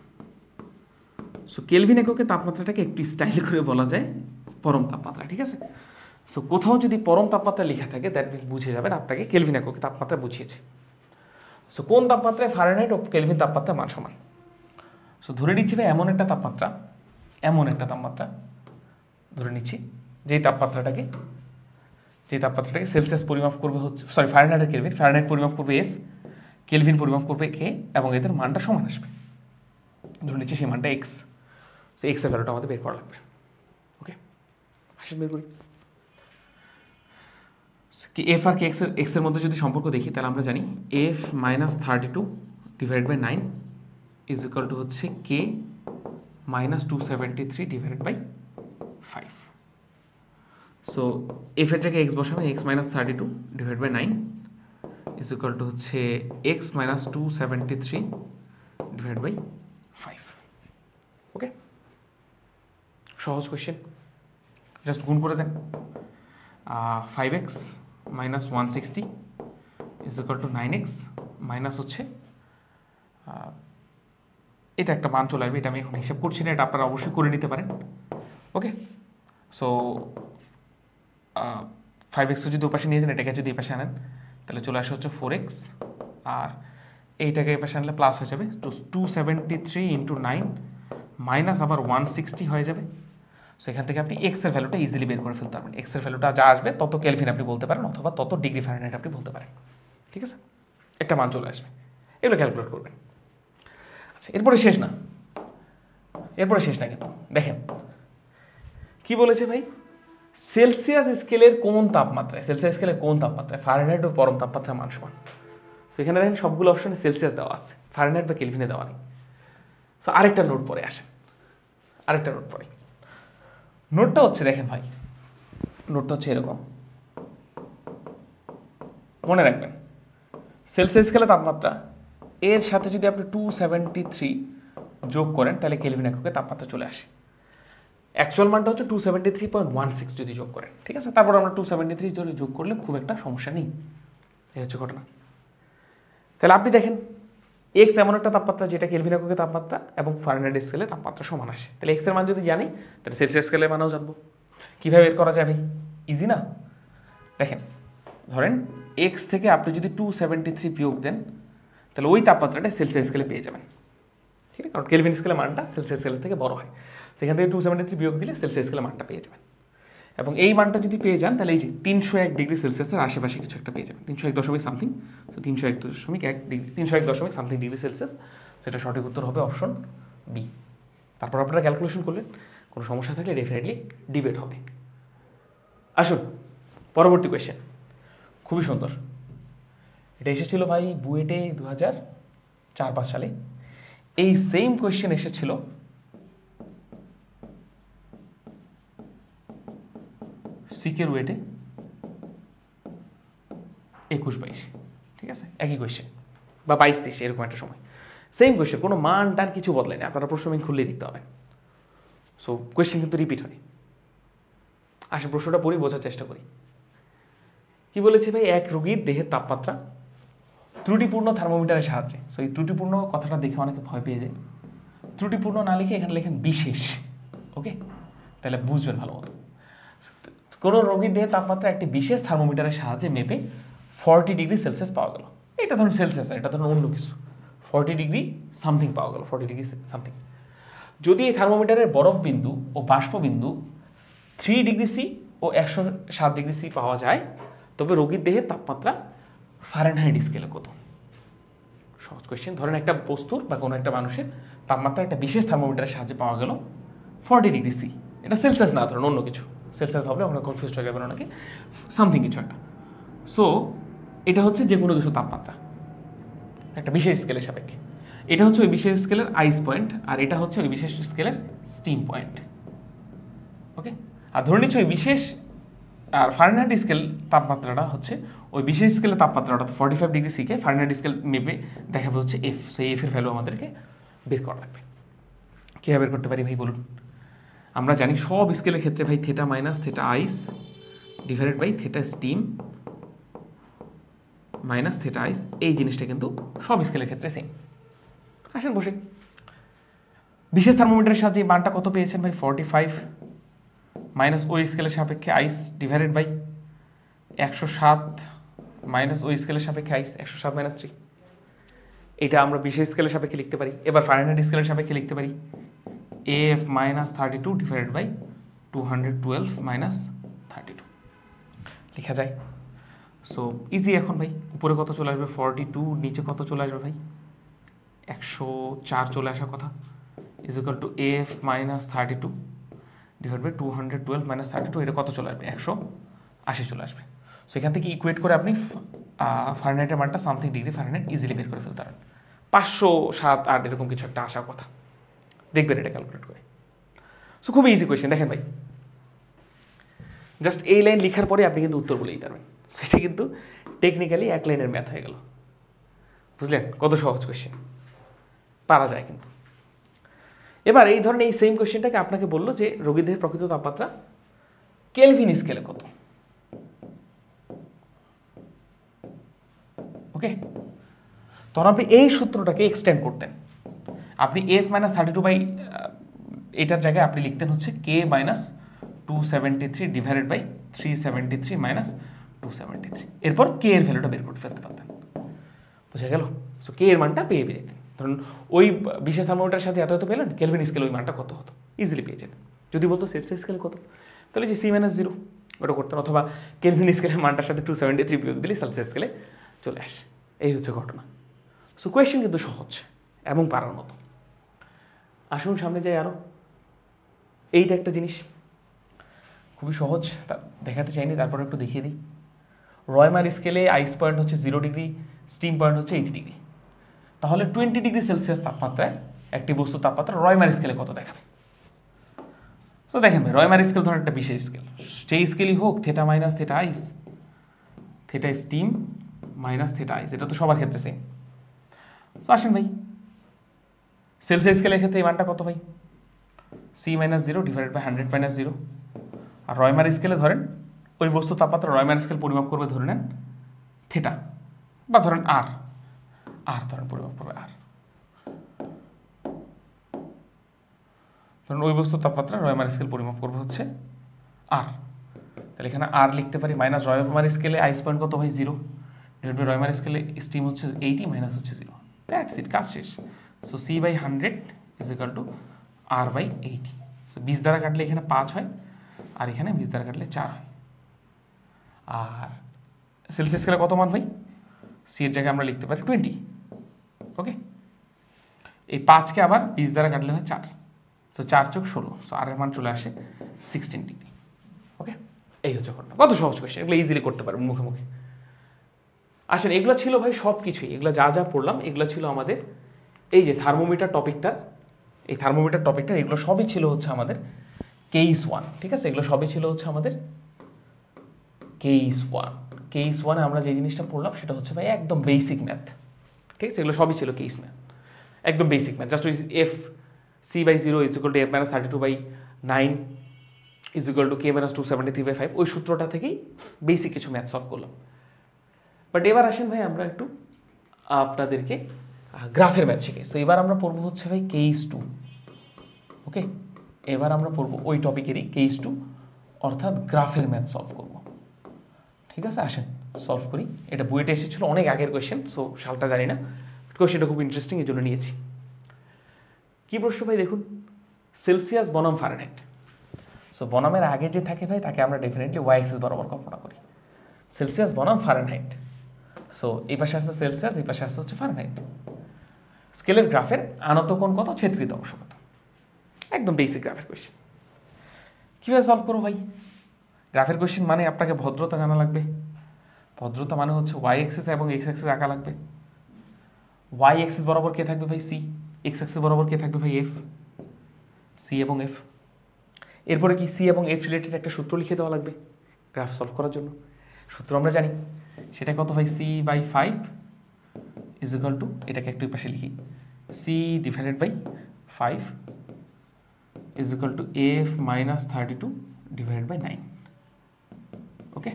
সো কেলভিন এককে তাপমাত্রাটাকে একটু স্টাইল করে বলা যায় পরম তাপমাত্রা। ঠিক আছে, সো কোথাও যদি পরম তাপমাত্রা লেখা থাকে দ্যাট মিনস বুঝে যাবেন আপনাকে কেলভিন এককে তাপমাত্রা বুঝিয়েছে। সো কোন তাপমাত্রায় ফারেনহাইট ও কেলভিন তাপমাত্রা মান সমান। সো ধরে নিচ্ছি ভাই এমন একটা তাপমাত্রা ধরে নিচ্ছি যেই তাপমাত্রাটাকে সেলসিয়াস পরিমাপ করবে হচ্ছে, সরি ফারেনহাইট আর কেলভিন, ফারেনহাইট পরিমাপ করবে এফ, কেলভিন পরিমাপ করবে কে, এবং এদের মানটা সমান আসবে। ধরে নিচ্ছি সেই মানটা এক্স। সো এক্স এর ভ্যালুটা আমাদের বের করা লাগবে। ওকে, আসেন বের করি। এফ আর কে এক্স এর মধ্যে যদি সম্পর্ক দেখি তাহলে আমরা জানি F -32 divided by 9 is equal to হচ্ছে K -273 divided by 5। So F এটাকে এক্স বসানো, X -32 divide by 9 is equal to হচ্ছে এক্স -273 ডিভাইড বাই 5। ওকে, সহজ কোয়েশ্চেন, জাস্ট গুণ করে দেন। 5x -160 is equal to 9x minus হচ্ছে এটা একটা মান চলে আসবে, এটা আমি এখন হিসাব করছি না, এটা আপনারা অবশ্যই করে নিতে পারেন। ওকে, সো 5x যদি ওপাশে নিয়ে যান, এটাকে যদি এই পাশে আনেন তাহলে চলে আসে হচ্ছে 4x, আর এইটাকে এই পাশে আনলে প্লাস হয়ে যাবে। তো 273 × 9 মাইনাস আবার 160 হয়ে যাবে। সো এখান থেকে আপনি এক্স এর ভ্যালুটা ইজিলি বের করে ফেলতে পারবেন। এক্স এর ভ্যালুটা যা আসবে তত কেলভিন আপনি বলতে পারেন, অথবা তত ডিগ্রি ফারেনহাইট আপনি বলতে পারেন। ঠিক আছে, একটা মান চলে আসবে, এগুলো ক্যালকুলেট করবেন। আচ্ছা, এরপরে শেষ না কিন্তু দেখেন কি বলেছে ভাই, সেলসিয়াস স্কেলের কোন তাপমাত্রায় ফারেনহাইট ও পরম তাপমাত্রা মান সমান। সো এখানে দেখেন সবগুলো অপশনে সেলসিয়াস দেওয়া আছে, ফারেনহাইট বা কেলভিনে দেওয়া নেই। সো আরেকটা নোট পরে আসেন, নোটটা হচ্ছে দেখেন ভাই, নোটটা হচ্ছে এরকম, মনে রাখবেন সেলসিয়াস স্কেলে তাপমাত্রা এর সাথে যদি আপনি 273 যোগ করেন তাহলে কেলভিন এককে তাপমাত্রা চলে আসে। অ্যাকচুয়াল মানটা হচ্ছে 273.16 যদি যোগ করেন, ঠিক আছে। তারপর আমরা 273 যদি যোগ করলে খুব একটা সমস্যা নেই, এই হচ্ছে ঘটনা। তাহলে আপনি দেখেন এক্স এমন একটা তাপমাত্রা যেটা কেলভিন এককে তাপমাত্রা এবং ফারেনহাইট স্কেলে তাপমাত্রা সমান আসে। তাহলে এক্স এর মান যদি জানি তাহলে সেলসিয়াস স্কেলের মানও জানবো। কীভাবে বের করা যায় ভাই? ইজি না? দেখেন ধরেন এক্স থেকে আপনি যদি 273 বিয়োগ দেন তাহলে ওই তাপমাত্রাটা সেলসিয়াস স্কেলে পেয়ে যাবেন, ঠিক আছে, কারণ কেলভিন স্কেলের মানটা সেলসিয়াস স্কেলের থেকে বড় হয়। সেখান থেকে 273 বিয়োগ দিলে সেলসিয়াস স্কেলের মানটা পেয়ে যাবেন। এবং এই মানটা যদি পেয়ে যান তাহলে এই যে 301 ডিগ্রি সেলসিয়াসের আশেপাশে কিছু একটা পেয়ে যাবেন, 301 সামথিং, তো 301 ডিগ্রি 301 সামথিং ডিগ্রি সেলসিয়াস, সেটা সঠিক উত্তর হবে অপশন বি। তারপর আপনারা ক্যালকুলেশন করলেন, কোনো সমস্যা থাকলে ডেফিনেটলি ডিবেট হবে। আসুন পরবর্তী কোয়েশ্চেন, খুবই সুন্দর। এটা এসেছিল ভাই বুয়েটে 2004-05 সালে। এই সেম কোয়েশ্চেন এসেছিল সিকের ওয়েটে 21-22, ঠিক আছে, একই কোয়েশ্চেন, বা 22-23 এরকম একটা সময় সেম কোয়েশ্চেন, কোনো মান টান কিছু বদলায়নি, আপনারা প্রশ্ন ব্যাংক খুললেই দেখতে পাবেন। সো কোয়েশ্চেন কিন্তু রিপিট হয়। আসলে প্রশ্নটা পড়ি, বোঝার চেষ্টা করি। কি বলেছে ভাই, এক রোগীর দেহের তাপমাত্রা ত্রুটিপূর্ণ থার্মোমিটারের সাহায্যে, সো এই ত্রুটিপূর্ণ কথাটা দেখে অনেকে ভয় পেয়ে যায়, ত্রুটিপূর্ণ না লিখে এখানে লেখেন বিশেষ, ওকে, তাহলে বুঝবেন ভালো মতো। কোনো রোগীর দেহের তাপমাত্রা একটি বিশেষ থার্মোমিটারের সাহায্যে মেপে 40 ডিগ্রি সেলসিয়াস পাওয়া গেল। এটা ধরুন সেলসিয়াস, এটা ধরুন অন্য কিছু, 40 ডিগ্রি সামথিং পাওয়া গেল, 40 ডিগ্রি সামথিং। যদি এই থার্মোমিটারের বরফ বিন্দু ও বাষ্প বিন্দু 3 ডিগ্রি সি ও 107 ডিগ্রি সি পাওয়া যায়, তবে রোগীর দেহের তাপমাত্রা ফারেনহাইট স্কেলে কত? সহজ কোয়েশ্চেন। ধরেন একটা বস্তুর বা কোনো একটা মানুষের তাপমাত্রা একটা বিশেষ থার্মোমিটারের সাহায্যে পাওয়া গেল 40 ডিগ্রি সি, এটা সেলসিয়াস না, ধরুন অন্য কিছু, সেলসিয়াস ভাবলে ওখানে কনফিউজ হয়ে যাবেন অনেকে, সামথিং কিছু একটা। সো এটা হচ্ছে যে কোনো কিছু তাপমাত্রা একটা বিশেষ স্কেলের সাপেক্ষে। এটা হচ্ছে ওই বিশেষ স্কেলের আইস পয়েন্ট, আর এটা হচ্ছে ওই বিশেষ স্কেলের স্টিম পয়েন্ট, ওকে। আর ধরে নিচ্ছি ওই বিশেষ আর ফারেনহাইট স্কেল তাপমাত্রাটা হচ্ছে ওই বিশেষ স্কেলের তাপমাত্রা, অর্থাৎ 45 ডিগ্রি সিকে ফারেনহাইট স্কেল মেপে দেখাবে হচ্ছে এফ, সেই এফের ভ্যালু আমাদেরকে বের করা লাগবে। কীভাবে বের করতে পারি ভাই বলুন? আমরা জানি সব স্কেলের ক্ষেত্রে ভাই theta minus theta ice divided by theta steam minus theta ice, এই জিনিসটা কিন্তু সব স্কেলের ক্ষেত্রে সেম। আসেন বসে, বিশেষ থার্মোমিটারের সাহায্যে এই মানটা কত পেয়েছেন ভাই? 45 মাইনাস ওই স্কেলের সাপেক্ষে আইস ডিভাইডেড বাই 107 মাইনাস ওই স্কেলের সাপেক্ষে আইস 107 মাইনাস 3। এটা আমরা বিশেষ স্কেলের সাপেক্ষে লিখতে পারি। এবার ফারেনহাইট স্কেলের সাপেক্ষে লিখতে পারি F minus 32 divided by 212 minus 32 লেখা যায়। সো ইজি এখন ভাই, উপরে কত চলে আসবে 42, নিচে কত চলে আসবে ভাই 104 চলে আসার কথা, is equal to F minus 32 divide by 212 minus 32, এটা কত চলে আসবে 180 চলে আসবে। সো এখান থেকে ইকুয়েট করে আপনি ফারেনহাইটের মানটা সামথিং ডিগ্রি ফারেনহাইট ইজিলি বের করে ফেলতে পারেন। 507, 8 এরকম কিছু একটা আসার কথা, দেখবেন এটা ক্যালকুলেট করে। সো খুবই ইজি কোয়েশ্চেন। দেখেন ভাই, জাস্ট এই লাইন লেখার পরে আপনি কিন্তু উত্তর বলে দিতে পারবেন। সেটা কিন্তু টেকনিক্যালি এক লাইনের ম্যাথ হয়ে গেল, বুঝলেন? কত সহজ কোয়েশ্চেন, পারা যায় কিন্তু। এবার এই ধরনের এই সেম কোয়েশ্চেনটাকে আপনাকে বললো যে রোগীদের প্রকৃত তাপমাত্রা কেলভিন স্কেলে কত, ওকে। তখন আপনি এই সূত্রটাকে এক্সটেন্ড করতেন, আপনি এফ মাইনাস 32 বাই এটার জায়গায় আপনি লিখতেন হচ্ছে কে মাইনাস 273 ডিভাইডেড বাই 373 মাইনাস 273, এরপর কে এর ভ্যালুটা বের করতে ফেলতে পারতেন, বুঝে গেল? সো কে এর মানটা পেয়ে যেতেন। ধরুন ওই বিশেষ থার্মোমিটারের সাথে এত পেলেন, কেলভিন স্কেল ওই মানটা কত হতো ইজিলি পেয়ে যেতেন। যদি বলতো সেলসিয়াস স্কেল কত, তাহলে যে C-0 ওটা করতেন, অথবা কেলভিন স্কেলের মানটার সাথে 273 বিয়োগ দিলে সেলসিয়াস স্কেলে চলে আসে। এই হচ্ছে ঘটনা। সো কোয়েশ্চেন কিন্তু সহজ এবং পারার মতো। আসুন সামনে যাই আরও। এইটা একটা জিনিস খুবই সহজ, তা দেখাতে চাইনি, তারপর একটু দেখিয়ে দিই। রয়মার স্কেলে আইস পয়েন্ট হচ্ছে 0 ডিগ্রি, স্টিম পয়েন্ট হচ্ছে 80 ডিগ্রি। তাহলে 20 ডিগ্রি সেলসিয়াস তাপমাত্রায় একটি বস্তু তাপমাত্রা রয়মার স্কেলে কত দেখাবে? তো দেখেন ভাই, রয়মার স্কেল ধরেন একটা বিশেষ স্কেল, সেই স্কেলই হোক থেটা মাইনাস থেটা আইস, থেটা স্টিম মাইনাস থেটা আইস, এটা তো সবার ক্ষেত্রে সেম। তো আসেন ভাই, সেলসিয়াস স্কেলের ক্ষেত্রে এই মানটা কত ভাই? C minus 0 divided by 100 minus 0। আর রয়মার স্কেলে ধরেন ওই বস্তু তাপমাত্রা রয়মার স্কেল পরিমাপ করবে, ধরে নেন থেটা, বা ধরেন আর ধরেন পরিমাপ করবে আর, ধরুন ওই বস্তু তাপমাত্রা রয়মার স্কেল পরিমাপ করবে হচ্ছে আর। তাহলে এখানে আর লিখতে পারি মাইনাস রয়মার স্কেলে আইস পয়েন্ট কত ভাই? 0 ডিভাইড বাই রয়মার স্কেলে স্টিম হচ্ছে 80 মাইনাস হচ্ছে 0। দ্যাটস ইট, কাজ শেষ। So C by 100 is equal to R by 80। So 20 দ্বারা কাটলে এখানে 5 হয়, আর এখানে 20 দ্বারা কাটলে 4 হয়। আর সেলসিয়াস স্কেলে কত মান ভাই? সি এর জায়গায় আমরা লিখতে পারি 20। ওকে, এই 5কে আবার 20 দ্বারা কাটলে হয় 4, সো 4 যোগ 16, সো আর এর মান চলে আসে 16 ডিগ্রি। ওকে, এই হচ্ছে ঘটনা। কত সহজ কোয়েশ্চেন, এগুলো ইজিলি করতে পারবেন মুখে মুখে। আসেন, এগুলো ছিল ভাই সব কিছুই, এগুলো যা যা পড়লাম এগুলো ছিল আমাদের এই যে থার্মোমিটার টপিকটার, এই থার্মোমিটার টপিকটা, এগুলো সবই ছিল হচ্ছে আমাদের কেস 1। ঠিক আছে, এগুলো সবই ছিল হচ্ছে আমাদের কেস 1। কেস 1-এ আমরা যে জিনিসটা পড়লাম সেটা হচ্ছে ভাই একদম বেসিক ম্যাথ। ঠিক আছে, এগুলো সবই ছিল কেস ম্যাথ, একদম basic math. Just F C by 0 is equal to F minus 32/9 is equal to K minus 273/5, ওই সূত্রটা থেকেই বেসিক কিছু ম্যাথ সলভ করলাম। বাট এবার আসেন ভাই আমরা একটু আপনাদেরকে গ্রাফের ম্যাথ শিখে। সো এবার আমরা পড়বো হচ্ছে ভাই কেস 2। ওকে, এবার আমরা পড়বো ওই টপিকেরই কেস 2, অর্থাৎ গ্রাফের ম্যাথ সলভ করব। ঠিক আছে, আসেন সলভ করি। এটা বইটা এসেছিল অনেক আগের কোয়েশ্চেন, সো সালটা জানি না, কোয়েশ্চেনটা খুব ইন্টারেস্টিং, এই জন্য নিয়েছি। কী প্রশ্ন ভাই দেখুন, সেলসিয়াস বনাম ফারেনহাইট। সো বনামের আগে যে থাকে ভাই তাকে আমরা ডেফিনেটলি ওয়াই অ্যাক্সিস বরাবর কল্পনা করি। সেলসিয়াস বনাম ফারেনহাইট, সো এই পাশে আসছে সেলসিয়াস, এই পাশে আসছে হচ্ছে ফারেনহাইট। স্কেলের গ্রাফের আনত কোণ কত, ছেদকৃত অংশ কত, একদম বেসিক গ্রাফের কোয়েশ্চেন। কীভাবে সলভ করবো ভাই? গ্রাফের কোয়েশ্চেন মানে আপনাকে ভদ্রতা জানা লাগবে। ভদ্রতা মানে হচ্ছে ওয়াই অ্যাক্সিস এবং এক্স অ্যাক্সিস আঁকা লাগবে। ওয়াই অ্যাক্সিস বরাবর কে থাকবে ভাই? সি। এক্স অ্যাক্সিস বরাবর কে থাকবে ভাই? এফ। সি এবং এফ। এরপরে কি সি এবং এফ রিলেটেড একটা সূত্র লিখে দেওয়া লাগবে গ্রাফ সলভ করার জন্য। সূত্র আমরা জানি, সেটা কত ভাই? C by 5 is equal to, এটাকে একটু পাশে লিখি, C divided by 5 is equal to F minus 32 divided by 9। Okay,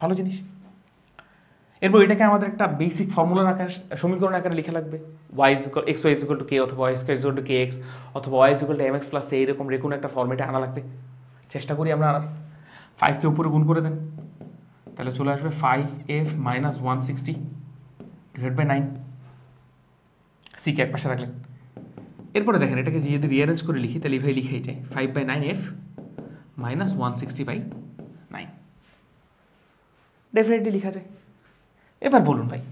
ভালো জিনিস। এরপর এটাকে আমাদের একটা বেসিক ফর্মুলার আকার, সমীকরণ আকারে লিখে লাগবে। Y is equal X Y is equal to K, অথবা Y square is equal to K X, অথবা Y is equal to M X plus এইরকম রেকুন একটা ফর্মেটে আনা লাগবে। চেষ্টা করি আমরা আনার। 5কে উপরে গুণ করে দেন, তাহলে চলে আসবে 5f মাইনাস 160 ডিভাইড বাই 9। সিকে এক পাশে রাখলেন। এরপরে দেখেন এটাকে যদি রিঅ্যারেঞ্জ করে লিখি তাহলে এইভাবে লিখেই যায় 5/9f মাইনাস 160/9, ডেফিনেটলি লেখা যায়। এবার বলুন ভাই,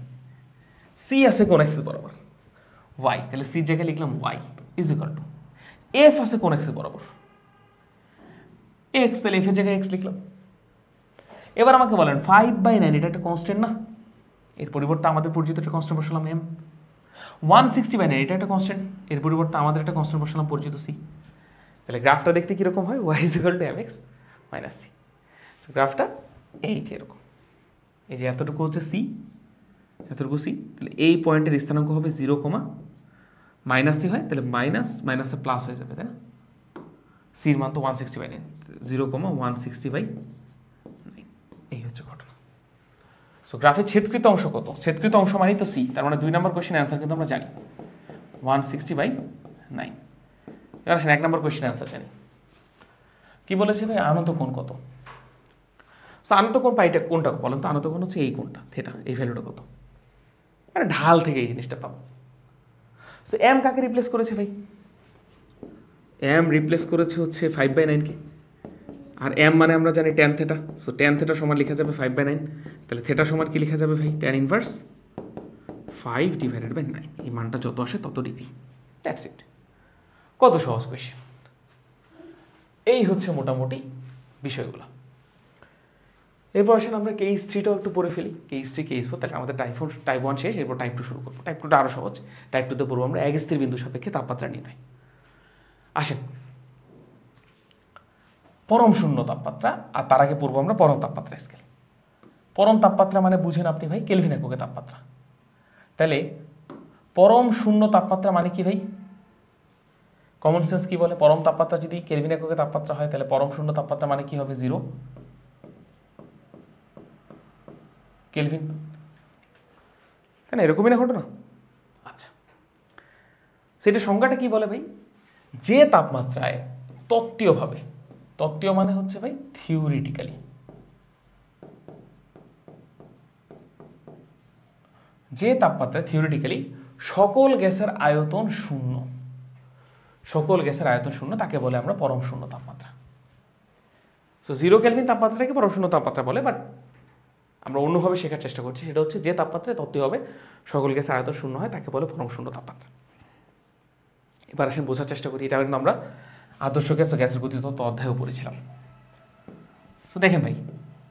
সি আছে কোন অ্যাক্সিস বরাবর? ওয়াই, তাহলে সির জায়গায় লিখলাম Y is equal to F আছে কোন অ্যাক্সিস বরাবর? এক্স, তাহলে এফের জায়গায় এক্স লিখলাম। এবার আমাকে বলেন 5/9 এটা একটা কনস্ট্যান্ট না, এর পরিবর্তে আমাদের পরিচিত একটা কনস্ট্যান্ট বসালাম এম। 160/9 এটা একটা কনস্ট্যান্ট, এর পরিবর্তে আমাদের একটা কনস্ট্যান্ট বসালাম পরিচিত সি। তাহলে গ্রাফটা দেখতে কীরকম হয়? Y is equal to M X minus C. গ্রাফটা এই যে এরকম, এই যে এতটুকু হচ্ছে সি, এতটুকু সি, তাহলে এই পয়েন্টের স্থানাঙ্ক হবে 0, মাইনাস সি হয়, তাহলে মাইনাস মাইনাসে প্লাস হয়ে যাবে, তাই না? সির মান তো 160/9, 0,160/9, এই হচ্ছে ঘটনা। সো গ্রাফের ছেদকৃত অংশ কত? ছেদকৃত অংশ মানেই তো সি, তার মানে 2 নম্বর কোয়েশ্চেন অ্যান্সার কিন্তু আমরা জানি 160/9। এবার আসেন 1 নম্বর কোয়েশ্চেন অ্যান্সার জানি। কি বলেছে ভাই? আনত কোণ কত? সো আনত কোণ পাইটা কোনটা বলেন তো? আনত কোণ হচ্ছে এই কোণটা, থেটা, এই ভ্যালুটা কত? মানে ঢাল থেকে এই জিনিসটা পাবো। সো এম কাকে রিপ্লেস করেছে ভাই? এম রিপ্লেস করেছে হচ্ছে 5/9কে, আর এম মানে আমরা জানি tan theta, so tan theta সমান লেখা যাবে 5/9, তাহলে থেটা সমান কি লেখা যাবে ভাই, ট্যান ইনভার্স 5/9, এই মানটা যত আসে তত ডিগ্রি। দ্যাটস ইট, কত সহজ কোয়েশ্চেন। এই হচ্ছে মোটামুটি বিষয়গুলো। এরপর আসেন আমরা কেস 3টাও একটু পড়ে ফেলি, কেস 3 কেস 4, তাহলে আমাদের টাইপ 1 শেষ, এরপর টাইপ 2 শুরু করবো। টাইপ 2টা আরও সহজ, টাইপ 2তে পড়বো আমরা এক স্থির বিন্দু সাপেক্ষে তাপমাত্রা নির্ণয়। আসেন পরম শূন্য তাপমাত্রা, আর তার আগে পড়বো আমরা পরম তাপমাত্রা স্কেল। পরম তাপমাত্রা মানে বুঝেন আপনি ভাই কেলভিন এককে তাপমাত্রা, তাহলে পরম শূন্য তাপমাত্রা মানে কি ভাই, কমন সেন্স কি বলে, পরম তাপমাত্রা যদি কেলভিন এককে তাপমাত্রা হয় তাহলে পরম শূন্য তাপমাত্রা মানে কি হবে, 0 কেলভিন, তাই না, এরকমই না ঘটনা। আচ্ছা, সেটা সংজ্ঞাটা কি বলে ভাই, যে তাপমাত্রায় তত্ত্বীয়ভাবে, তত্ত্বীয় মানে হচ্ছে ভাই থিওরিটিক্যালি, যে তাপমাত্রায় থিওরিটিক্যালি সকল গ্যাসের আয়তন শূন্য, সকল গ্যাসের আয়তন শূন্য, তাকে বলে আমরা পরম শূন্য তাপমাত্রা। সো 0 কেলভিন তাপমাত্রাটাকে পরম শূন্য তাপমাত্রা বলে, বাট আমরা অন্যভাবে শেখার চেষ্টা করছি, সেটা হচ্ছে যে তাপমাত্রায় তত্ত্বীয়ভাবে সকল গ্যাসের আয়তন শূন্য হয় তাকে বলে পরম শূন্য তাপমাত্রা। এবার আসেন বোঝার চেষ্টা করি, এটা কিন্তু আমরা আদর্শ গ্যাস ও গ্যাসের গতিতত্ত্ব অধ্যায়ও পড়েছিলাম। তো দেখেন ভাই,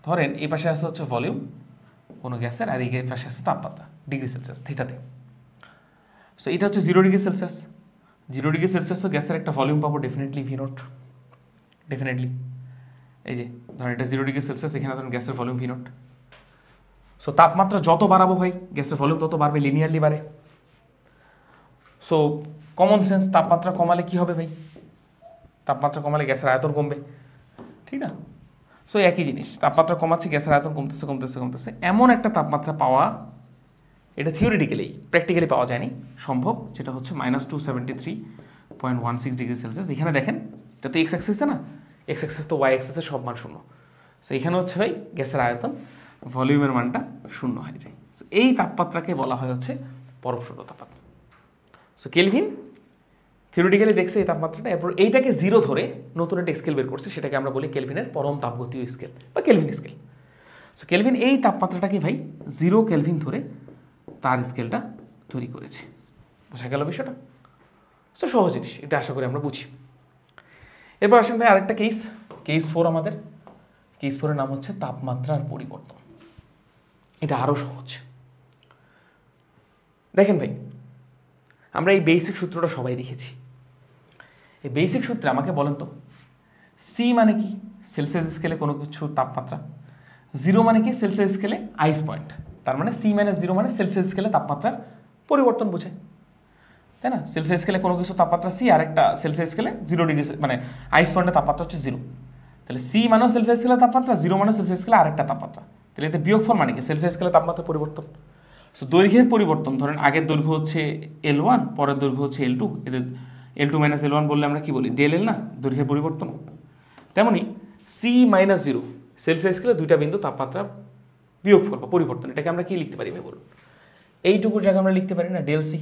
ধরেন এই পাশে আসে হচ্ছে ভলিউম কোনো গ্যাসের, আর এই পাশে আসে তাপমাত্রা ডিগ্রি সেলসিয়াস থিটাতে। সো এটা হচ্ছে 0 ডিগ্রি সেলসিয়াস, 0 ডিগ্রি সেলসিয়াসও গ্যাসের একটা ভলিউম পাবো ডেফিনেটলি V0, ডেফিনেটলি। এই যে ধরেন এটা 0 ডিগ্রি সেলসিয়াস, এখানে ধরেন গ্যাসের ভলিউম V0। সো তাপমাত্রা যত বাড়াবো ভাই গ্যাসের ভলিউম তত বাড়বে, লিনিয়ারলি বাড়ে। সো কমন সেন্স, তাপমাত্রা কমালে কি হবে ভাই, তাপমাত্রা কমালে গ্যাসের আয়তন কমবে, ঠিক না। সো একই জিনিস, তাপমাত্রা কমাচ্ছে গ্যাসের আয়তন কমতেছে কমতেছে কমতেছে, এমন একটা তাপমাত্রা পাওয়া, এটা থিওরিটিক্যালি, প্র্যাকটিক্যালি পাওয়া যায়নি, সম্ভব, যেটা হচ্ছে -273.16 ডিগ্রি সেলসিয়াস। এখানে দেখেন এটা তো এক্স অ্যাক্সিসে না, এক্স অ্যাক্সিস তো ওয়াই অ্যাক্সিসের সব মান শূন্য। সো এখানে হচ্ছে ভাই গ্যাসের আয়তন ভলিউমের মানটা শূন্য হয়ে যায়। এই তাপমাত্রাকে বলা হয় হচ্ছে পরম শূন্য তাপমাত্রা। সো কেলভিন থিওরিটিক্যালি দেখছে এই তাপমাত্রাটা, এরপর এইটাকে 0 ধরে নতুন একটা স্কেল বের করছে, সেটাকে আমরা বলি কেলভিনের পরম তাপগতীয় স্কেল বা কেলভিন স্কেল। সো কেলভিন এই তাপমাত্রাটাকে ভাই 0 কেলভিন ধরে তার স্কেলটা তৈরি করেছে। বোঝা গেল বিষয়টা? সো সহজ জিনিস, এটা আশা করি আমরা বুঝি। এরপর আসেন ভাই আরেকটা কেস, কেস 4 আমাদের, কেস 4 এর নাম হচ্ছে তাপমাত্রার পরিবর্তন। এটা আরও সহজ। দেখেন ভাই, আমরা এই বেসিক সূত্রটা সবাই দেখেছি। এই বেসিক সূত্রে আমাকে বলেন তো, সি মানে কি, সেলসিয়াস স্কেলে কোনো কিছু তাপমাত্রা, 0 মানে কি, সেলসিয়াস স্কেলে আইস পয়েন্ট, তার মানে C - 0 মানে সেলসিয়াস স্কেলে তাপমাত্রার পরিবর্তন বোঝায়, তাই না। সেলসিয়াস স্কেলে কোনো কিছু তাপমাত্রা C, আর একটা সেলসিয়াস স্কেলে 0 ডিগ্রি, মানে আইস পয়েন্টের তাপমাত্রা হচ্ছে 0, তাহলে C মানেও সেলসিয়াস স্কেলের তাপমাত্রা, 0 মানেও সেলসিয়াস স্কেলে আরেকটা তাপমাত্রা, তাহলে এতে বিয়োগফল মানে কি, সেলসিয়াস স্কেলে তাপমাত্রা পরিবর্তন। সো দৈর্ঘ্যের পরিবর্তন, ধরেন আগের দৈর্ঘ্য হচ্ছে L1, পরের দৈর্ঘ্য হচ্ছে L2, এদের L2 - L1 বললে আমরা কি বলি, del L না, দৈর্ঘ্যের পরিবর্তন। তেমনি C - 0 সেলসিয়াস স্কেলে দুইটা বিন্দু তাপমাত্রা বিয়োগফল বা পরিবর্তন, এটাকে আমরা কি লিখতে পারি ভাই বলুন, এইটুকুর জায়গায় আমরা লিখতে পারি না del C।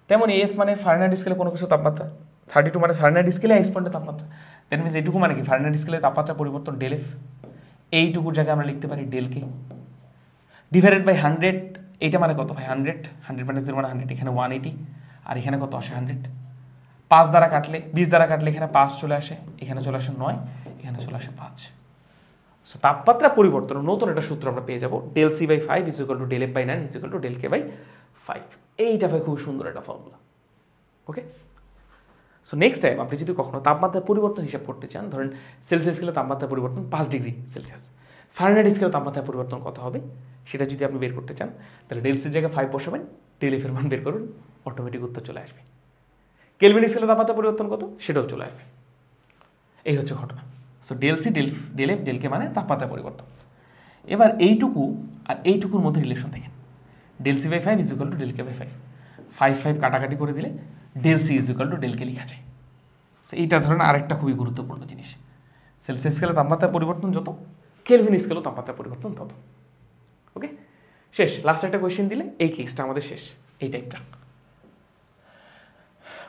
তেমন এফ মানে ফারেনহাইট স্কেলে কোনো কিছু তাপমাত্রা, 32 মানে ফারেনহাইট স্কেলে আইস পয়েন্টের তাপমাত্রা, দ্যাট মিনস এইটুকু মানে কি ফারেনহাইট স্কেলে তাপমাত্রা পরিবর্তন del F। এইটুকুর জায়গায় আমরা লিখতে পারি del K ডিভাইডেড বাই 100, এইটা মানে কত ভাই 100, 100 মানে 0 মানে 100, এখানে 180, আর এখানে কত আসে 100, 5 দ্বারা কাটলে 20 দ্বারা কাটলে এখানে 5 চলে আসে, এখানে চলে আসে 9, এখানে চলে আসে 5। সো তাপমাত্রা পরিবর্তন নতুন একটা সূত্র আমরা পেয়ে যাব, del C/5 = del F/9 = del K/5। এইটা ভাই খুব সুন্দর একটা ফর্মুলা। ওকে, সো নেক্সট টাইম আপনি যদি কখনো তাপমাত্রার পরিবর্তন হিসাব করতে চান, ধরেন সেলসিয়াস স্কেলে তাপমাত্রা পরিবর্তন 5 ডিগ্রি সেলসিয়াস, ফারেনহাইট স্কেলে তাপমাত্রা পরিবর্তন কত হবে সেটা যদি আপনি বের করতে চান, তাহলে del C জায়গায় 5 বসাবেন, del F এর মান বের করুন, অটোমেটিক উত্তর চলে আসবে। কেলভিন স্কেলে তাপমাত্রা পরিবর্তন কত সেটাও চলে আসবে। এই হচ্ছে ঘটনা। So del C, del F, del K মানে তাপমাত্রা পরিবর্তন। এবার এইটুকু আর এইটুকুর মধ্যে রিলেশন দেখেন, del C/5 = del K/5, 5 কাটাকাটি করে দিলে del C = del K লেখা যায়। সো এইটা ধরেন আরেকটা খুবই গুরুত্বপূর্ণ জিনিস, সেলসিয়াস স্কেলে তাপমাত্রা পরিবর্তন যত, কেলভিন স্কেলেও তাপমাত্রা পরিবর্তন তত। ওকে, শেষ, লাস্ট একটা কোয়েশ্চেন দিলে এই কেসটা আমাদের শেষ, এই টাইপটা।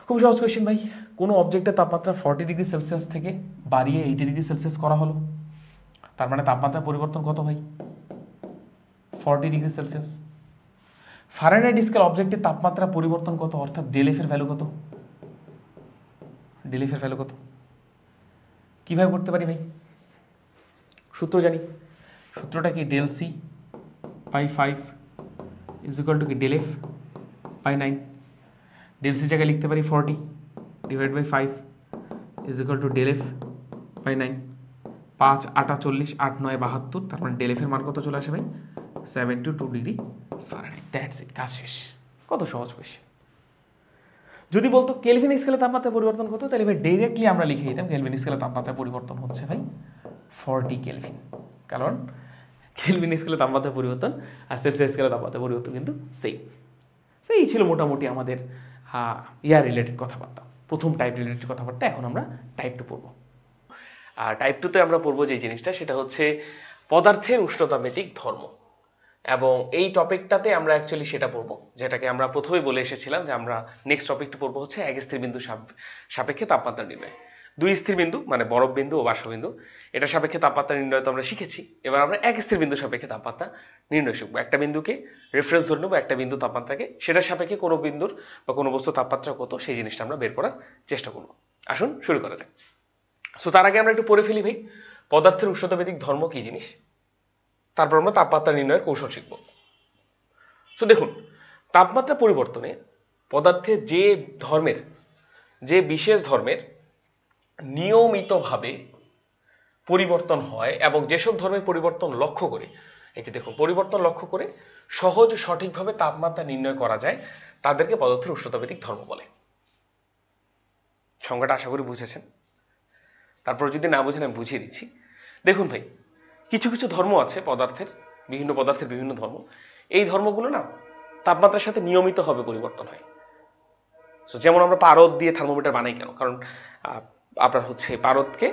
খুব সহজ কোয়েশ্চেন ভাই, কোনো অবজেক্টের তাপমাত্রা 40 ডিগ্রি সেলসিয়াস থেকে বাড়িয়ে 80 ডিগ্রি সেলসিয়াস করা হলো, তার মানে তাপমাত্রা পরিবর্তন কত ভাই? 40 ডিগ্রি সেলসিয়াস। ফারেনহাইট স্কেল অবজেক্টের তাপমাত্রা পরিবর্তন কত, অর্থাৎ ডেলএফ এর ভ্যালু কত? ডেলএফ এর ভ্যালু কত? কীভাবে করতে পারি ভাই? সূত্র জানি, সূত্রটা কি? Del C by 5 is equal to কি? Del F by 9। Del C জায়গায় লিখতে পারি 40 divide by 5 is equal to del F by 9। 5 8 40, 8 9 72, তার মানে ডেল এফ এর মান কত চলে আসে ভাই? 72 ডিগ্রি ফারেনহাইট। দ্যাটস ইট, কাজ শেষ। কত সহজ কোয়েশ্চেন। যদি বলতো কেলভিন স্কেলে তাপমাত্রা পরিবর্তন কত, তাহলে ভাই ডাইরেক্টলি আমরা লিখে দিতাম কেলভিন স্কেলে তাপমাত্রা পরিবর্তন হচ্ছে ভাই 40 কেলভিন, কারণ কেলভিন স্কেলে তাপমাত্রা পরিবর্তন আর সেলসিয়াস স্কেলে তাপমাত্রা পরিবর্তন কিন্তু সেম। সেই ছিল মোটামুটি আমাদের ইয়ার রিলেটেড কথাবার্তা, প্রথম টাইপ রিলেটেড কথাবার্তা। এখন আমরা টাইপ 2 পড়বো। আর টাইপ 2তে আমরা পড়বো যে জিনিসটা, সেটা হচ্ছে পদার্থের উষ্ণতামেতিক ধর্ম। এবং এই টপিকটাতে আমরা অ্যাকচুয়ালি সেটা পড়বো যেটাকে আমরা প্রথমেই বলে এসেছিলাম যে আমরা নেক্সট টপিকটি পড়বো হচ্ছে এক স্থির বিন্দু সাপেক্ষে তাপমাত্রা নির্ণয়। দুই স্থির বিন্দু মানে বরফ বিন্দু ও বাষ্পবিন্দু, এটা সাপেক্ষে তাপমাত্রা নির্ণয় তো আমরা শিখেছি। এবার আমরা এক স্থির বিন্দু সাপেক্ষে তাপমাত্রা নির্ণয় শিখবো। একটা বিন্দুকে রেফারেন্স ধরে নেবো, একটা বিন্দু তাপমাত্রাকে, সেটার সাপেক্ষে কোনো বিন্দুর বা কোনো বস্তু তাপমাত্রা কত সেই জিনিসটা আমরা বের করার চেষ্টা করবো। আসুন শুরু করা যাক। সো তার আগে আমরা একটু পড়ে ফেলি ভাই পদার্থের উষ্ণতামেতিক ধর্ম কি জিনিস, তারপর আমরা তাপমাত্রা নির্ণয়ের কৌশল শিখব। তো দেখুন, তাপমাত্রা পরিবর্তনে পদার্থের যে বিশেষ ধর্মের নিয়মিতভাবে পরিবর্তন হয় এবং যেসব ধর্মের পরিবর্তন লক্ষ্য করে, এই যে দেখুন পরিবর্তন লক্ষ্য করে সহজ সঠিকভাবে তাপমাত্রা নির্ণয় করা যায়, তাদেরকে পদার্থের উষ্ণতামেতিক ধর্ম বলে। সংজ্ঞাটা আশা করি বুঝেছেন। তারপর যদি না বুঝেন আমি বুঝিয়ে দিচ্ছি। দেখুন ভাই, কিছু কিছু ধর্ম আছে পদার্থের, বিভিন্ন পদার্থের বিভিন্ন ধর্ম। এই ধর্মগুলো না তাপমাত্রার সাথে নিয়মিতভাবে পরিবর্তন হয়। সো যেমন আমরা পারদ দিয়ে থার্মোমিটার বানাই কেন? কারণ আপনার হচ্ছে পারদকে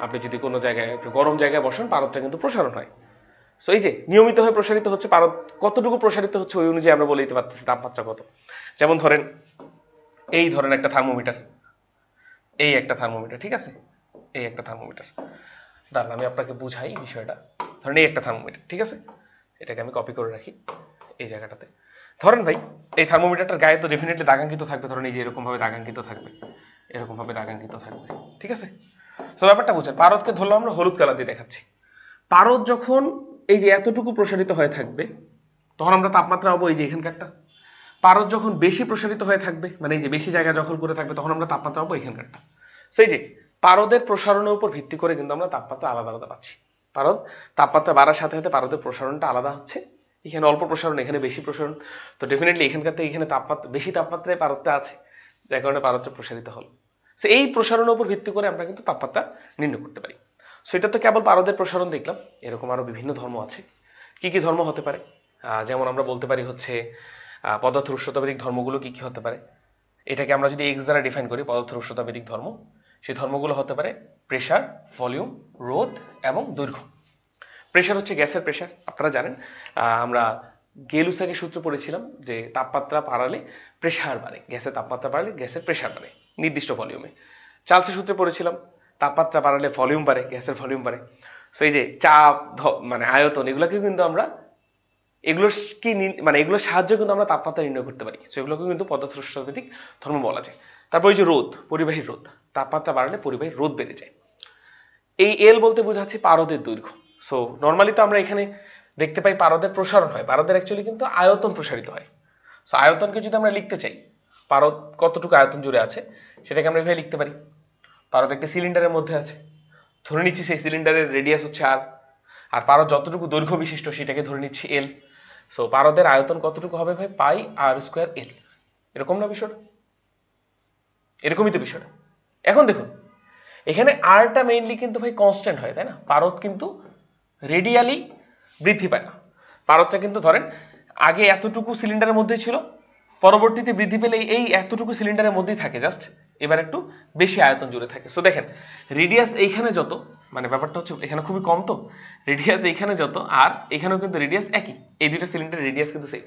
আপনি যদি কোনো জায়গায় একটু গরম জায়গায় বসান, পারদটা কিন্তু প্রসারণ হয়। সো এই যে নিয়মিতভাবে প্রসারিত হচ্ছে, পারদ কতটুকু প্রসারিত হচ্ছে ওই অনুযায়ী আমরা বলে দিতে পারতেছি তাপমাত্রা কত। যেমন ধরেন এই ধরেন একটা থার্মোমিটার, এই একটা থার্মোমিটার, ঠিক আছে, এই একটা থার্মোমিটার। দাঁড়ান আমি আপনাকে বুঝাই বিষয়টা। ধরেন এই একটা থার্মোমিটার, ঠিক আছে, এটাকে আমি কপি করে রাখি এই জায়গাটাতে। ধরেন ভাই এই থার্মোমিটারটার গায়ে তো ডেফিনেটলি দাগাঙ্কিত থাকবে। ধরেন এই যে এরকমভাবে দাগাঙ্কিত থাকবে, এরকমভাবে দাগাঙ্কিত থাকবে, ঠিক আছে। তো ব্যাপারটা বুঝেন, পারদকে ধরলাম আমরা হলুদ কালার দিয়ে দেখাচ্ছি। পারদ যখন এই যে এতটুকু প্রসারিত হয়ে থাকবে, তখন আমরা তাপমাত্রা পাবো এই যে এখানকারটা। পারদ যখন বেশি প্রসারিত হয়ে থাকবে, মানে এই যে বেশি জায়গা দখল করে থাকবে, তখন আমরা তাপমাত্রা পাবো এখানকারটা। সেই যে পারদের প্রসারণের উপর ভিত্তি করে কিন্তু আমরা তাপমাত্রা আলাদা আলাদা পাচ্ছি। পারদ তাপমাত্রা বাড়ার সাথে সাথে পারদের প্রসারণটা আলাদা হচ্ছে। এখানে অল্প প্রসারণ, এখানে বেশি প্রসারণ। তো ডেফিনেটলি এখানকার থেকে এখানে তাপমাত্রা বেশি, তাপমাত্রায় পারদটা আছে, যার কারণে পারদটা প্রসারিত হল। সো এই প্রসারণের উপর ভিত্তি করে আমরা কিন্তু তাপমাত্রা নির্ণয় করতে পারি। সেটা তো কেবল পারদের প্রসারণ দেখলাম, এরকম আরও বিভিন্ন ধর্ম আছে। কি কি ধর্ম হতে পারে? যেমন আমরা বলতে পারি হচ্ছে পদার্থের উষ্ণতাবেদিক ধর্মগুলো কি কি হতে পারে। এটাকে আমরা যদি এক্স দ্বারা ডিফাইন করি পদার্থের উষ্ণতাবেদিক ধর্ম, সেই ধর্মগুলো হতে পারে প্রেশার, ভলিউম, রোধ এবং দৈর্ঘ্য। প্রেশার হচ্ছে গ্যাসের প্রেশার, আপনারা জানেন। আমরা গেলুসাকের সূত্র পড়েছিলাম যে তাপমাত্রা বাড়ালে প্রেশার বাড়ে, গ্যাসের তাপমাত্রা বাড়ালে গ্যাসের প্রেশার বাড়ে নির্দিষ্ট ভলিউমে। চার্লসের সূত্রে পড়েছিলাম তাপমাত্রা বাড়ালে ভলিউম বাড়ে, গ্যাসের ভলিউম বাড়ে। সো এই যে চাপ, মানে আয়তন, এগুলোকে কিন্তু আমরা এগুলোর সাহায্যে কিন্তু আমরা তাপমাত্রা নির্ণয় করতে পারি। সো এগুলোকে কিন্তু পদার্থের উষ্ণতাবেদিক ধর্ম বলা যায়। তারপর ওই যে রোধ, পরিবাহী রোধ, তাপমাত্রা বাড়ালে পরিবাহী রোধ বেড়ে যায়। এই এল বলতে বোঝাচ্ছে পারদের দৈর্ঘ্য। সো নর্মালি তো আমরা এখানে দেখতে পাই পারদের প্রসারণ হয়, পারদের অ্যাকচুয়ালি কিন্তু আয়তন প্রসারিত হয়। সো আয়তনকে যদি আমরা লিখতে চাই, পারদ কতটুকু আয়তন জুড়ে আছে সেটাকে আমরা এভাবে লিখতে পারি। পারদ একটা সিলিন্ডারের মধ্যে আছে, ধরে নিচ্ছি সেই সিলিন্ডারের রেডিয়াস হচ্ছে আর পারদ যতটুকু দৈর্ঘ্য বিশিষ্ট সেটাকে ধরে নিচ্ছি এল। সো পারদের আয়তন কতটুকু হবে ভাই? পাই আর স্কোয়ার এল। এরকম না বিষয়টা? এরকমই তো বিষয়টা। এখন দেখুন এখানে আরটা মেইনলি কিন্তু ভাই কনস্ট্যান্ট হয়, তাই না? পারদ কিন্তু রেডিয়ালি বৃদ্ধি পায় না। পারদটা কিন্তু ধরেন আগে এতটুকু সিলিন্ডারের মধ্যেই ছিল, পরবর্তীতে বৃদ্ধি পেলে এই এতটুকু সিলিন্ডারের মধ্যেই থাকে, জাস্ট এবার একটু বেশি আয়তন জুড়ে থাকে। সো দেখেন রেডিয়াস এইখানে যত, মানে ব্যাপারটা হচ্ছে এখানে খুবই কম, তো রেডিয়াস এইখানে যত আর এখানেও কিন্তু রেডিয়াস একই, এই দুইটা সিলিন্ডারের রেডিয়াস কিন্তু সেম।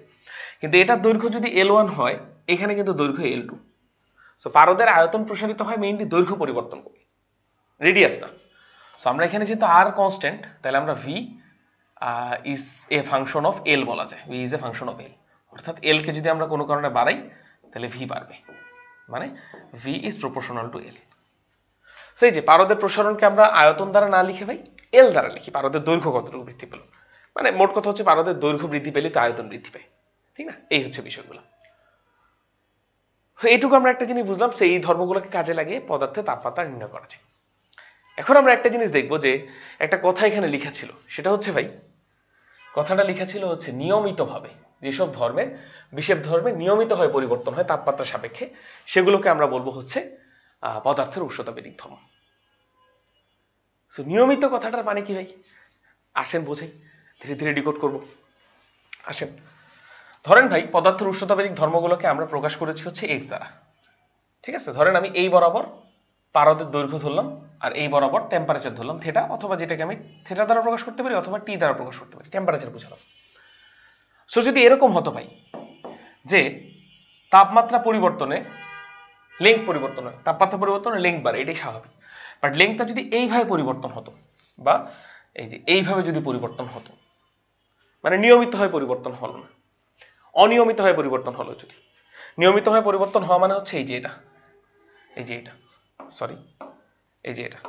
কিন্তু এটার দৈর্ঘ্য যদি L1 হয়, এখানে কিন্তু দৈর্ঘ্য L2। সো পারদের আয়তন প্রসারিত হয় মেইনলি দৈর্ঘ্য পরিবর্তন করে, রেডিয়াস না। সো আমরা এখানে যেহেতু আর কনস্ট্যান্ট, তাহলে আমরা V is a function of L বলা যায়, V is a function of L. অর্থাৎ এল কে যদি আমরা কোনো কারণে বাড়াই তাহলে ভি বাড়বে, মানে ভি ইজ প্রপোর্শনাল টু এল। সেই যে পারদের প্রসারণকে আমরা আয়তন দ্বারা না লিখে ভাই এল দ্বারা লিখি, পারদের দৈর্ঘ্য কতটুকু বৃদ্ধি পেল, মানে মোট কথা হচ্ছে পারদের দৈর্ঘ্য বৃদ্ধি পেলে তো আয়তন বৃদ্ধি পায়, ঠিক না? এই হচ্ছে বিষয়গুলো। এইটুকু আমরা একটা জিনিস বুঝলাম, সেই ধর্মগুলোকে কাজে লাগিয়ে পদার্থে তাপমাত্রা নির্ণয় করা যায়। এখন আমরা একটা জিনিস দেখবো যে একটা কথা এখানে লেখা ছিল, সেটা হচ্ছে ভাই কথাটা লেখা ছিল হচ্ছে নিয়মিতভাবে যেসব ধর্মের বিশেষ ধর্মে নিয়মিত হয় পরিবর্তন হয় তাপমাত্রা সাপেক্ষে, সেগুলোকে আমরা বলবো হচ্ছে পদার্থের উষ্ণতাবেদিক ধর্ম। সো নিয়মিত কথাটার মানে কি ভাই? আসেন বোঝাই, ধীরে ধীরে ডিকোড করব। আসেন, ধরেন ভাই পদার্থের উষ্ণতাবেদিক ধর্মগুলোকে আমরা প্রকাশ করেছি হচ্ছে এক্স দ্বারা, ঠিক আছে? ধরেন আমি এই বরাবর পারদের দৈর্ঘ্য ধরলাম আর এই বরাবর টেম্পারেচার ধরলাম থেটা, অথবা যেটাকে আমি থেটা দ্বারা প্রকাশ করতে পারি অথবা টি দ্বারা প্রকাশ করতে পারি, টেম্পারেচার বুঝালাম। সো যদি এরকম হতো ভাই যে তাপমাত্রা পরিবর্তনে লেংথ পরিবর্তন হয়, তাপমাত্রা পরিবর্তনে লেংথ বাড়ে, এটাই স্বাভাবিক। বাট লেংথটা যদি এইভাবে পরিবর্তন হতো বা এই যে এইভাবে যদি পরিবর্তন হতো, মানে নিয়মিত হয় পরিবর্তন হলো না, অনিয়মিত হয় পরিবর্তন হলো। যদি নিয়মিত হয় পরিবর্তন হওয়া মানে হচ্ছে এই যে এটা, এই যে এটা, সরি এই যে এটা,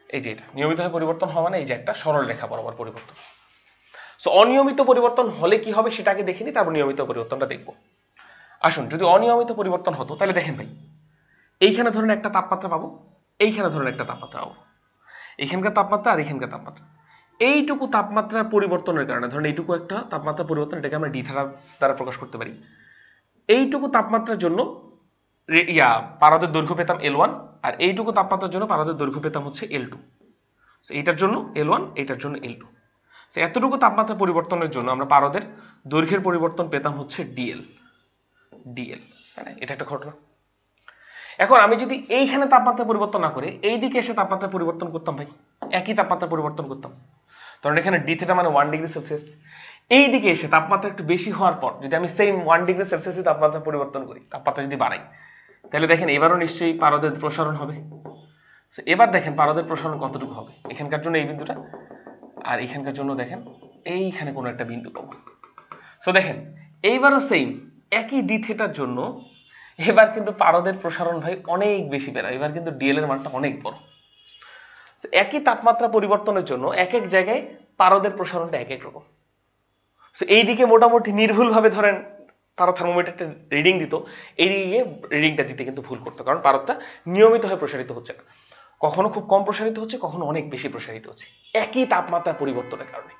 এই যে এটা নিয়মিত হয় পরিবর্তন হওয়া মানে এই যে একটা সরল রেখা বরাবর পরিবর্তন। সো অনিয়মিত পরিবর্তন হলে কি হবে সেটাকে দেখিনি, তারপর নিয়মিত পরিবর্তনটা দেখবো। আসুন, যদি অনিয়মিত পরিবর্তন হতো তাহলে দেখেন ভাই এইখানে ধরুন একটা তাপমাত্রা পাবো, এইখানে ধরুন একটা তাপমাত্রা পাবো, এইখানকার তাপমাত্রা আর এইখানকার তাপমাত্রা, এইটুকু তাপমাত্রা পরিবর্তনের কারণে ধরুন এইটুকু একটা তাপমাত্রা পরিবর্তন, এটাকে আমরা ডি দ্বারা প্রকাশ করতে পারি। এইটুকু তাপমাত্রার জন্য পারদের দৈর্ঘ্য পেতাম L1, আর এইটুকু তাপমাত্রার জন্য পারদের দৈর্ঘ্য পেতাম হচ্ছে L2। এইটার জন্য L1, এইটার জন্য L2। এতটুকু তাপমাত্রা পরিবর্তনের জন্য আমরা পারদের দৈর্ঘ্যের পরিবর্তন পেতাম হচ্ছে ডিএল, হ্যাঁ এটা একটা ঘটনা। এখন আমি যদি এইখানে তাপমাত্রা পরিবর্তন না করে এই দিকে এসে তাপমাত্রা পরিবর্তন করতাম ভাই, একই তাপমাত্রা পরিবর্তন করতাম, কারণ এখানে ডি থেটা মানে 1 ডিগ্রি সেলসিয়াস, এই দিকে এসে তাপমাত্রা একটু বেশি হওয়ার পর যদি আমি সেম 1 ডিগ্রি সেলসিয়াসে তাপমাত্রা পরিবর্তন করি, তাপমাত্রা যদি বাড়াই, তাহলে দেখেন এবারও নিশ্চয়ই পারদের প্রসারণ হবে। এবার দেখেন পারদের প্রসারণ কতটুকু হবে, এখানকার জন্য এই বিন্দুটা আর এখানকার জন্য দেখেন এইখানে কোনো একটা বিন্দু পাবো। সো দেখেন এইবারও সেম একই ডি থেটার জন্য এবার কিন্তু পারদের প্রসারণ ভাই অনেক বেশি বেড়ায়, এবার কিন্তু ডিএল এর মানটা অনেক বড়। একই তাপমাত্রা পরিবর্তনের জন্য এক এক জায়গায় পারদের প্রসারণটা এক এক রকম। এইদিকে মোটামুটি নির্ভুলভাবে ধরেন পারদ থার্মোমিটারটা রিডিং দিত, এইদিকে রিডিংটা দিতে কিন্তু ভুল করতো, কারণ পারদটা নিয়মিতভাবে প্রসারিত হচ্ছে না, কখনো খুব কম প্রসারিত হচ্ছে, কখনো অনেক বেশি প্রসারিত হচ্ছে একই তাপমাত্রা পরিবর্তনের কারণে।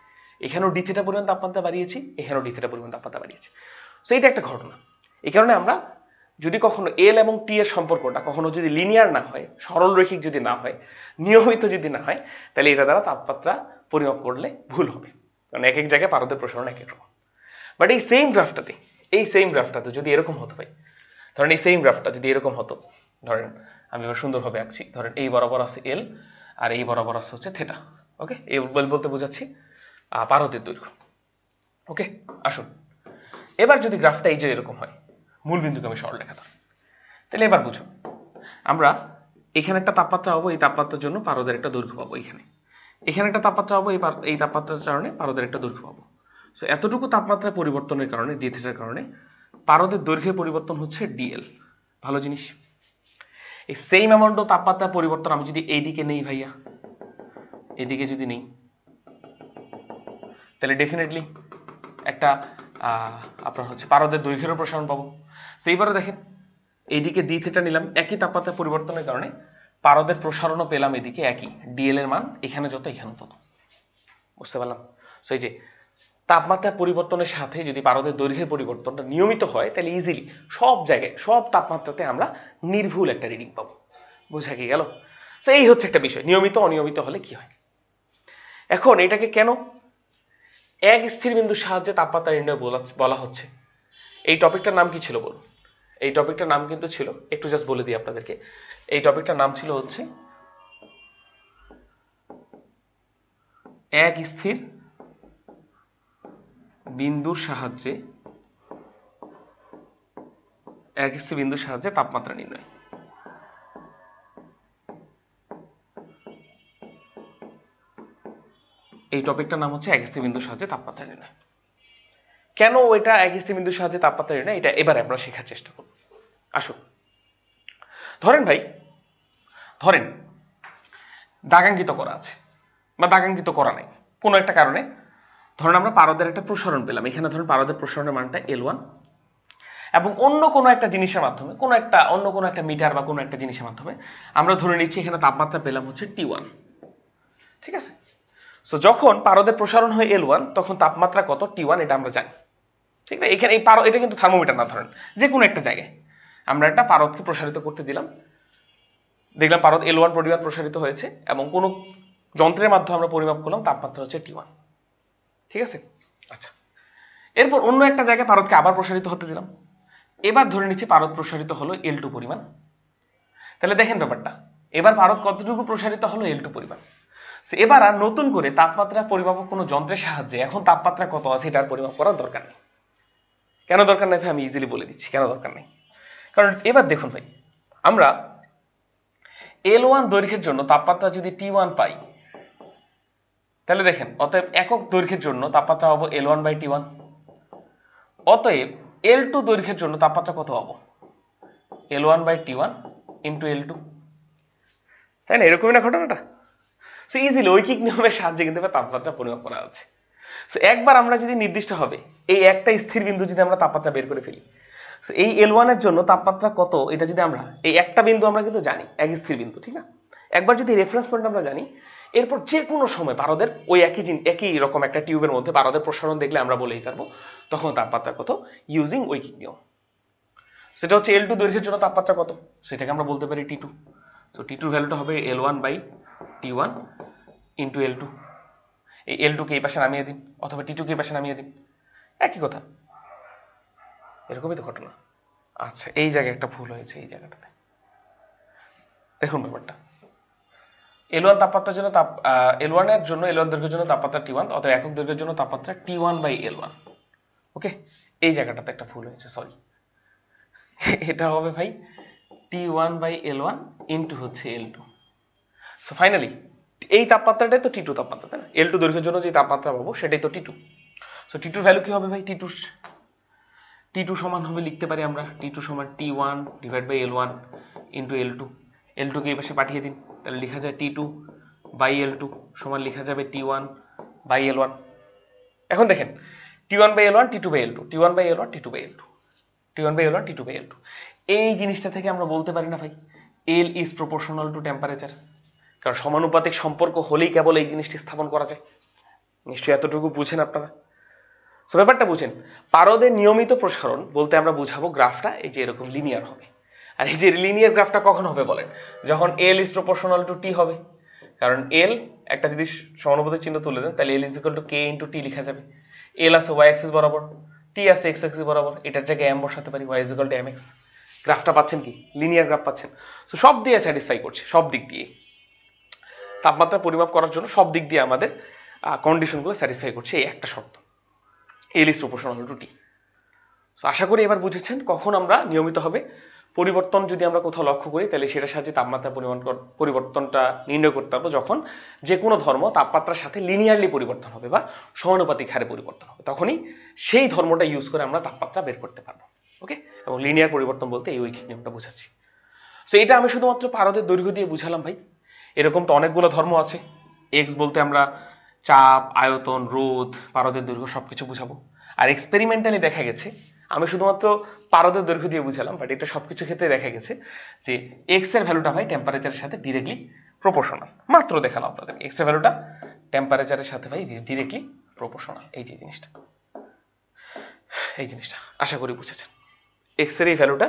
এখানেও ডি থেটা পরিমাণ তাপমাত্রা বাড়িয়েছি, এখানেও ডি থেটা পরিমাণ তাপমাত্রা বাড়িয়েছি। সো এইটা একটা ঘটনা। এই কারণে আমরা যদি কখনো এল এবং টি এর সম্পর্কটা কখনো যদি লিনিয়ার না হয়, সরল রৈখিক যদি না হয়, নিয়মিত যদি না হয়, তাহলে এটা দ্বারা তাপমাত্রা পরিমাপ করলে ভুল হবে, কারণ এক এক জায়গায় পারদের প্রসারণ এক এক রকম। বাট এই সেম গ্রাফটাতে যদি এরকম হতো ভাই, ধরেন এই সেম গ্রাফটা যদি এরকম হতো, ধরেন আমি এবার সুন্দরভাবে আঁকছি, ধরেন এই বরাবর আছে এল আর এই বরাবর আছে হচ্ছে থেটা, ওকে? এই বলতে বোঝাচ্ছি পারদের দৈর্ঘ্য, ওকে? আসুন এবার যদি গ্রাফটা এই যে এরকম হয়, মূল বিন্দুকে আমি সরল রেখা ধরি, তাহলে এবার বুঝো আমরা এখানে একটা তাপমাত্রা পাবো, এই তাপমাত্রার জন্য পারদের একটা দৈর্ঘ্য পাবো, এখানে একটা তাপমাত্রা পাবো, এই তাপমাত্রার কারণে পারদের একটা দৈর্ঘ্য পাবো। সো এতটুকু তাপমাত্রা পরিবর্তনের কারণে ডি থেটার কারণে পারদের দৈর্ঘ্যের পরিবর্তন হচ্ছে ডিএল। ভালো জিনিস। এই সেম অ্যামাউন্ট অফ তাপমাত্রা পরিবর্তন আমি যদি এইদিকে নেই ভাইয়া, এদিকে যদি নেই, তাহলে ডেফিনেটলি একটা আপনার হচ্ছে পারদের দৈর্ঘ্যের প্রসারণ পাবো। সো এইবারে দেখেন এইদিকে ডি থেটা নিলাম, একই তাপমাত্রা পরিবর্তনের কারণে পারদের প্রসারণও পেলাম এদিকে একই, ডিএল এর মান এখানে যত এখানে তত। বুঝতে পারলাম? সো এই যে তাপমাত্রা পরিবর্তনের সাথে যদি পারদের দৈর্ঘ্যের পরিবর্তনটা নিয়মিত হয়, তাহলে ইজিলি সব জায়গায় সব তাপমাত্রাতে আমরা নির্ভুল একটা রিডিং পাবো। বোঝা কি গেল? সো এই হচ্ছে একটা বিষয়, নিয়মিত অনিয়মিত হলে কি হয়। এখন এটাকে কেন এক স্থির বিন্দুর সাহায্যে তাপমাত্রা নির্ণয় বলা হচ্ছে, এই টপিকটার নাম কি ছিল বলুন? এই টপিকটার নাম কিন্তু ছিল, একটু জাস্ট বলে দিই আপনাদেরকে, এই টপিকটার নাম ছিল হচ্ছে এক স্থির বিন্দুর সাহায্যে এক স্থির বিন্দুর সাহায্যে তাপমাত্রা নির্ণয়। এই টপিকটার নাম হচ্ছে এক স্থির বিন্দুর সাহায্যে তাপমাত্রা নির্ণয়। কেন ওইটা এক স্থির বিন্দুর সাহায্যে তাপমাত্রা নির্ণয়, এটা এবারে আমরা শেখার চেষ্টা করব। আসুন, ধরেন দাগাঙ্কিত করা আছে বা দাগাঙ্কিত করা নাই কোনো একটা কারণে। ধরেন আমরা পারদের একটা প্রসারণ পেলাম, এখানে ধরেন পারদের প্রসারণের মানটা L1, এবং অন্য কোনো একটা জিনিসের মাধ্যমে অন্য কোনো একটা মিটার বা কোনো একটা জিনিসের মাধ্যমে আমরা ধরে নিচ্ছি এখানে তাপমাত্রা পেলাম হচ্ছে T1, ঠিক আছে। সো যখন পারদের প্রসারণ হয় L1 তখন তাপমাত্রা কত T1 এটা আমরা জানি, ঠিক না। এখানে এই পারদ, এটা কিন্তু থার্মোমিটার না, ধরেন যে কোনো একটা জায়গায় আমরা একটা পারদকে প্রসারিত করতে দিলাম, দেখলাম পারদ L1 পরিমাণ প্রসারিত হয়েছে এবং কোনো যন্ত্রের মাধ্যমে আমরা পরিমাপ করলাম তাপমাত্রা হচ্ছে T1, ঠিক আছে। আচ্ছা, এরপর অন্য একটা জায়গায় পারদকে আবার প্রসারিত হতে দিলাম, এবার ধরে নিচ্ছি পারদ প্রসারিত হলো L2 পরিমাণ। তাহলে দেখেন ব্যাপারটা, এবার পারদ কতটুকু প্রসারিত হলো L2 পরিমাণ। এবার আর নতুন করে তাপমাত্রা পরিমাপক কোনো যন্ত্রের সাহায্যে এখন তাপমাত্রা কত আছে এটার পরিমাপ করার দরকার নেই। কেন দরকার নেই ভাই, আমি ইজিলি বলে দিচ্ছি কেন দরকার নেই। কারণ এবার দেখুন ভাই, আমরা L1 দৈর্ঘ্যের জন্য তাপমাত্রা যদি T1 পাই, তাহলে দেখেন অতএব একক দৈর্ঘ্যের জন্য তাপমাত্রা পাবো L1/T1, অতএব L2 দৈর্ঘ্যের জন্য তাপমাত্রা কত পাবো L1/T1 ইন্টু L2, তাই না? এরকমই না ঘটনাটা? ইজিলি ঐকিক নিয়মের সাহায্যে কিন্তু তাপমাত্রা পরিমাপ করা আছে। একবার আমরা যদি নির্দিষ্ট হবে এই একটা স্থির বিন্দু যদি আমরা তাপমাত্রা বের করে ফেলি, এই L1 এর জন্য তাপমাত্রা কত এটা যদি আমরা এই একটা বিন্দু আমরা কিন্তু জানি, এক স্থির বিন্দু, ঠিক না। একবার যদি রেফারেন্স পয়েন্ট আমরা জানি, এরপর যে কোনো সময় পারদের ওই একই রকম একটা টিউবের মধ্যে পারদের প্রসারণ দেখলে আমরা বলেই পারবো তখন তাপমাত্রা কত ইউজিং ঐকিক নিয়ম। সেটা হচ্ছে L2 দৈর্ঘ্যের জন্য তাপমাত্রা কত সেটাকে আমরা বলতে পারি T2। তো T2 ভ্যালুটা হবে L1/T1 ইন্টু L2। এই L2 কে এই পাশে নামিয়ে দিন অথবা T2 কে এই পাশে নামিয়ে দিন, একই কথা। এরকমই তো ঘটনা। আচ্ছা, এই জায়গায় একটা ভুল হয়েছে, এই জায়গাটাতে দেখুন ব্যাপারটা। L1 তাপমাত্রার জন্য L1 এর জন্য L1 দৈর্ঘ্যের জন্য তাপমাত্রা T1, অথবা একক দৈর্ঘ্যের জন্য তাপমাত্রা T1/L1। ওকে, এই জায়গাটাতে একটা ভুল হয়েছে, সরি। এটা হবে ভাই T1/L1 ইন্টু হচ্ছে L2। সো ফাইনালি এই তাপমাত্রাটাই তো T2 তাপমাত্রা, তাই না? L2 দৈর্ঘ্যের জন্য যে তাপমাত্রা পাবো সেটাই তো T2। সো T2 ভ্যালু কি হবে ভাই? T2 সমান হবে, লিখতে পারি আমরা T2 সমান T1/L1 ইন্টু L2। L2 কে এই পাশে পাঠিয়ে দিন, তাহলে লেখা যায় T2/L2 সমান লেখা যাবে T1/L1। এখন দেখেন T1/L1 T2/L2 T1/L1 T2/L2 T1/L1 T2/L2, এই জিনিসটা থেকে আমরা বলতে পারি না ভাই L is proportional two temperature. কারণ সমানুপাতিক সম্পর্ক হলেই কেবল এই জিনিসটি স্থাপন করা যায়। নিশ্চয়ই এতটুকু বুঝেন আপনারা। সো ব্যাপারটা বুঝেন, পারদের নিয়মিত প্রসারণ বলতে আমরা বুঝাবো গ্রাফটা এই যে এরকম লিনিয়ার হবে। আর এই যে লিনিয়ার গ্রাফটা কখন হবে বলেন? যখন L is proportional to T হবে। কারণ L একটা যদি সমানুপাতিক চিহ্ন তুলে দেন তাহলে L is equal two K into T লেখা যাবে। L আছে y অ্যাক্সিস বরাবর, T আছে x অ্যাক্সিস বরাবর, এটার জায়গায় m বসাতে পারি, y is equal two mx। গ্রাফটা পাচ্ছেন কি? লিনিয়ার গ্রাফ পাচ্ছেন। সো সব দিয়ে স্যাটিসফাই করছে, সব দিক দিয়ে তাপমাত্রা পরিমাপ করার জন্য সব দিক দিয়ে আমাদের কন্ডিশনগুলো স্যাটিসফাই করছে এই একটা শর্ত, L is proportional to T। So আশা করি এবার বুঝেছেন কখন আমরা নিয়মিতভাবে পরিবর্তন যদি আমরা কোথাও লক্ষ্য করি তাহলে সেটার সাথে তাপমাত্রা পরিবর্তনটা নির্ণয় করতে পারবো যখন যে কোনো ধর্ম তাপমাত্রার সাথে লিনিয়ারলি পরিবর্তন হবে বা সমানুপাতিক হারে পরিবর্তন হবে, তখনই সেই ধর্মটা ইউজ করে আমরা তাপমাত্রা বের করতে পারবো। ওকে, এবং লিনিয়ার পরিবর্তন বলতে এই ঐকিক নিয়মটা বোঝাচ্ছি। সো এটা আমি শুধুমাত্র পারদের দৈর্ঘ্য দিয়ে বুঝালাম ভাই। এরকম তো অনেকগুলো ধর্ম আছে। এক্স বলতে আমরা চাপ, আয়তন, রোধ, পারদের দৈর্ঘ্য সবকিছু বুঝাবো। আর এক্সপেরিমেন্টালি দেখা গেছে, আমি শুধুমাত্র পারদের দৈর্ঘ্য দিয়ে বুঝালাম, বাট এটা সবকিছু ক্ষেত্রে দেখা গেছে যে এক্স এর ভ্যালুটা ভাই টেম্পারেচারের সাথে ডিরেক্টলি প্রপোর্শনাল। মাত্র দেখালাম আপনাদের এক্স এর ভ্যালুটা টেম্পারেচারের সাথে ভাই ডিরেক্টলি প্রপোর্শনাল। এই জিনিসটা আশা করি বুঝেছেন। এক্স এর এই ভ্যালুটা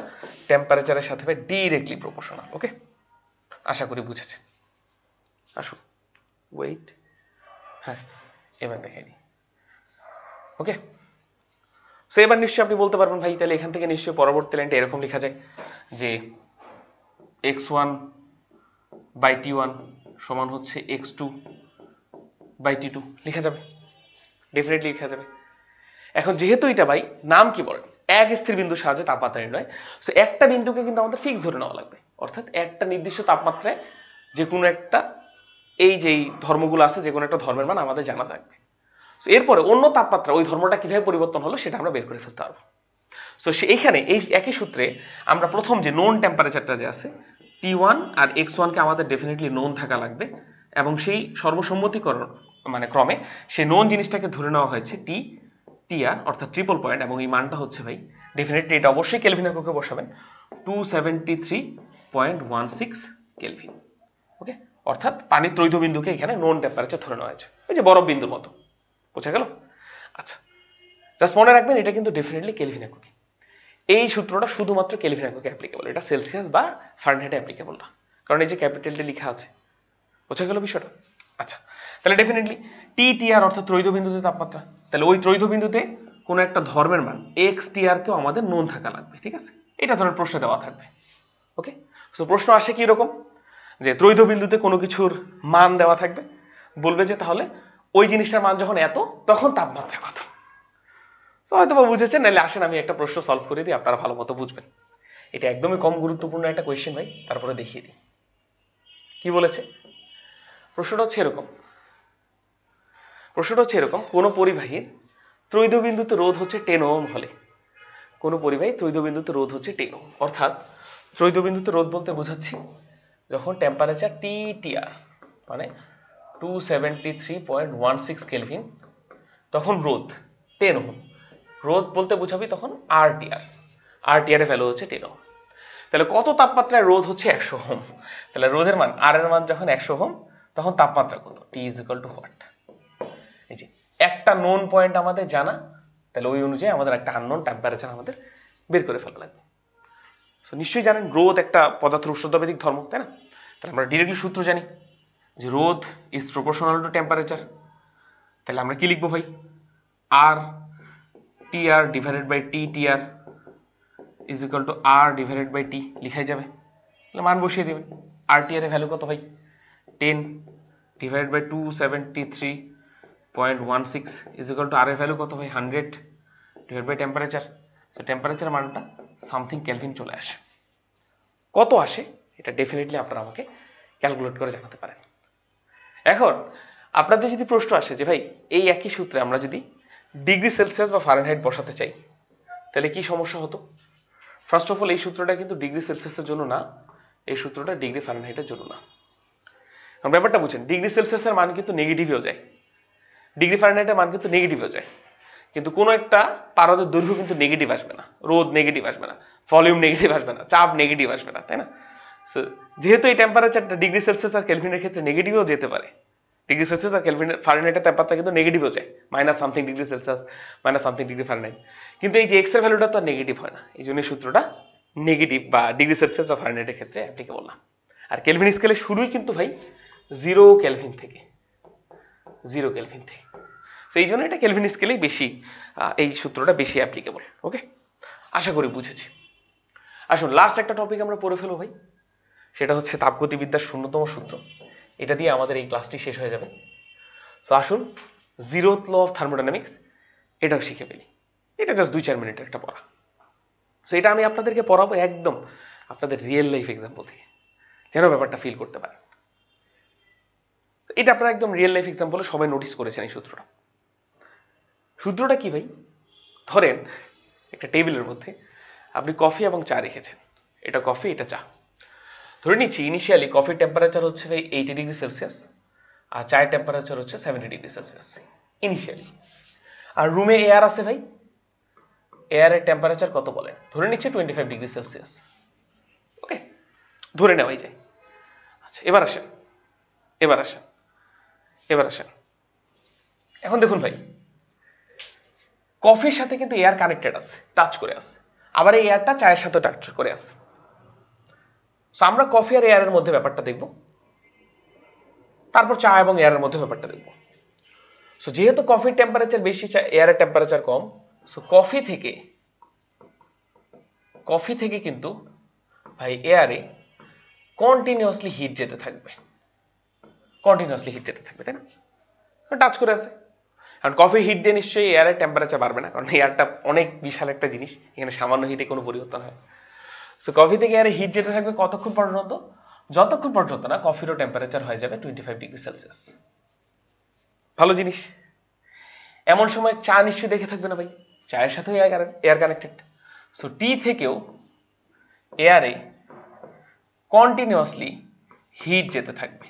টেম্পারেচারের সাথে ভাই ডিরেক্টলি প্রপোর্শনাল। ওকে, আশা করি বুঝেছেন। আসুন, ওয়েট, হ্যাঁ এবার দেখাই দিই। ওকে, সো এবার নিশ্চয়ই আপনি বলতে পারবেন ভাই তাহলে এখান থেকে নিশ্চয়ই পরবর্তী লাইনটা এরকম লেখা যায় যে x1/T1 সমান হচ্ছে x2/T2 লেখা যাবে, ডেফিনেটলি লেখা যাবে। এখন যেহেতু এটা ভাই নাম কি বলেন, এক স্থির বিন্দুর সাহায্যে তাপমাত্রা নির্ণয়। সো একটা বিন্দুকে কিন্তু আমাদের ফিক্স ধরে নেওয়া লাগবে, অর্থাৎ একটা নির্দিষ্ট তাপমাত্রায় যে কোনো একটা এই যেই ধর্মগুলো আছে যে কোনো একটা ধর্মের মান আমাদের জানা থাকবে। এরপরে অন্য তাপমাত্রা ওই ধর্মটা কিভাবে পরিবর্তন হলো সেটা আমরা বের করে ফেলতে পারবো। সো এইখানে এই একই সূত্রে আমরা প্রথম যে নোন টেম্পারেচারটা যে আছে T1 আর X1 কে আমাদের ডেফিনেটলি নোন থাকা লাগবে, এবং সেই সর্বসম্মতিকরণ মানে ক্রমে সেই নোন জিনিসটাকে ধরে নেওয়া হয়েছে TR অর্থাৎ ট্রিপল পয়েন্ট, এবং এই মানটা হচ্ছে ভাই ডেফিনেটলি এটা অবশ্যই কেলভিন এককে বসাবেন 273.16 কেলভিন। ওকে, অর্থাৎ পানির ত্রৈধ বিন্দুকে এখানে নোন টেম্পারেচার ধরে নেওয়া হয়েছে, ওই যে বরফ বিন্দুর মতো। বোঝা গেল? আচ্ছা, জাস্ট মনে রাখবেন এটা কিন্তু ডেফিনেটলি কেলভিন একক। এই সূত্রটা শুধুমাত্র কেলভিন এককে অ্যাপ্লিকেবল, এটা সেলসিয়াস বা ফারেনহাইটে অ্যাপ্লিকেবল না, কারণ এই যে ক্যাপিটালটা লেখা আছে। বোঝা গেল বিষয়টা? আচ্ছা, তাহলে ডেফিনেটলি TTR অর্থাৎ ত্রৈধ বিন্দুতে তাপমাত্রা, তাহলে ওই ত্রৈধ বিন্দুতে কোনো একটা ধর্মের মান XTR কেও আমাদের নোন থাকা লাগবে, ঠিক আছে? এটা ধরনের প্রশ্ন দেওয়া থাকবে। ওকে, তো প্রশ্ন আসে কি রকম, যে ত্রৈধ বিন্দুতে কোনো কিছুর মান দেওয়া থাকবে, বলবে যে তাহলে ওই জিনিসটার মান যখন এত তখন তাপমাত্রা কত। তো হয়তো বা বুঝেছেন, নাহলে আসেন আমি একটা প্রশ্ন সলভ করে দিই, আপনারা ভালো মতো বুঝবেন। এটা একদমই কম গুরুত্বপূর্ণ একটা কোয়েশ্চেন ভাই, তারপরে দেখিয়ে দিই কি বলেছে। প্রশ্নটা হচ্ছে এরকম, কোনো পরিবাহীর ত্রৈধ বিন্দুতে রোধ হচ্ছে 10 ওহম হলে, কোনো পরিবাহী ত্রৈধ বিন্দুতে রোধ হচ্ছে 10 ওহম, অর্থাৎ ত্রৈধ বিন্দুতে রোধ বলতে বোঝাচ্ছি যখন টেম্পারেচার TTR মানে 273.16 কেলভিন, তখন রোধ 10 ওহম। রোধ বলতে বোঝাবি তখন RTR এর ভ্যালু হচ্ছে 10 ওহম। তাহলে কত তাপমাত্রায় রোধ হচ্ছে 100 ওহম, তাহলে রোধের মান R এর মান যখন 100 ওহম তখন তাপমাত্রা কত, T = what। এই যে একটা নোন পয়েন্ট আমাদের জানা, তাহলে ওই অনুযায়ী আমাদের একটা আননোন টেম্পারেচার আমাদের বের করে ফেলা লাগবে। সো নিশ্চয়ই জানেন রোধ একটা পদার্থের উষ্ণতাবেদিক ধর্ম, তাই না? তাহলে আমরা ডিরেক্টলি সূত্র জানি যে রোধ ইজ প্রপোর্শনাল টু টেম্পারেচার। তাহলে আমরা কি লিখবো ভাই, RTR divided by TTR is equal to R divided by T লিখাই যাবে। তাহলে মান বসিয়ে দেবেন। RTR এর ভ্যালু কত ভাই, 10 divided by 273.16 is equal to R এর ভ্যালু কত ভাই, 100 divide by temperature. So temperature মানটা সামথিং কেলভিন চলে আসে। কত আসে এটা ডেফিনেটলি আপনারা আমাকে ক্যালকুলেট করে জানাতে পারেন। এখন আপনাদের যদি প্রশ্ন আসে যে ভাই এই একই সূত্রে আমরা যদি ডিগ্রি সেলসিয়াস বা ফারেনহাইট বসাতে চাই তাহলে কি সমস্যা হতো? ফার্স্ট অফ অল এই সূত্রটা কিন্তু ডিগ্রি সেলসিয়াসের জন্য না, এই সূত্রটা ডিগ্রি ফারেনহাইটের জন্য না। কারণ ব্যাপারটা বুঝছেন, ডিগ্রি সেলসিয়াসের মান কিন্তু নেগেটিভেও যায়, ডিগ্রি ফারেনহাইটের মান কিন্তু নেগেটিভেও যায়, কিন্তু কোনো একটা পারদের দৈর্ঘ্য কিন্তু নেগেটিভ আসবে না, রোধ নেগেটিভ আসবে না, ভলিউম নেগেটিভ আসবে না, চাপ নেগেটিভ আসবে না, তাই না? যেহেতু এই টেম্পারেচারটা ডিগ্রি সেলসিয়াস আর কেলভিনের ক্ষেত্রে নেগেটিভও যেতে পারে, ডিগ্রি সেলসিয়াস আর কেলভিনের ফারেনহাইটের তাপমাত্রা কিন্তু নেগেটিভও যায়, minus something degree Celsius minus something degree Fahrenheit, কিন্তু এই যে এক্স এর ভ্যালুটা তো আর নেগেটিভ হয় না, এই জন্য সূত্রটা নেগেটিভ বা ডিগ্রি সেলসিয়াস বা ফারেনহাইটের ক্ষেত্রে অ্যাপ্লিকেবল না। আর কেলভিন স্কেলে শুরুই কিন্তু ভাই 0 কেলভিন থেকে, সেই জন্য এটা কেলভিন স্কেলেই বেশি, এই সূত্রটা বেশি অ্যাপ্লিকেবল। ওকে, আশা করি বুঝেছি। আসুন লাস্ট একটা টপিক আমরা পড়ে ফেলবো ভাই, সেটা হচ্ছে তাপগতিবিদ্যার শূন্যতম সূত্র, এটা দিয়ে আমাদের এই ক্লাসটি শেষ হয়ে যাবে। সো আসুন 0th ল অফ থার্মোডাইনামিক্স এটাও শিখে ফেলি, এটা জাস্ট 2-4 মিনিটের একটা পড়া। সো এটা আমি আপনাদেরকে পড়াবো একদম আপনাদের রিয়েল লাইফ এক্সাম্পল থেকে, যেন ব্যাপারটা ফিল করতে পারেন। এটা আপনারা একদম রিয়েল লাইফ এক্সাম্পলে সবাই নোটিস করেছেন এই সূত্রটা কি ভাই, ধরেন একটা টেবিলের মধ্যে আপনি কফি এবং চা রেখেছেন, এটা কফি এটা চা। ধরে নিচ্ছি ইনিশিয়ালি কফির টেম্পারেচার হচ্ছে ভাই 80 ডিগ্রি সেলসিয়াস আর চায়ের টেম্পারেচার হচ্ছে 70 ডিগ্রি সেলসিয়াস ইনিশিয়ালি। আর রুমে এয়ার আছে ভাই, এয়ারের টেম্পারেচার কত বলেন, ধরে নিচ্ছে 25 ডিগ্রি সেলসিয়াস। ওকে, ধরে নেওয়াই যায়। আচ্ছা এবার আসেন এখন দেখুন ভাই, কফির সাথে কিন্তু এয়ার কানেক্টেড আছে, টাচ করে আছে, আবার এই এয়ারটা চায়ের সাথে টাচ করে আছে। সো আমরা কফি আর এয়ারের মধ্যে ব্যাপারটা দেখব, তারপর চা এবং এয়ারের মধ্যে ব্যাপারটা দেখব। সো যেহেতু কফির টেম্পারেচার বেশি, এয়ারের টেম্পারেচার কম, সো কফি থেকে কিন্তু ভাই এয়ারে কন্টিনিউয়াসলি হিট যেতে থাকবে, তাই না? টাচ করে আছে, কারণ কফি হিট দিয়ে নিশ্চয়ই এয়ারের টেম্পারেচার বাড়বে না, কারণ এয়ারটা অনেক বিশাল একটা জিনিস, এখানে সামান্য হিটে কোনো পরিবর্তন হয়। সো কফি থেকে এয়ারে হিট যেতে থাকবে কতক্ষণ পর্যন্ত? যতক্ষণ পর্যন্ত না কফিরও টেম্পারেচার হয়ে যাবে 25°C। ভালো জিনিস। এমন সময় চা নিশ্চয়ই দেখে থাকবে না ভাই, চায়ের সাথেও এয়ার কানেক্টেড। সো টি থেকেও এয়ারে কন্টিনিউয়াসলি হিট যেতে থাকবে।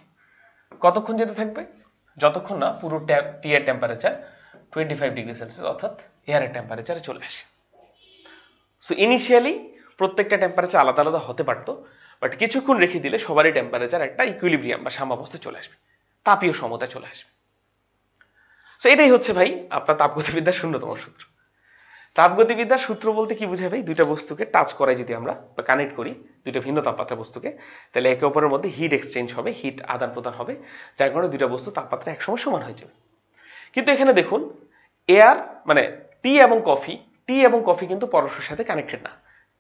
কতক্ষণ যেতে থাকবে? যতক্ষণ না পুরো টি এর টেম্পারেচার 25°C অর্থাৎ এয়ারের টেম্পারেচারে চলে আসে। সো ইনিশিয়ালি প্রত্যেকটা টেম্পারেচার আলাদা আলাদা হতে পারতো, বাট কিছুক্ষণ রেখে দিলে সবারই টেম্পারেচার একটা ইকুইলিব্রিয়াম বা সাম্যাবস্থায় চলে আসবে, তাপীয় সমতায় চলে আসবে। সো এটাই হচ্ছে ভাই আপনার তাপগতিবিদ্যার শূন্যতম সূত্র। তাপগতিবিদ্যার সূত্র বলতে কি বোঝায় ভাই? দুইটা বস্তুকে টাচ করাই যদি আমরা বা কানেক্ট করি, দুইটা ভিন্ন তাপমাত্রা বস্তুকে, তাহলে একে অপরের মধ্যে হিট এক্সচেঞ্জ হবে, হিট আদান প্রদান হবে, যার কারণে দুইটা বস্তু তাপমাত্রা একসময় সমান হয়ে যাবে। কিন্তু এখানে দেখুন এয়ার মানে টি এবং কফি কিন্তু পরস্পরের সাথে কানেক্টেড না।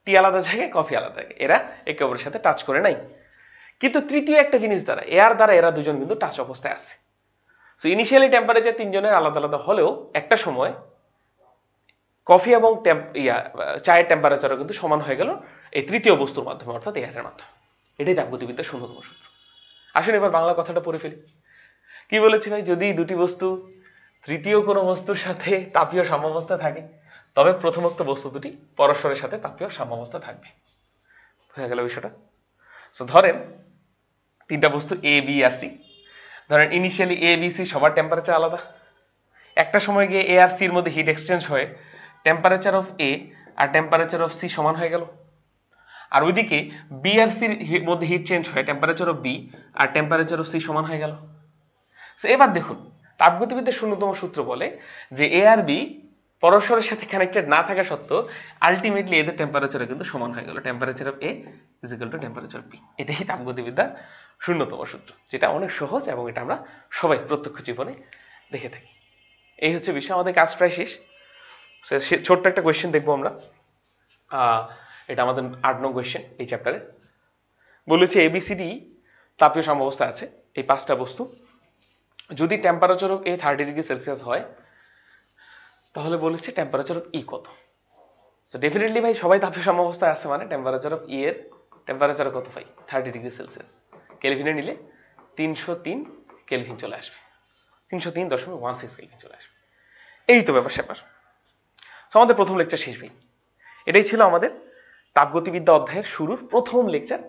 টি আলাদা জায়গায়, কফি আলাদা জায়গায়, এরা একে অপরের সাথে টাচ করে নাই। কিন্তু তৃতীয় একটা জিনিস দ্বারা, এয়ার দ্বারা এরা দুজন কিন্তু টাচ অবস্থায় আছে। সো ইনিশিয়ালি টেম্পারেচার তিনজনের আলাদা আলাদা হলেও একটা সময় কফি এবং চায়ের টেম্পারেচারও কিন্তু সমান হয়ে গেল এই তৃতীয় বস্তুর মাধ্যমে, অর্থাৎ এয়ারের মাধ্যমে। এটাই তাপগতিবিদ্যার শূন্যতম সূত্র। আসুন এবার বাংলা কথাটা পড়ে ফেলি। কি বলেছি ভাই? যদি দুটি বস্তু তৃতীয় কোনো বস্তুর সাথে তাপীয় সাম্যাবস্থায় থাকে, তবে প্রথমোক্ত বস্তু দুটি পরস্পরের সাথে তাপীয় সাম্যাবস্থা থাকবে। হয়ে গেল বিষয়টা। সো ধরেন তিনটা বস্তু এ, বি আর সি। ধরেন ইনিশিয়ালি এ, বি, সি সবার টেম্পারেচার আলাদা। একটা সময় গিয়ে এ আর সির মধ্যে হিট এক্সচেঞ্জ হয়ে টেম্পারেচার অফ এ আর টেম্পারেচার অফ সি সমান হয়ে গেল। আর ওইদিকে বি আর সির মধ্যে হিট চেঞ্জ হয়ে টেম্পারেচার অফ বি আর টেম্পারেচার অফ সি সমান হয়ে গেল। সো এবার দেখুন তাপগতিবিদ্যার শূন্যতম সূত্র বলে যে এ আর বি পরস্পরের সাথে কানেক্টেড না থাকা সত্ত্বেও আলটিমেটলি এদের টেম্পারেচার কিন্তু সমান হয়ে গেল। Temperature of A is equal to temperature B. এটাই তাপগতিবিদ্যার শূন্যতম সূত্র, যেটা অনেক সহজ এবং এটা আমরা সবাই প্রত্যক্ষ জীবনে দেখে থাকি। এই হচ্ছে বিষয়। আমাদের কাজ প্রায় শেষ। ছোট্ট একটা কোয়েশ্চেন দেখবো আমরা। এটা আমাদের 8 নং কোয়েশ্চেন এই চ্যাপ্টারে। বলেছে এবিসিডি তাপীয় সাম্যাবস্থা আছে, এই 5টা বস্তু। যদি টেম্পারেচার অফ এ 30°C হয়, তাহলে বলেছে টেম্পারেচার অফ ই কত? সো ডেফিনেটলি ভাই সবাই তাপীয় সাম্যাবস্থায় আছে, মানে টেম্পারেচার অফ ই এর টেম্পারেচার কত ভাই? 30°C। কেলভিনে নিলে 303 কেলভিন চলে আসবে, 303.16 কেলভিন চলে আসবে। এই তো ব্যাপার স্যাপার। সো আমাদের প্রথম লেকচার শেষ ভাই। এটাই ছিল আমাদের তাপগতিবিদ্যা অধ্যায়ের শুরুর প্রথম লেকচার।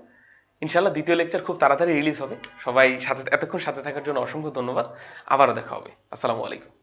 ইনশাআল্লাহ দ্বিতীয় লেকচার খুব তাড়াতাড়ি রিলিজ হবে। সবাই এতক্ষণ সাথে থাকার জন্য অসংখ্য ধন্যবাদ। আবারও দেখা হবে। আসসালামু আলাইকুম।